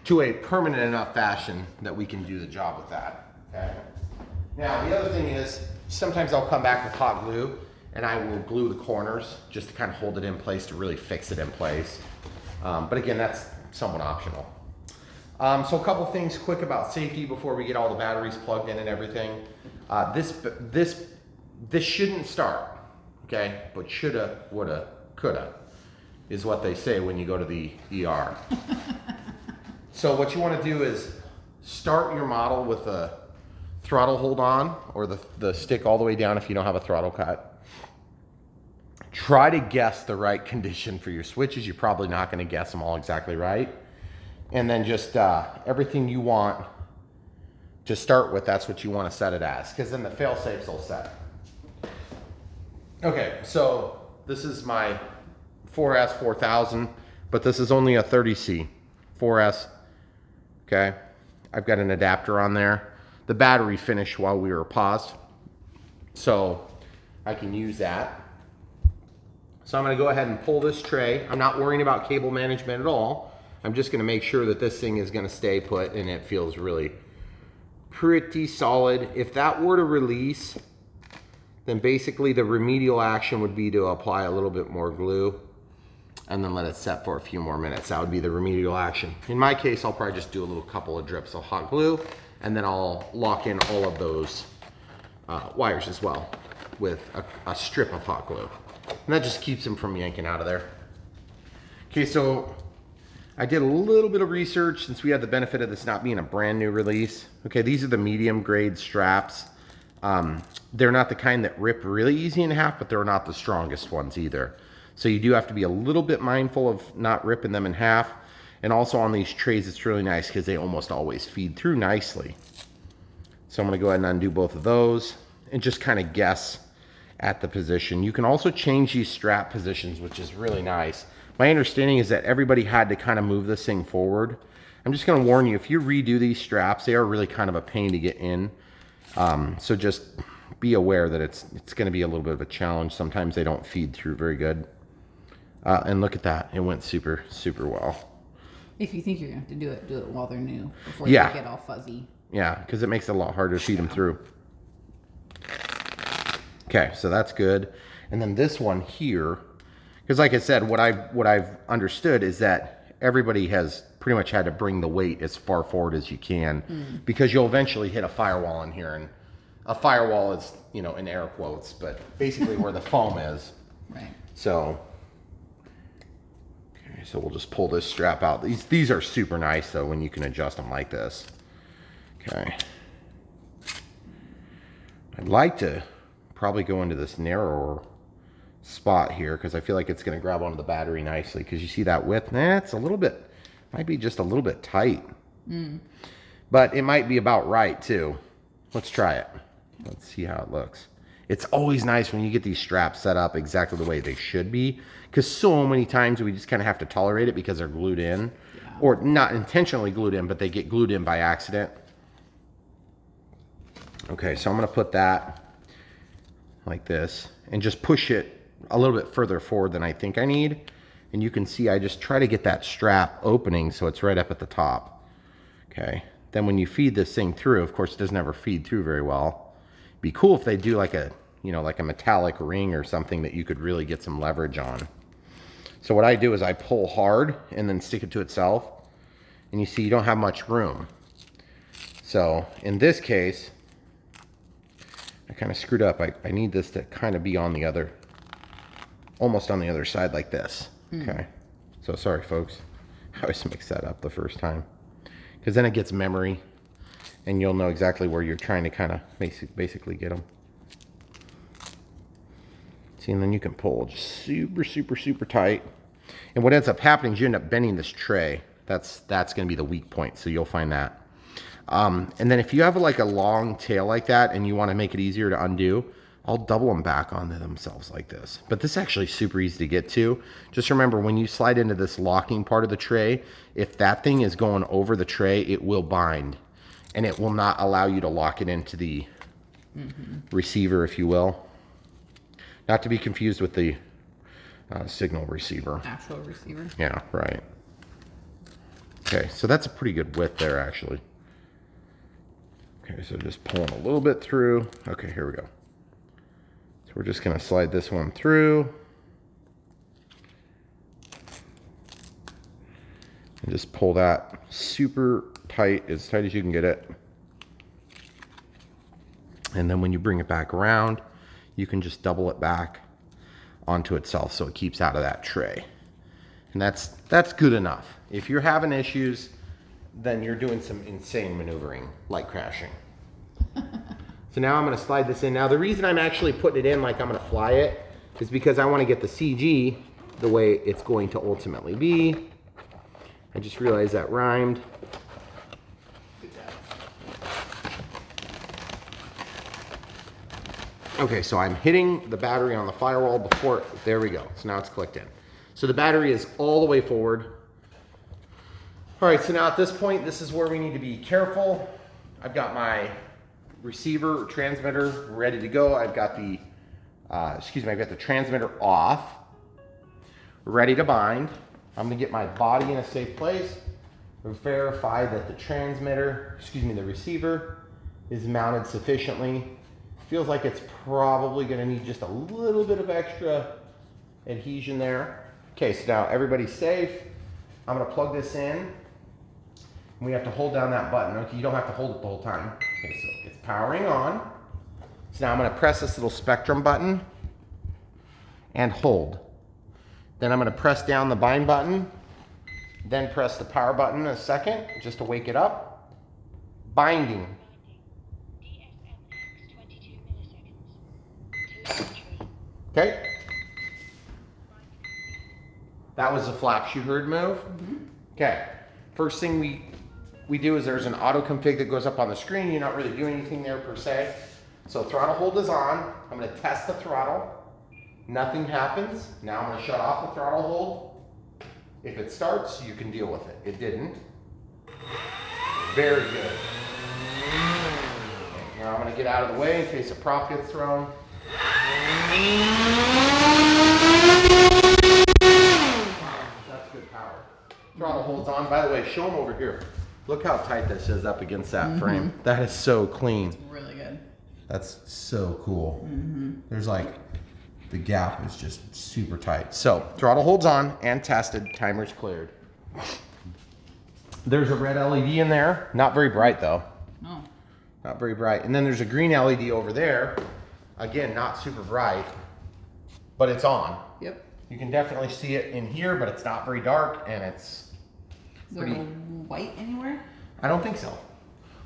to a permanent enough fashion that we can do the job with that, okay? Now, the other thing is, sometimes I'll come back with hot glue and I will glue the corners just to kind of hold it in place to really fix it in place. But again, that's somewhat optional. So a couple things quick about safety before we get all the batteries plugged in and everything. This shouldn't start. Okay, but shoulda, woulda, coulda is what they say when you go to the ER. So what you want to do is start your model with the throttle hold on, or the stick all the way down if you don't have a throttle cut. Try to guess the right condition for your switches. You're probably not going to guess them all exactly right. And then just everything you want to start with, that's what you want to set it as, because then the fail safes will set. Okay, so this is my 4S 4000, but this is only a 30C 4S, okay? I've got an adapter on there. The battery finished while we were paused, so I can use that. So I'm gonna go ahead and pull this tray. I'm not worrying about cable management at all. I'm just gonna make sure that this thing is gonna stay put and it feels really pretty solid. If that were to release, then basically the remedial action would be to apply a little bit more glue and then let it set for a few more minutes. That would be the remedial action. In my case, I'll probably just do a little couple of drips of hot glue, and then I'll lock in all of those wires as well with a strip of hot glue. And that just keeps them from yanking out of there. Okay, so I did a little bit of research since we had the benefit of this not being a brand new release. Okay, these are the medium grade straps. They're not the kind that rip really easy in half, but they're not the strongest ones either. So you do have to be a little bit mindful of not ripping them in half. And also on these trays, it's really nice because they almost always feed through nicely. So I'm gonna go ahead and undo both of those and just kind of guess at the position. You can also change these strap positions, which is really nice. My understanding is that everybody had to kind of move this thing forward. I'm just gonna warn you, if you redo these straps, they are really kind of a pain to get in. So just be aware that it's going to be a little bit of a challenge. Sometimes they don't feed through very good. And look at that. It went super, super well. If you think you're going to have to do it while they're new, before Yeah. they get all fuzzy. Yeah, because it makes it a lot harder to feed them through. Okay, so that's good. And then this one here, because like I said, what I've understood is that everybody has pretty much had to bring the weight as far forward as you can, because you'll eventually hit a firewall in here. And a firewall is, you know, in air quotes, but basically where the foam is. Right. So, okay, so we'll just pull this strap out. These are super nice though when you can adjust them like this. Okay. I'd like to probably go into this narrower spot here because I feel like it's going to grab onto the battery nicely, because you see that width? Nah, it's a little bit, might be just a little bit tight. But it might be about right too. Let's try it. Let's see how it looks. It's always nice when you get these straps set up exactly the way they should be, because so many times we just kind of have to tolerate it because they're glued in, or not intentionally glued in, but they get glued in by accident. Okay, so I'm going to put that like this and just push it a little bit further forward than I think I need. And you can see I just try to get that strap opening so it's right up at the top. Okay, then when you feed this thing through, of course it doesn't ever feed through very well. It'd be cool if they do like a, you know, like a metallic ring or something that you could really get some leverage on. So what I do is I pull hard and then stick it to itself, and you see you don't have much room. So in this case, I kind of screwed up. I need this to kind of be on the other, almost on the other side like this. Okay, so sorry folks, I always mix that up the first time, because then it gets memory and you'll know exactly where you're trying to kind of basically get them. See, and then you can pull just super, super, super tight. And what ends up happening is you end up bending this tray. That's going to be the weak point, so you'll find that. And then if you have like a long tail like that and you want to make it easier to undo, I'll double them back onto themselves like this. But this is actually super easy to get to. Just remember, when you slide into this locking part of the tray, if that thing is going over the tray, it will bind. And it will not allow you to lock it into the receiver, if you will. Not to be confused with the signal receiver. Actual receiver. Yeah, right. Okay, so that's a pretty good width there, actually. Okay, so just pulling a little bit through. Okay, here we go. So we're just going to slide this one through. And just pull that super tight as you can get it. And then when you bring it back around, you can just double it back onto itself so it keeps out of that tray. And that's good enough. If you're having issues, then you're doing some insane maneuvering, like crashing. So now I'm going to slide this in. Now the reason I'm actually putting it in like I'm going to fly it is because I want to get the CG the way it's going to ultimately be. I just realized that rhymed. Okay, so I'm hitting the battery on the firewall before, there we go. So now it's clicked in. So the battery is all the way forward. All right, so now at this point, this is where we need to be careful. I've got my receiver, transmitter ready to go. I've got the, I've got the transmitter off, ready to bind. I'm gonna get my body in a safe place, verify that the transmitter, the receiver is mounted sufficiently. Feels like it's probably gonna need just a little bit of extra adhesion there. Okay, so now everybody's safe. I'm gonna plug this in. And we have to hold down that button. Okay, you don't have to hold it the whole time. Okay, so it's powering on. So now I'm gonna press this little spectrum button and hold. Then I'm gonna press down the bind button, then press the power button a second, just to wake it up. Binding. Okay. That was the flaps you heard move. Okay. First thing we do is there's an auto config that goes up on the screen. You're not really doing anything there per se. So throttle hold is on. I'm going to test the throttle. Nothing happens. Now I'm going to shut off the throttle hold. If it starts, you can deal with it. It didn't. Very good. Now I'm going to get out of the way in case a prop gets thrown. That's good power. Throttle holds on. By the way, show them over here. Look how tight this is up against that frame. That is so clean. It's really good. That's so cool. There's like, the gap is just super tight. So throttle holds on and tested, timer's cleared. There's a red LED in there. Not very bright though. No. Not very bright. And then there's a green LED over there. Again, not super bright, but it's on. Yep. You can definitely see it in here, but it's not very dark and it's Is there a white anywhere? I don't think so.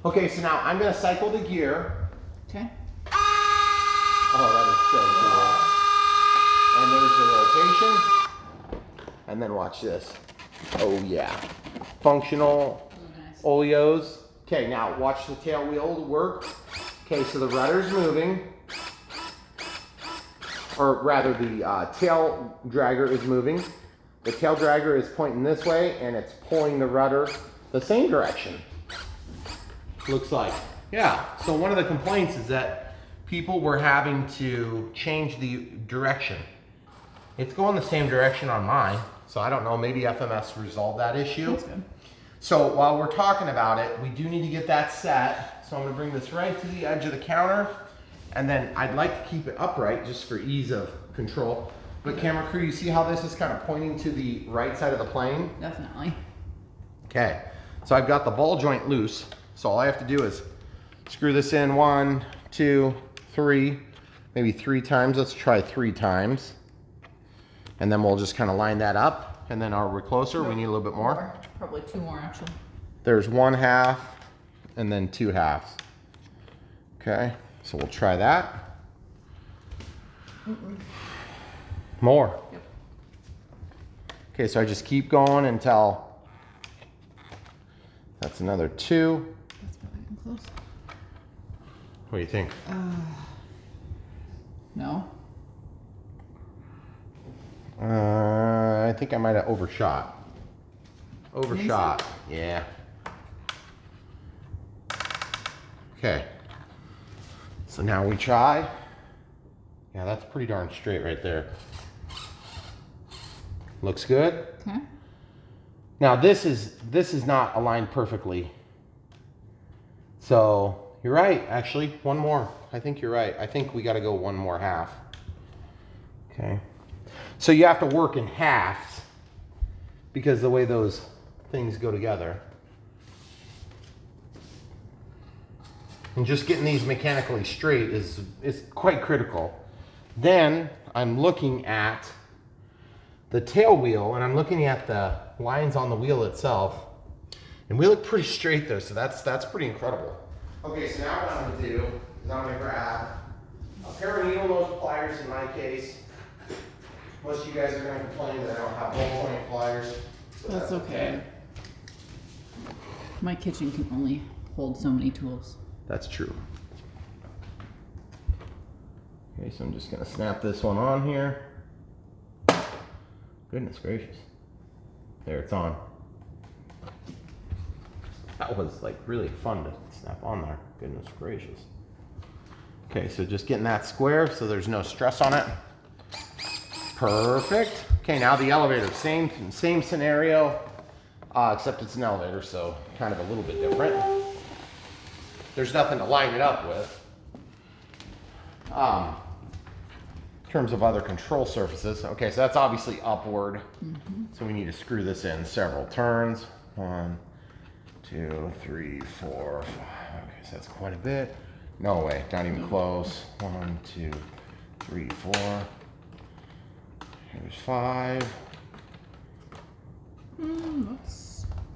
Okay, so now I'm gonna cycle the gear. Okay. Oh, that is so cool. And there's the rotation. And then watch this. Oh yeah. Functional oleos. Okay, now watch the tail wheel work. Okay, so the rudder's moving. Or rather, the tail dragger is moving. The tail dragger is pointing this way, and it's pulling the rudder the same direction. Looks like. Yeah, so one of the complaints is that people were having to change the direction. It's going the same direction on mine, so I don't know, maybe FMS resolved that issue. That's good. So while we're talking about it, we do need to get that set. So I'm gonna bring this right to the edge of the counter, and then I'd like to keep it upright just for ease of control. But camera crew, you see how this is kind of pointing to the right side of the plane? Definitely. Okay, so I've got the ball joint loose. So all I have to do is screw this in 1, 2, 3, maybe 3 times. Let's try 3 times. And then we'll just kind of line that up. And then are we closer? We need a little bit more. Probably 2 more actually. There's 1/2 and then 2 halves. Okay, so we'll try that. More. Yep. Okay, so I just keep going until that's another 2. That's probably getting close. What do you think? No. I think I might have overshot. Overshot. Yeah. Okay. So now we try. Yeah, that's pretty darn straight right there. Looks good. Okay. Now this is not aligned perfectly. So you're right, actually. One more. I think you're right. I think we got to go 1 more half. Okay. So you have to work in halves because the way those things go together. And just getting these mechanically straight is quite critical. Then I'm looking at the tail wheel and I'm looking at the lines on the wheel itself. And we look pretty straight there, so that's pretty incredible. Okay, so now what I'm gonna do is I'm gonna grab a pair of needle nose pliers in my case. Most of you guys are gonna complain that I don't have ball joint pliers. So That's okay. My kitchen can only hold so many tools. That's true. Okay, so I'm just gonna snap this one on here. Goodness gracious. There, it's on. That was like really fun to snap on there. Goodness gracious. Okay, so just getting that square so there's no stress on it. Perfect. Okay, now the elevator, same scenario, except it's an elevator, so kind of a little bit different. There's nothing to line it up with. In terms of other control surfaces. Okay, so that's obviously upward. So we need to screw this in several turns. 1, 2, 3, 4, 5. Okay, so that's quite a bit. No way, not even close. 1, 2, 3, 4. Here's 5.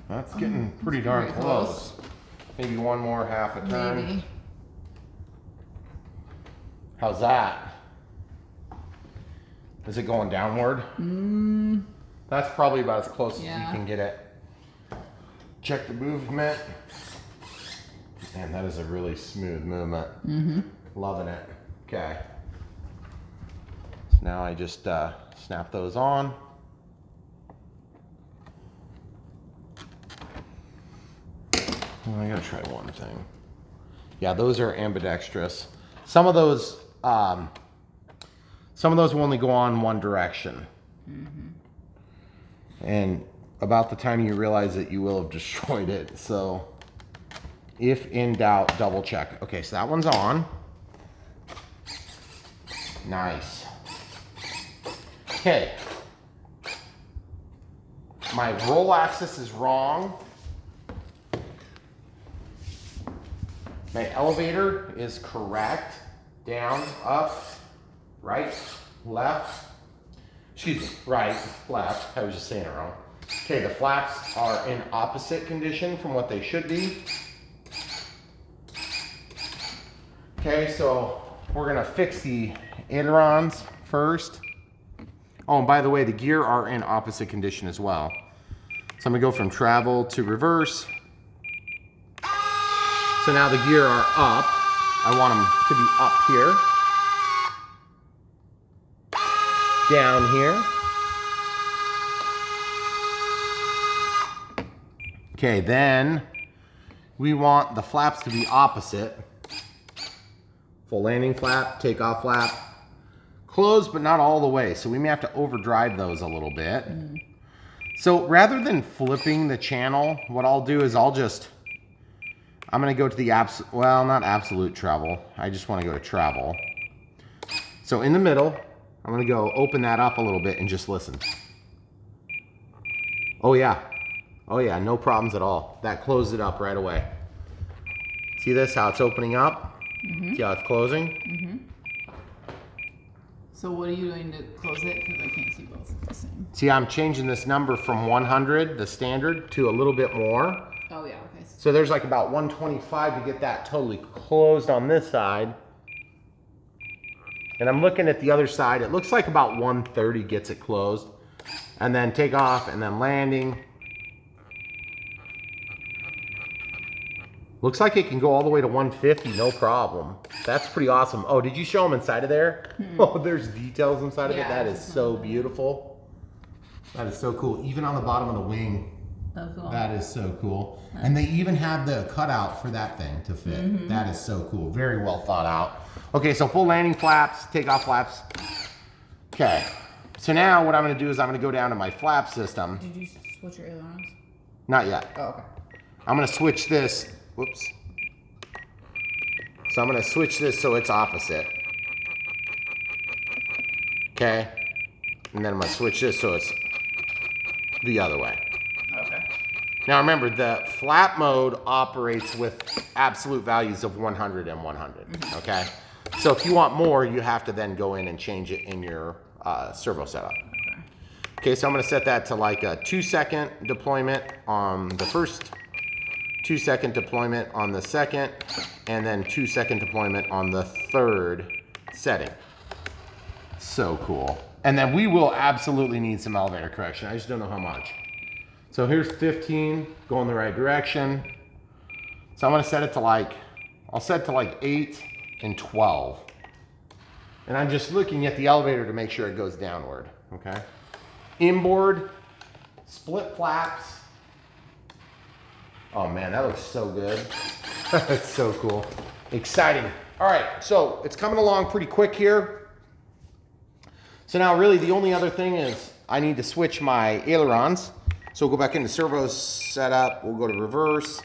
That's getting pretty darn close. Maybe 1 more half a turn. Maybe. How's that? Is it going downward? That's probably about as close as you can get it. Check the movement. Man, that is a really smooth movement. Loving it. Okay. So now I just snap those on. I gotta try one thing. Yeah, those are ambidextrous. Some of those will only go on one direction. And about the time you realize that you will have destroyed it. So if in doubt, double check. Okay, so that one's on. Nice. Okay. My roll axis is wrong. My elevator is correct. Down, up, right, left. Excuse me, right, left. I was just saying it wrong. Okay, the flaps are in opposite condition from what they should be. Okay, so we're gonna fix the ailerons first. Oh, and by the way, the gear are in opposite condition as well. So I'm gonna go from travel to reverse. So now the gear are up. I want them to be up here. Down here. Okay, then we want the flaps to be opposite. Full landing flap, takeoff flap. Closed, but not all the way. So we may have to overdrive those a little bit. So rather than flipping the channel, what I'll do is I'm gonna go to the well, not absolute travel. I just wanna go to travel. So in the middle, I'm gonna go open that up a little bit and just listen. Oh yeah, no problems at all. That closed it up right away. See this, how it's opening up? See how it's closing? So what are you doing to close it? Because I can't see both at the same. See, I'm changing this number from 100, the standard, to a little bit more. Oh yeah, okay. So there's like about 125 to get that totally closed on this side. And I'm looking at the other side. It looks like about 130 gets it closed. And then take off and then landing. Looks like it can go all the way to 150, no problem. That's pretty awesome. Oh, did you show them inside of there? Oh, there's details inside of it. That is so beautiful. That is so cool. Even on the bottom of the wing. Oh, cool. That is so cool. And they even have the cutout for that thing to fit. That is so cool. Very well thought out. Okay, so full landing flaps, takeoff flaps. Okay, so now what I'm gonna do is I'm gonna go down to my flap system. Did you switch your ailerons? Not yet. Oh, okay. I'm gonna switch this, whoops. So I'm gonna switch this so it's opposite. Okay, and then I'm gonna switch this so it's the other way. Okay. Now remember, the flap mode operates with absolute values of 100 and 100, okay? So if you want more, you have to then go in and change it in your servo setup. Okay, so I'm gonna set that to like a 2-second deployment on the first, 2-second deployment on the second, and then 2-second deployment on the third setting. So cool. And then we will absolutely need some elevator correction. I just don't know how much. So here's 15, going the right direction. So I'm gonna set it to like, I'll set it to like 8 and 12. And I'm just looking at the elevator to make sure it goes downward, okay? Inboard, split flaps. Oh man, that looks so good. That's so cool. Exciting. All right, so it's coming along pretty quick here. So now really the only other thing is I need to switch my ailerons. So we'll go back into servo setup, we'll go to reverse,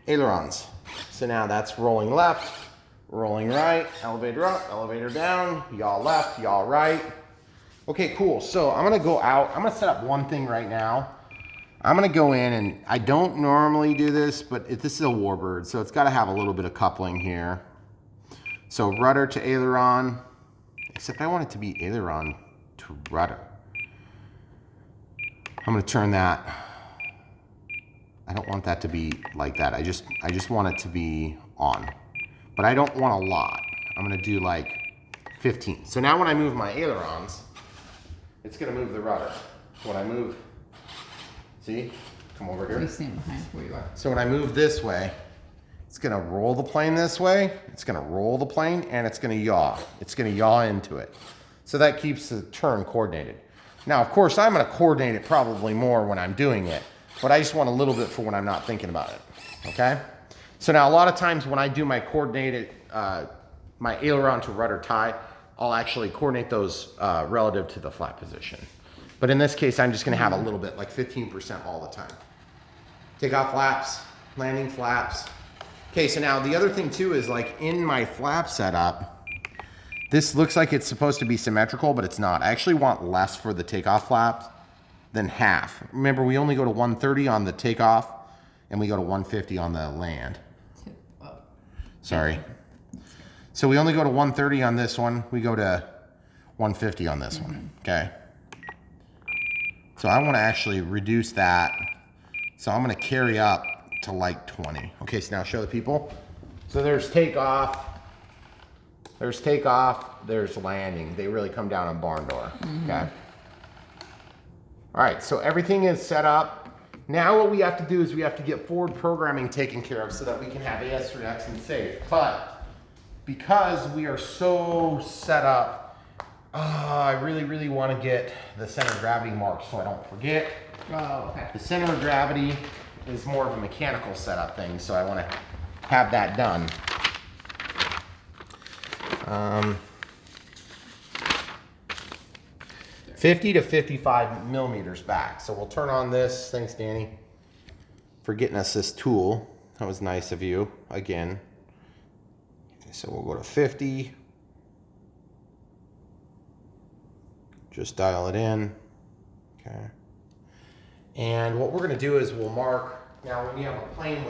ailerons. So now that's rolling left, rolling right, elevator up, elevator down, yaw left, yaw right. Okay, cool. So I'm gonna go out, I'm gonna set up one thing right now. I'm gonna go in, and I don't normally do this, but this is a warbird, so it's gotta have a little bit of coupling here. So rudder to aileron, except I want it to be aileron to rudder. I'm gonna turn that. I don't want that to be like that. I just want it to be on, but I don't want a lot. I'm gonna do like 15. So now when I move my ailerons, it's gonna move the rudder. When I move, see, come over here. You stand behind where you are. So when I move this way, it's gonna roll the plane this way, it's gonna roll the plane, and it's gonna yaw. It's gonna yaw into it. So that keeps the turn coordinated. Now, of course, I'm gonna coordinate it probably more when I'm doing it, but I just want a little bit for when I'm not thinking about it, okay? So now a lot of times when I do my coordinated, my aileron to rudder tie, I'll actually coordinate those relative to the flap position. But in this case, I'm just gonna have a little bit, like 15% all the time. Takeoff flaps, landing flaps. Okay, so now the other thing too is like in my flap setup, this looks like it's supposed to be symmetrical, but it's not. I actually want less for the takeoff flaps than half. Remember, we only go to 130 on the takeoff and we go to 150 on the land. Sorry. So we only go to 130 on this one. We go to 150 on this one, okay? So I want to actually reduce that. So I'm going to carry up to like 20. Okay, so now show the people. So there's takeoff, there's landing. They really come down on barn door, okay? All right, so everything is set up. Now what we have to do is we have to get forward programming taken care of so that we can have AS3X and safe. But because we are so set up, I really want to get the center of gravity marked so I don't forget. Oh, okay. The center of gravity is more of a mechanical setup thing, so I want to have that done. 50 to 55 millimeters back. So we'll turn on this. Thanks, Danny, for getting us this tool. That was nice of you, again. Okay, so we'll go to 50. Just dial it in, okay. And what we're gonna do is we'll mark, now when you have a plane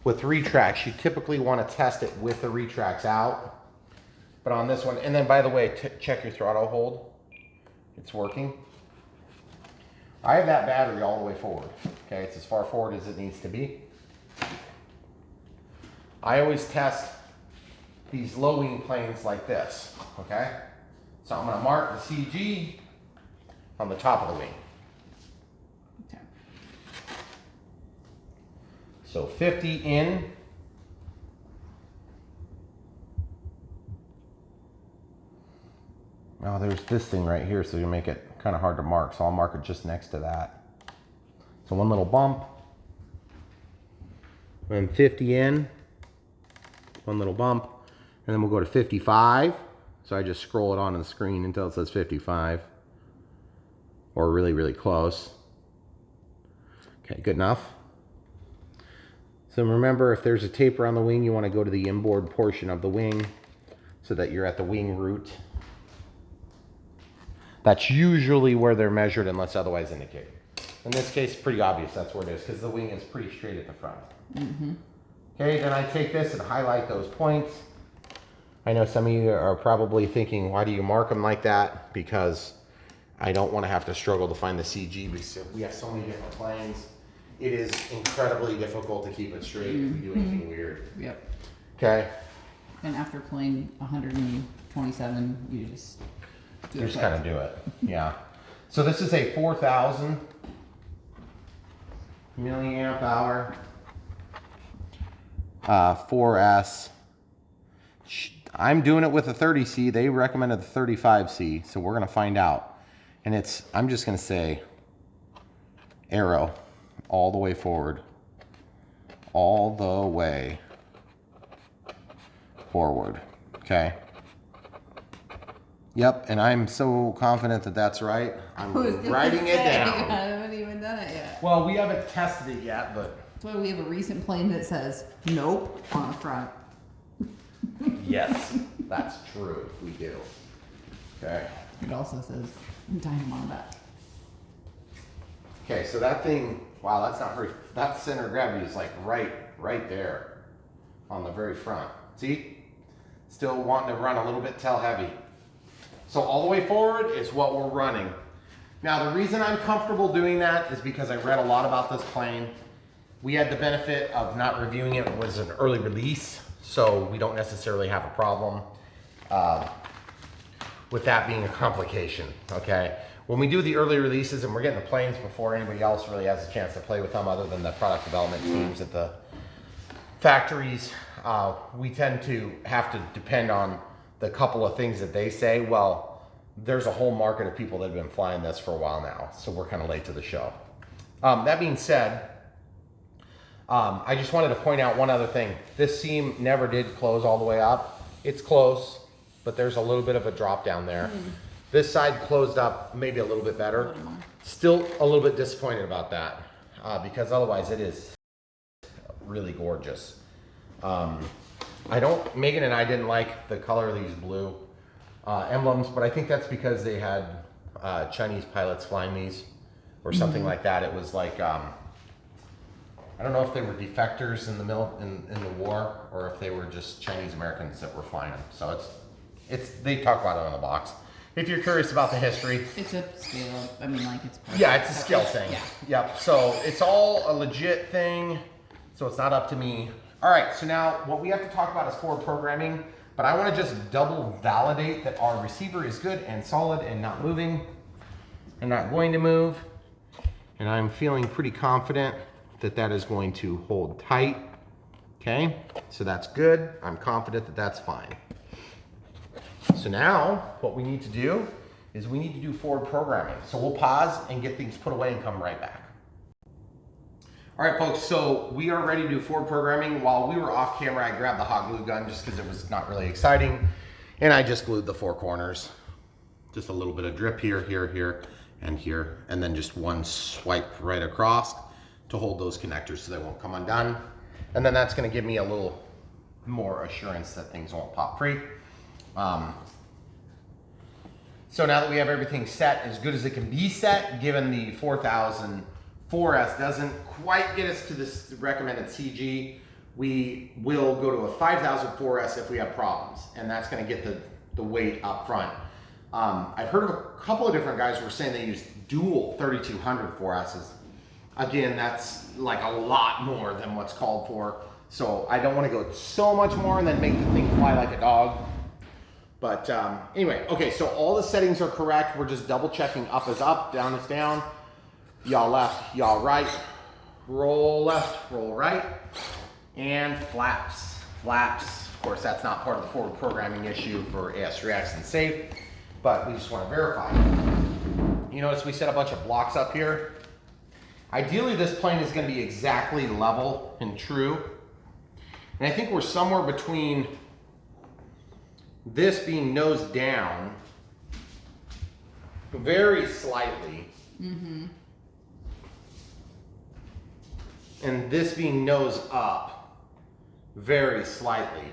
with retracts, you typically wanna test it with the retracts out. But on this one, and then by the way, check your throttle hold. It's working. I have that battery all the way forward. Okay, it's as far forward as it needs to be. I always test these low wing planes like this, okay? So I'm gonna mark the CG on the top of the wing. Okay. So 50 in. Oh, there's this thing right here, so you make it kind of hard to mark. So I'll mark it just next to that. So one little bump. And 50 in. One little bump. And then we'll go to 55. So I just scroll it on the screen until it says 55. Or really close. Okay, good enough. So remember, if there's a taper on the wing, you want to go to the inboard portion of the wing so that you're at the wing root. That's usually where they're measured unless otherwise indicated. In this case, pretty obvious that's where it is because the wing is pretty straight at the front. Okay, then I take this and highlight those points. I know some of you are probably thinking, why do you mark them like that? Because I don't want to have to struggle to find the CG because we have so many different planes. It is incredibly difficult to keep it straight if we do anything weird. Yep. Okay. And after playing 127, you just You just kind of do it, yeah. So this is a 4,000 milliamp hour 4S. I'm doing it with a 30C. They recommended the 35C, so we're gonna find out. And it's, I'm just gonna say arrow all the way forward. All the way forward, okay? Yep, and I'm so confident that that's right. I'm writing it down. I haven't even done it yet. Well, we haven't tested it yet, but... That's why we have a recent plane that says, nope, on the front. Yes, that's true. We do. Okay. It also says dynamo on the back. Okay, so that thing, wow, that's not very... That center of gravity is like right there on the very front. See? Still wanting to run a little bit tail heavy. So all the way forward is what we're running. Now the reason I'm comfortable doing that is because I read a lot about this plane. We had the benefit of not reviewing it. It was an early release, so we don't necessarily have a problem with that being a complication, okay? When we do the early releases and we're getting the planes before anybody else really has a chance to play with them other than the product development teams at the factories, we tend to have to depend on the couple of things that they say. Well, there's a whole market of people that have been flying this for a while now, so we're kind of late to the show. That being said, I just wanted to point out one other thing. This seam never did close all the way up. It's close, but there's a little bit of a drop down there. This side closed up maybe a little bit better. Still a little bit disappointed about that because otherwise it is really gorgeous. Megan and I didn't like the color of these blue emblems, but I think that's because they had Chinese pilots flying these or something like that. It was like, I don't know if they were defectors in the war or if they were just Chinese Americans that were flying them. So they talk about it on the box. If you're curious about the history. It's a scale, I mean, like it's. Yeah, it's a scale thing. Yeah. Yep, so it's all a legit thing, so it's not up to me. All right, so now what we have to talk about is forward programming, but I want to just double validate that our receiver is good and solid and not moving and not going to move. And I'm feeling pretty confident that that is going to hold tight. Okay, so that's good. I'm confident that that's fine. So now what we need to do is we need to do forward programming. So we'll pause and get things put away and come right back. All right, folks, so we are ready to do forward programming. While we were off camera, I grabbed the hot glue gun just because it was not really exciting. And I just glued the four corners. Just a little bit of drip here, here, here, and here. And then just one swipe right across to hold those connectors so they won't come undone. And then that's gonna give me a little more assurance that things won't pop free. So now that we have everything set as good as it can be set, given the 4000 4S doesn't quite get us to this recommended CG, we will go to a 5000 4S if we have problems, and that's going to get the weight up front. I've heard of a couple of different guys who were saying they use dual 3200 4Ss. Again, that's like a lot more than what's called for, so I don't want to go so much more and then make the thing fly like a dog. But anyway, okay, so all the settings are correct. We're just double checking. Up is up, down is down, yaw left, yaw right, roll left, roll right, and flaps. Flaps, of course, that's not part of the forward programming issue for AS Reacts and Safe, but we just want to verify. You notice we set a bunch of blocks up here. Ideally, this plane is going to be exactly level and true. And I think we're somewhere between this being nose down very slightly and this being nose up very slightly.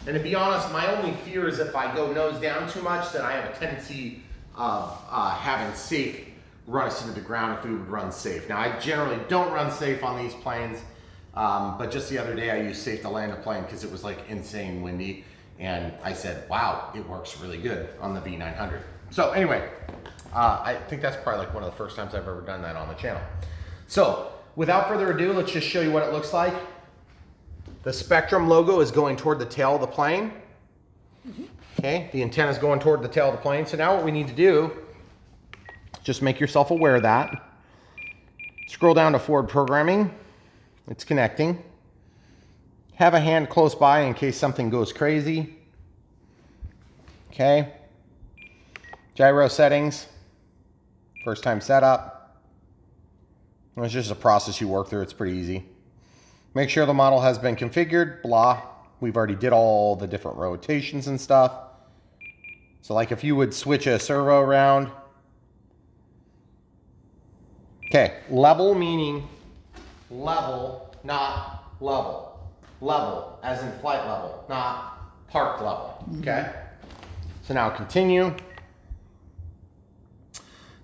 And to be honest, my only fear is if I go nose down too much, then I have a tendency of having safe run us into the ground if we would run safe. Now, I generally don't run safe on these planes, but just the other day I used safe to land a plane because it was like insane windy. And I said, wow, it works really good on the V900. So anyway, I think that's probably like one of the first times I've ever done that on the channel. So without further ado, let's just show you what it looks like. The Spectrum logo is going toward the tail of the plane. Okay, the antenna is going toward the tail of the plane. So now what we need to do, just make yourself aware of that. Scroll down to forward programming. It's connecting. Have a hand close by in case something goes crazy. Okay. Gyro settings. First time setup. It's just a process you work through. It's pretty easy. Make sure the model has been configured. Blah. We've already did all the different rotations and stuff. So like if you would switch a servo around. Okay. Level meaning level, not level. Level, as in flight level, not park level, okay? So now continue.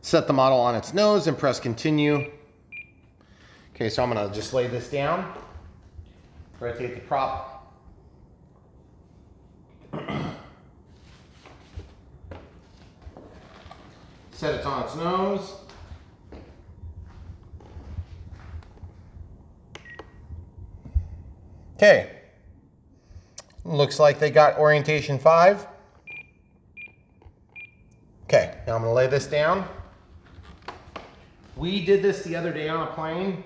Set the model on its nose and press continue. Okay, so I'm gonna just lay this down. Rotate the prop. Set it on its nose. Okay, looks like they got orientation 5. Okay, now I'm gonna lay this down. We did this the other day on a plane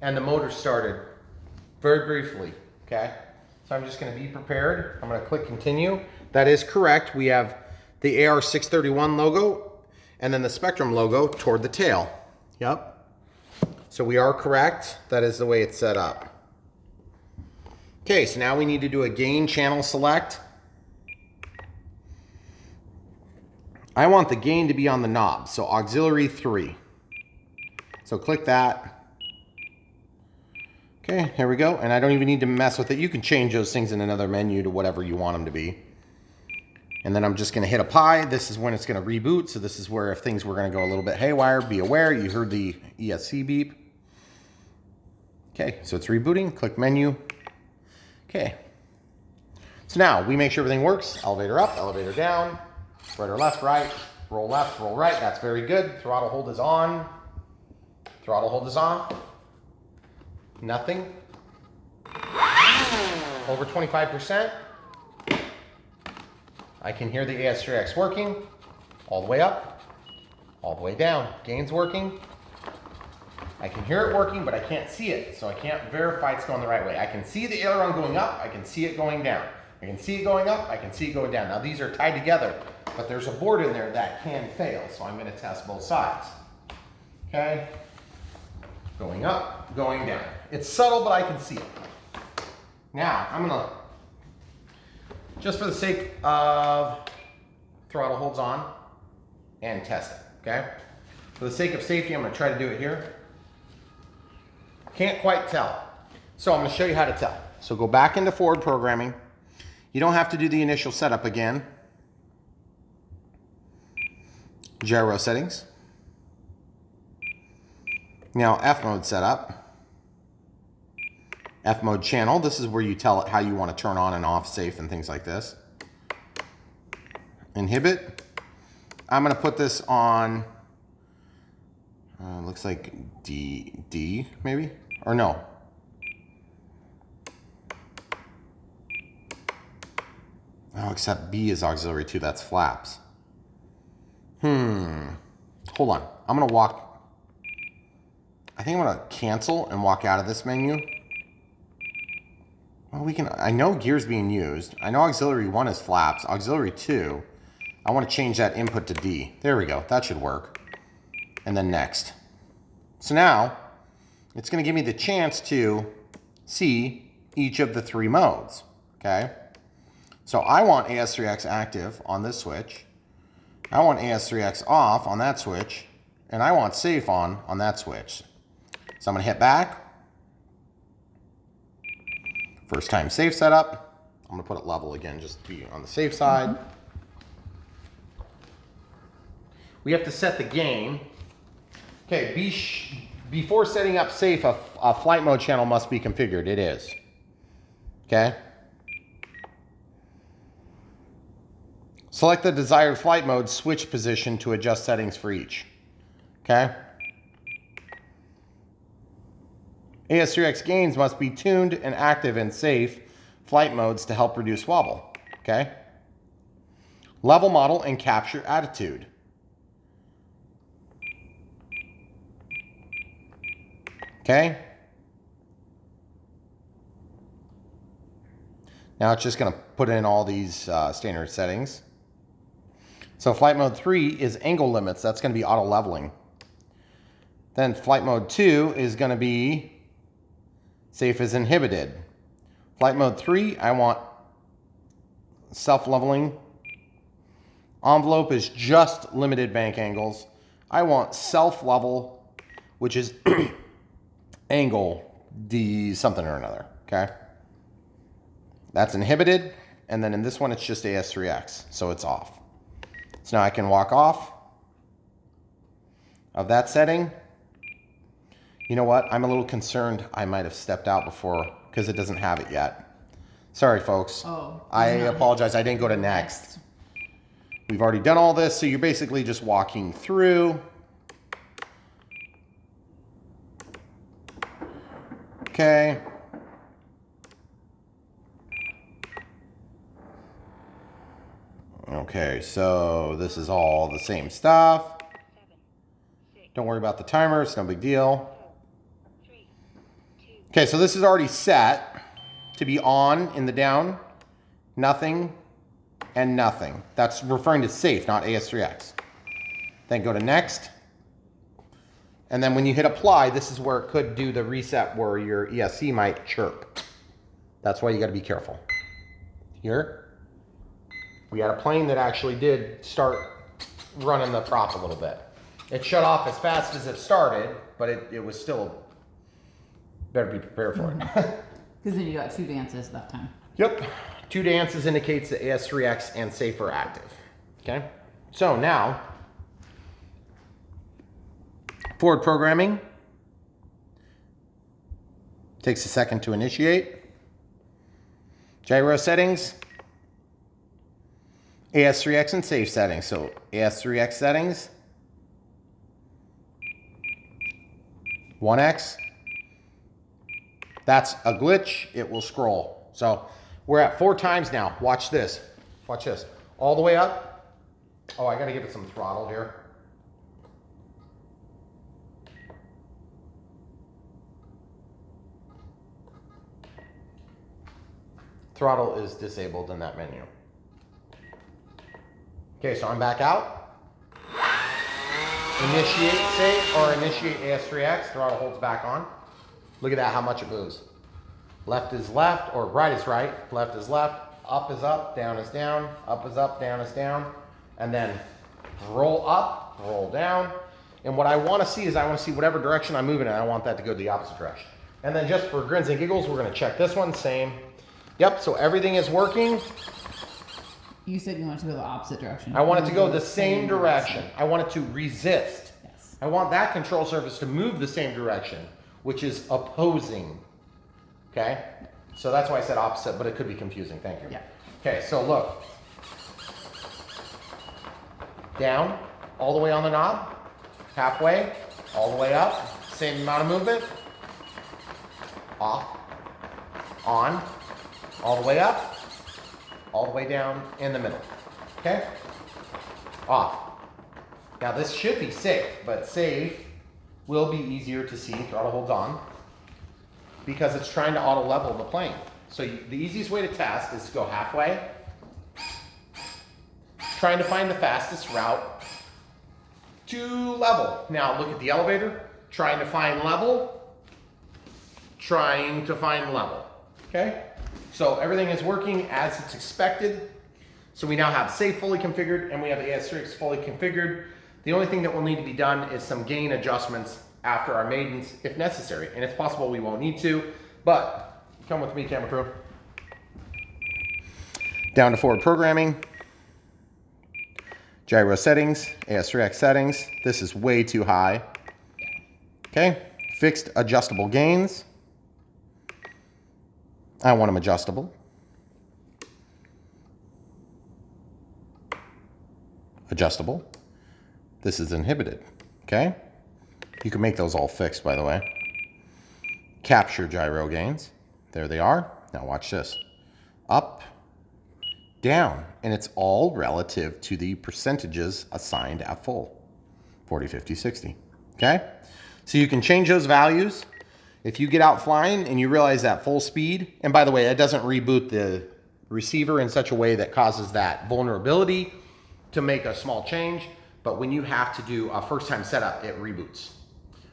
and the motor started very briefly, okay? So I'm just gonna be prepared. I'm gonna click continue. That is correct. We have the AR631 logo and then the Spectrum logo toward the tail. Yep. So we are correct. That is the way it's set up. Okay, so now we need to do a gain channel select. I want the gain to be on the knob, so auxiliary 3. So click that. Okay, here we go. And I don't even need to mess with it. You can change those things in another menu to whatever you want them to be. And then I'm just going to hit a pi. This is when it's going to reboot. So this is where if things were going to go a little bit haywire, be aware. You heard the ESC beep. Okay, so it's rebooting. Click menu. Okay. So now we make sure everything works. Elevator up, elevator down, right or left, right, roll left, roll right. That's very good. Throttle hold is on. Throttle hold is off. Nothing. Over 25%. I can hear the AS3X working. All the way up, all the way down. Gain's working. I can hear it working, but I can't see it, so I can't verify it's going the right way. I can see the aileron going up, I can see it going down. I can see it going up, I can see it going down. Now these are tied together, but there's a board in there that can fail, so I'm going to test both sides. Okay? Going up, going down. It's subtle, but I can see it. Now, I'm going to, just for the sake of throttle holds on, and test it, okay? For the sake of safety, I'm going to try to do it here. Can't quite tell. So I'm going to show you how to tell. So go back into forward programming. You don't have to do the initial setup again. Gyro settings. Now F mode setup. F mode channel. This is where you tell it how you want to turn on and off safe and things like this. Inhibit. I'm going to put this on, looks like D maybe, or no. Oh, except B is auxiliary 2, that's flaps. Hold on, I'm gonna walk, I think I'm gonna cancel and walk out of this menu. Well, we can, I know gear's being used. I know auxiliary 1 is flaps, auxiliary 2, I wanna change that input to D. There we go, that should work. And then next. So now, it's gonna give me the chance to see each of the 3 modes, okay? So I want AS3X active on this switch. I want AS3X off on that switch. And I want safe on that switch. So I'm gonna hit back. First time safe setup. I'm gonna put it level again just to be on the safe side. We have to set the gain. Okay, before setting up safe, a flight mode channel must be configured. It is. Okay. Select the desired flight mode switch position to adjust settings for each. Okay. AS3X gains must be tuned and active in safe flight modes to help reduce wobble. Okay. Level model and capture attitude. Okay. Now it's just going to put in all these standard settings. So flight mode 3 is angle limits. That's going to be auto leveling. Then flight mode 2 is going to be safe as inhibited. Flight mode 3, I want self-leveling. Envelope is just limited bank angles. I want self-level, which is angle D something or another, okay? That's inhibited, and then in this one it's just AS3X, so it's off. So now I can walk off of that setting. You know what? I'm a little concerned I might have stepped out before because it doesn't have it yet. Sorry, folks. Oh, I apologize. I didn't go to next. We've already done all this, so you're basically just walking through. Okay. Okay, so this is all the same stuff. Don't worry about the timer, it's no big deal. Okay, so this is already set to be on in the down, nothing, and nothing. That's referring to safe, not AS3X. Then go to next. And then when you hit apply, this is where it could do the reset where your ESC might chirp. That's why you gotta be careful. Here. We had a plane that actually did start running the prop a little bit. It shut off as fast as it started, but it was still, better be prepared for it. Because then you got 2 dances that time. Yep, 2 dances indicates the AS3X and safe are active. Okay, so now, forward programming takes a second to initiate. Gyro settings, AS3X and safe settings. So AS3X settings, 1X. That's a glitch, it will scroll. So we're at 4 times now. Watch this, watch this. All the way up. Oh, I gotta give it some throttle here. Throttle is disabled in that menu. Okay, so I'm back out. Initiate safe or initiate AS3X, throttle holds back on. Look at that, how much it moves. Left is left, or right is right, left is left, up is up, down is down, up is up, down is down, and then roll up, roll down. And what I want to see is I want to see whatever direction I'm moving in, I want that to go the opposite direction. And then just for grins and giggles, we're going to check this one, same. Yep, so everything is working. You said you want to go the opposite direction. I want it to go the same direction. I want it to resist. Yes. I want that control surface to move the same direction, which is opposing. Okay? So that's why I said opposite, but it could be confusing. Thank you. Yeah. Okay, so look. Down, all the way on the knob, halfway, all the way up, same amount of movement. Off, on, all the way up, all the way down, in the middle. Okay? Off. Now this should be safe, but safe will be easier to see. Throttle holds on because it's trying to auto level the plane. So the easiest way to test is to go halfway, trying to find the fastest route to level. Now look at the elevator, trying to find level, trying to find level. Okay? So everything is working as it's expected. So we now have safe fully configured and we have AS3X fully configured. The only thing that will need to be done is some gain adjustments after our maidens if necessary. And it's possible we won't need to, but come with me, camera crew. Down to forward programming. Gyro settings, AS3X settings. This is way too high. Okay, fixed adjustable gains. I want them adjustable. Adjustable. This is inhibited, okay? You can make those all fixed, by the way. Capture gyro gains. There they are. Now watch this. Up, down, and it's all relative to the percentages assigned at full. 40, 50, 60, okay? So you can change those values. If you get out flying and you realize that full speed, and by the way, it doesn't reboot the receiver in such a way that causes that vulnerability to make a small change, but when you have to do a first time setup, it reboots.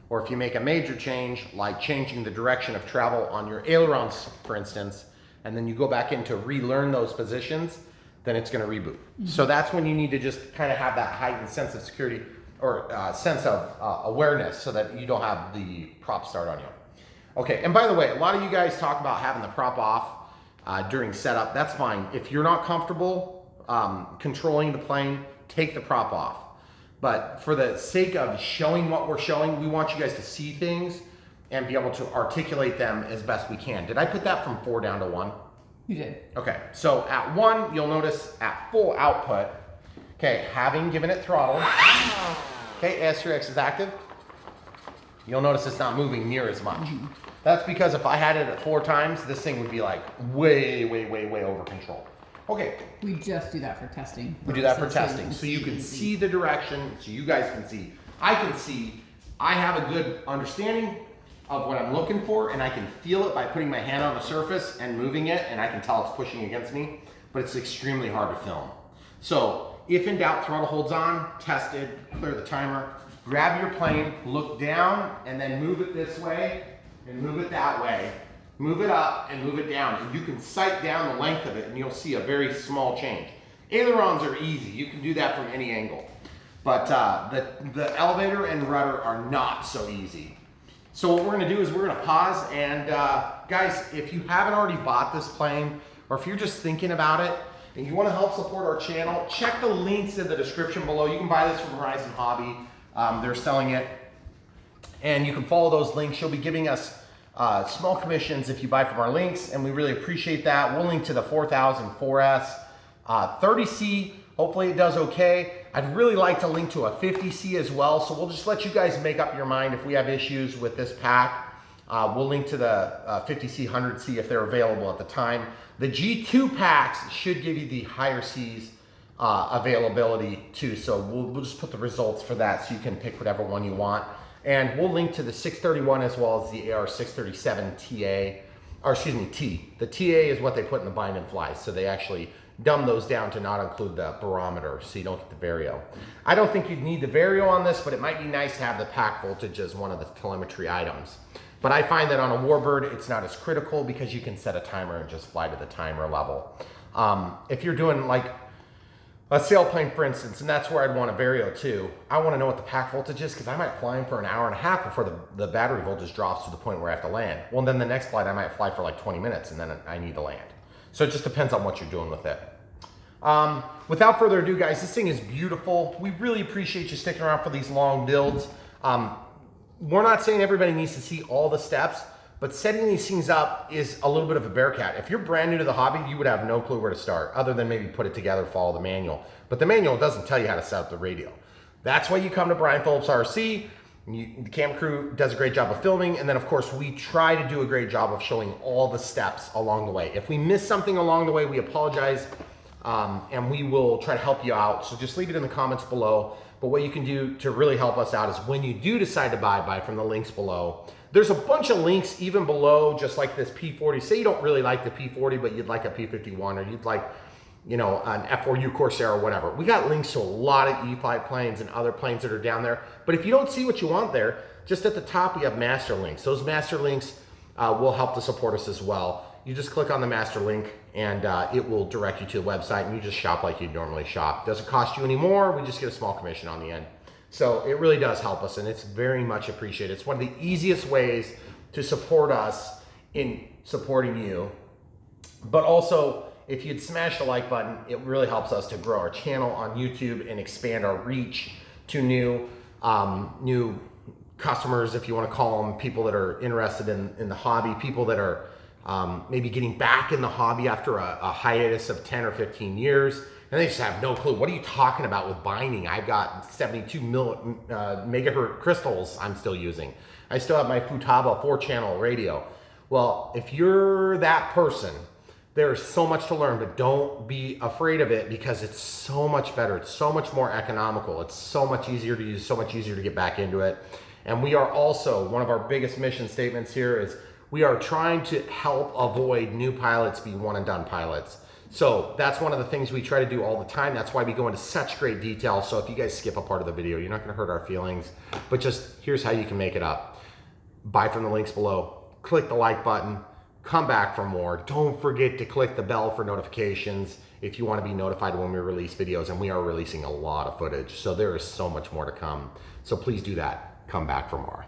Or if you make a major change, like changing the direction of travel on your ailerons, for instance, and then you go back in to relearn those positions, then it's gonna reboot. So that's when you need to just kind of have that heightened sense of security or sense of awareness so that you don't have the prop start on you. Okay, and by the way, a lot of you guys talk about having the prop off during setup. That's fine. If you're not comfortable controlling the plane, take the prop off. But for the sake of showing what we're showing, we want you guys to see things and be able to articulate them as best we can. Did I put that from 4 down to 1? You did. Okay, so at 1, you'll notice at full output, okay, having given it throttle, okay, AS3X is active. You'll notice it's not moving near as much. That's because if I had it at 4 times, this thing would be like way, way, way, way over control. Okay. We just do that for testing. We do that for testing. So you can see the direction, so you guys can see. I can see, I have a good understanding of what I'm looking for, and I can feel it by putting my hand on the surface and moving it, and I can tell it's pushing against me, but it's extremely hard to film. So if in doubt, throttle holds on, tested, clear the timer, grab your plane, look down, and then move it this way, and move it that way. Move it up and move it down. And you can sight down the length of it and you'll see a very small change. Ailerons are easy. You can do that from any angle. But the elevator and rudder are not so easy. So what we're gonna do is we're gonna pause, and guys, if you haven't already bought this plane, or if you're just thinking about it, and you wanna help support our channel, check the links in the description below. You can buy this from Horizon Hobby. They're selling it. And you can follow those links. She'll be giving us small commissions if you buy from our links, and we really appreciate that. We'll link to the 4000 4S, 30C, hopefully it does okay. I'd really like to link to a 50C as well, so we'll just let you guys make up your mind if we have issues with this pack. We'll link to the 50C, 100C if they're available at the time. The G2 packs should give you the higher C's availability too, so we'll just put the results for that so you can pick whatever one you want. And we'll link to the 631 as well as the AR637 TA, or excuse me, T. The TA is what they put in the bind and fly, so they actually dumb those down to not include the barometer, so you don't get the vario. I don't think you'd need the vario on this, but it might be nice to have the pack voltage as one of the telemetry items. But I find that on a Warbird, it's not as critical because you can set a timer and just fly to the timer level. If you're doing like a sailplane, for instance, and that's where I'd want a vario too, I want to know what the pack voltage is because I might fly in for an hour and a half before the battery voltage drops to the point where I have to land. Well, then the next flight I might fly for like 20 minutes and then I need to land. So it just depends on what you're doing with it. Without further ado, guys, this thing is beautiful. We really appreciate you sticking around for these long builds. We're not saying everybody needs to see all the steps, but setting these things up is a little bit of a bear cat. If you're brand new to the hobby, you would have no clue where to start other than maybe put it together, follow the manual. But the manual doesn't tell you how to set up the radio. That's why you come to Brian Phillips RC. The camera crew does a great job of filming, and then of course we try to do a great job of showing all the steps along the way. If we miss something along the way, we apologize, and we will try to help you out. So just leave it in the comments below. But what you can do to really help us out is when you do decide to buy from the links below. There's a bunch of links even below, just like this P40. Say you don't really like the P40, but you'd like a P51, or you'd like, you know, an F4U Corsair or whatever. We got links to a lot of E-Flight planes and other planes that are down there. But if you don't see what you want there, just at the top we have master links. Those master links will help to support us as well. You just click on the master link and it will direct you to the website, and you just shop like you'd normally shop. Doesn't cost you any more. We just get a small commission on the end. So it really does help us, and it's very much appreciated. It's one of the easiest ways to support us in supporting you. But also, if you'd smash the like button, it really helps us to grow our channel on YouTube and expand our reach to new customers, if you want to call them, people that are interested in the hobby, people that are maybe getting back in the hobby after a hiatus of 10 or 15 years. And they just have no clue. What are you talking about with binding? I've got 72 megahertz crystals I'm still using. I still have my Futaba 4-channel radio. Well, if you're that person, there's so much to learn, but don't be afraid of it because it's so much better. It's so much more economical. It's so much easier to use, so much easier to get back into it. And we are also, one of our biggest mission statements here is we are trying to help avoid new pilots be one and done pilots. So that's one of the things we try to do all the time. That's why we go into such great detail. So if you guys skip a part of the video, you're not gonna hurt our feelings, but just here's how you can make it up. Buy from the links below, click the like button, come back for more. Don't forget to click the bell for notifications if you wanna be notified when we release videos, and we are releasing a lot of footage. So there is so much more to come. So please do that, come back for more.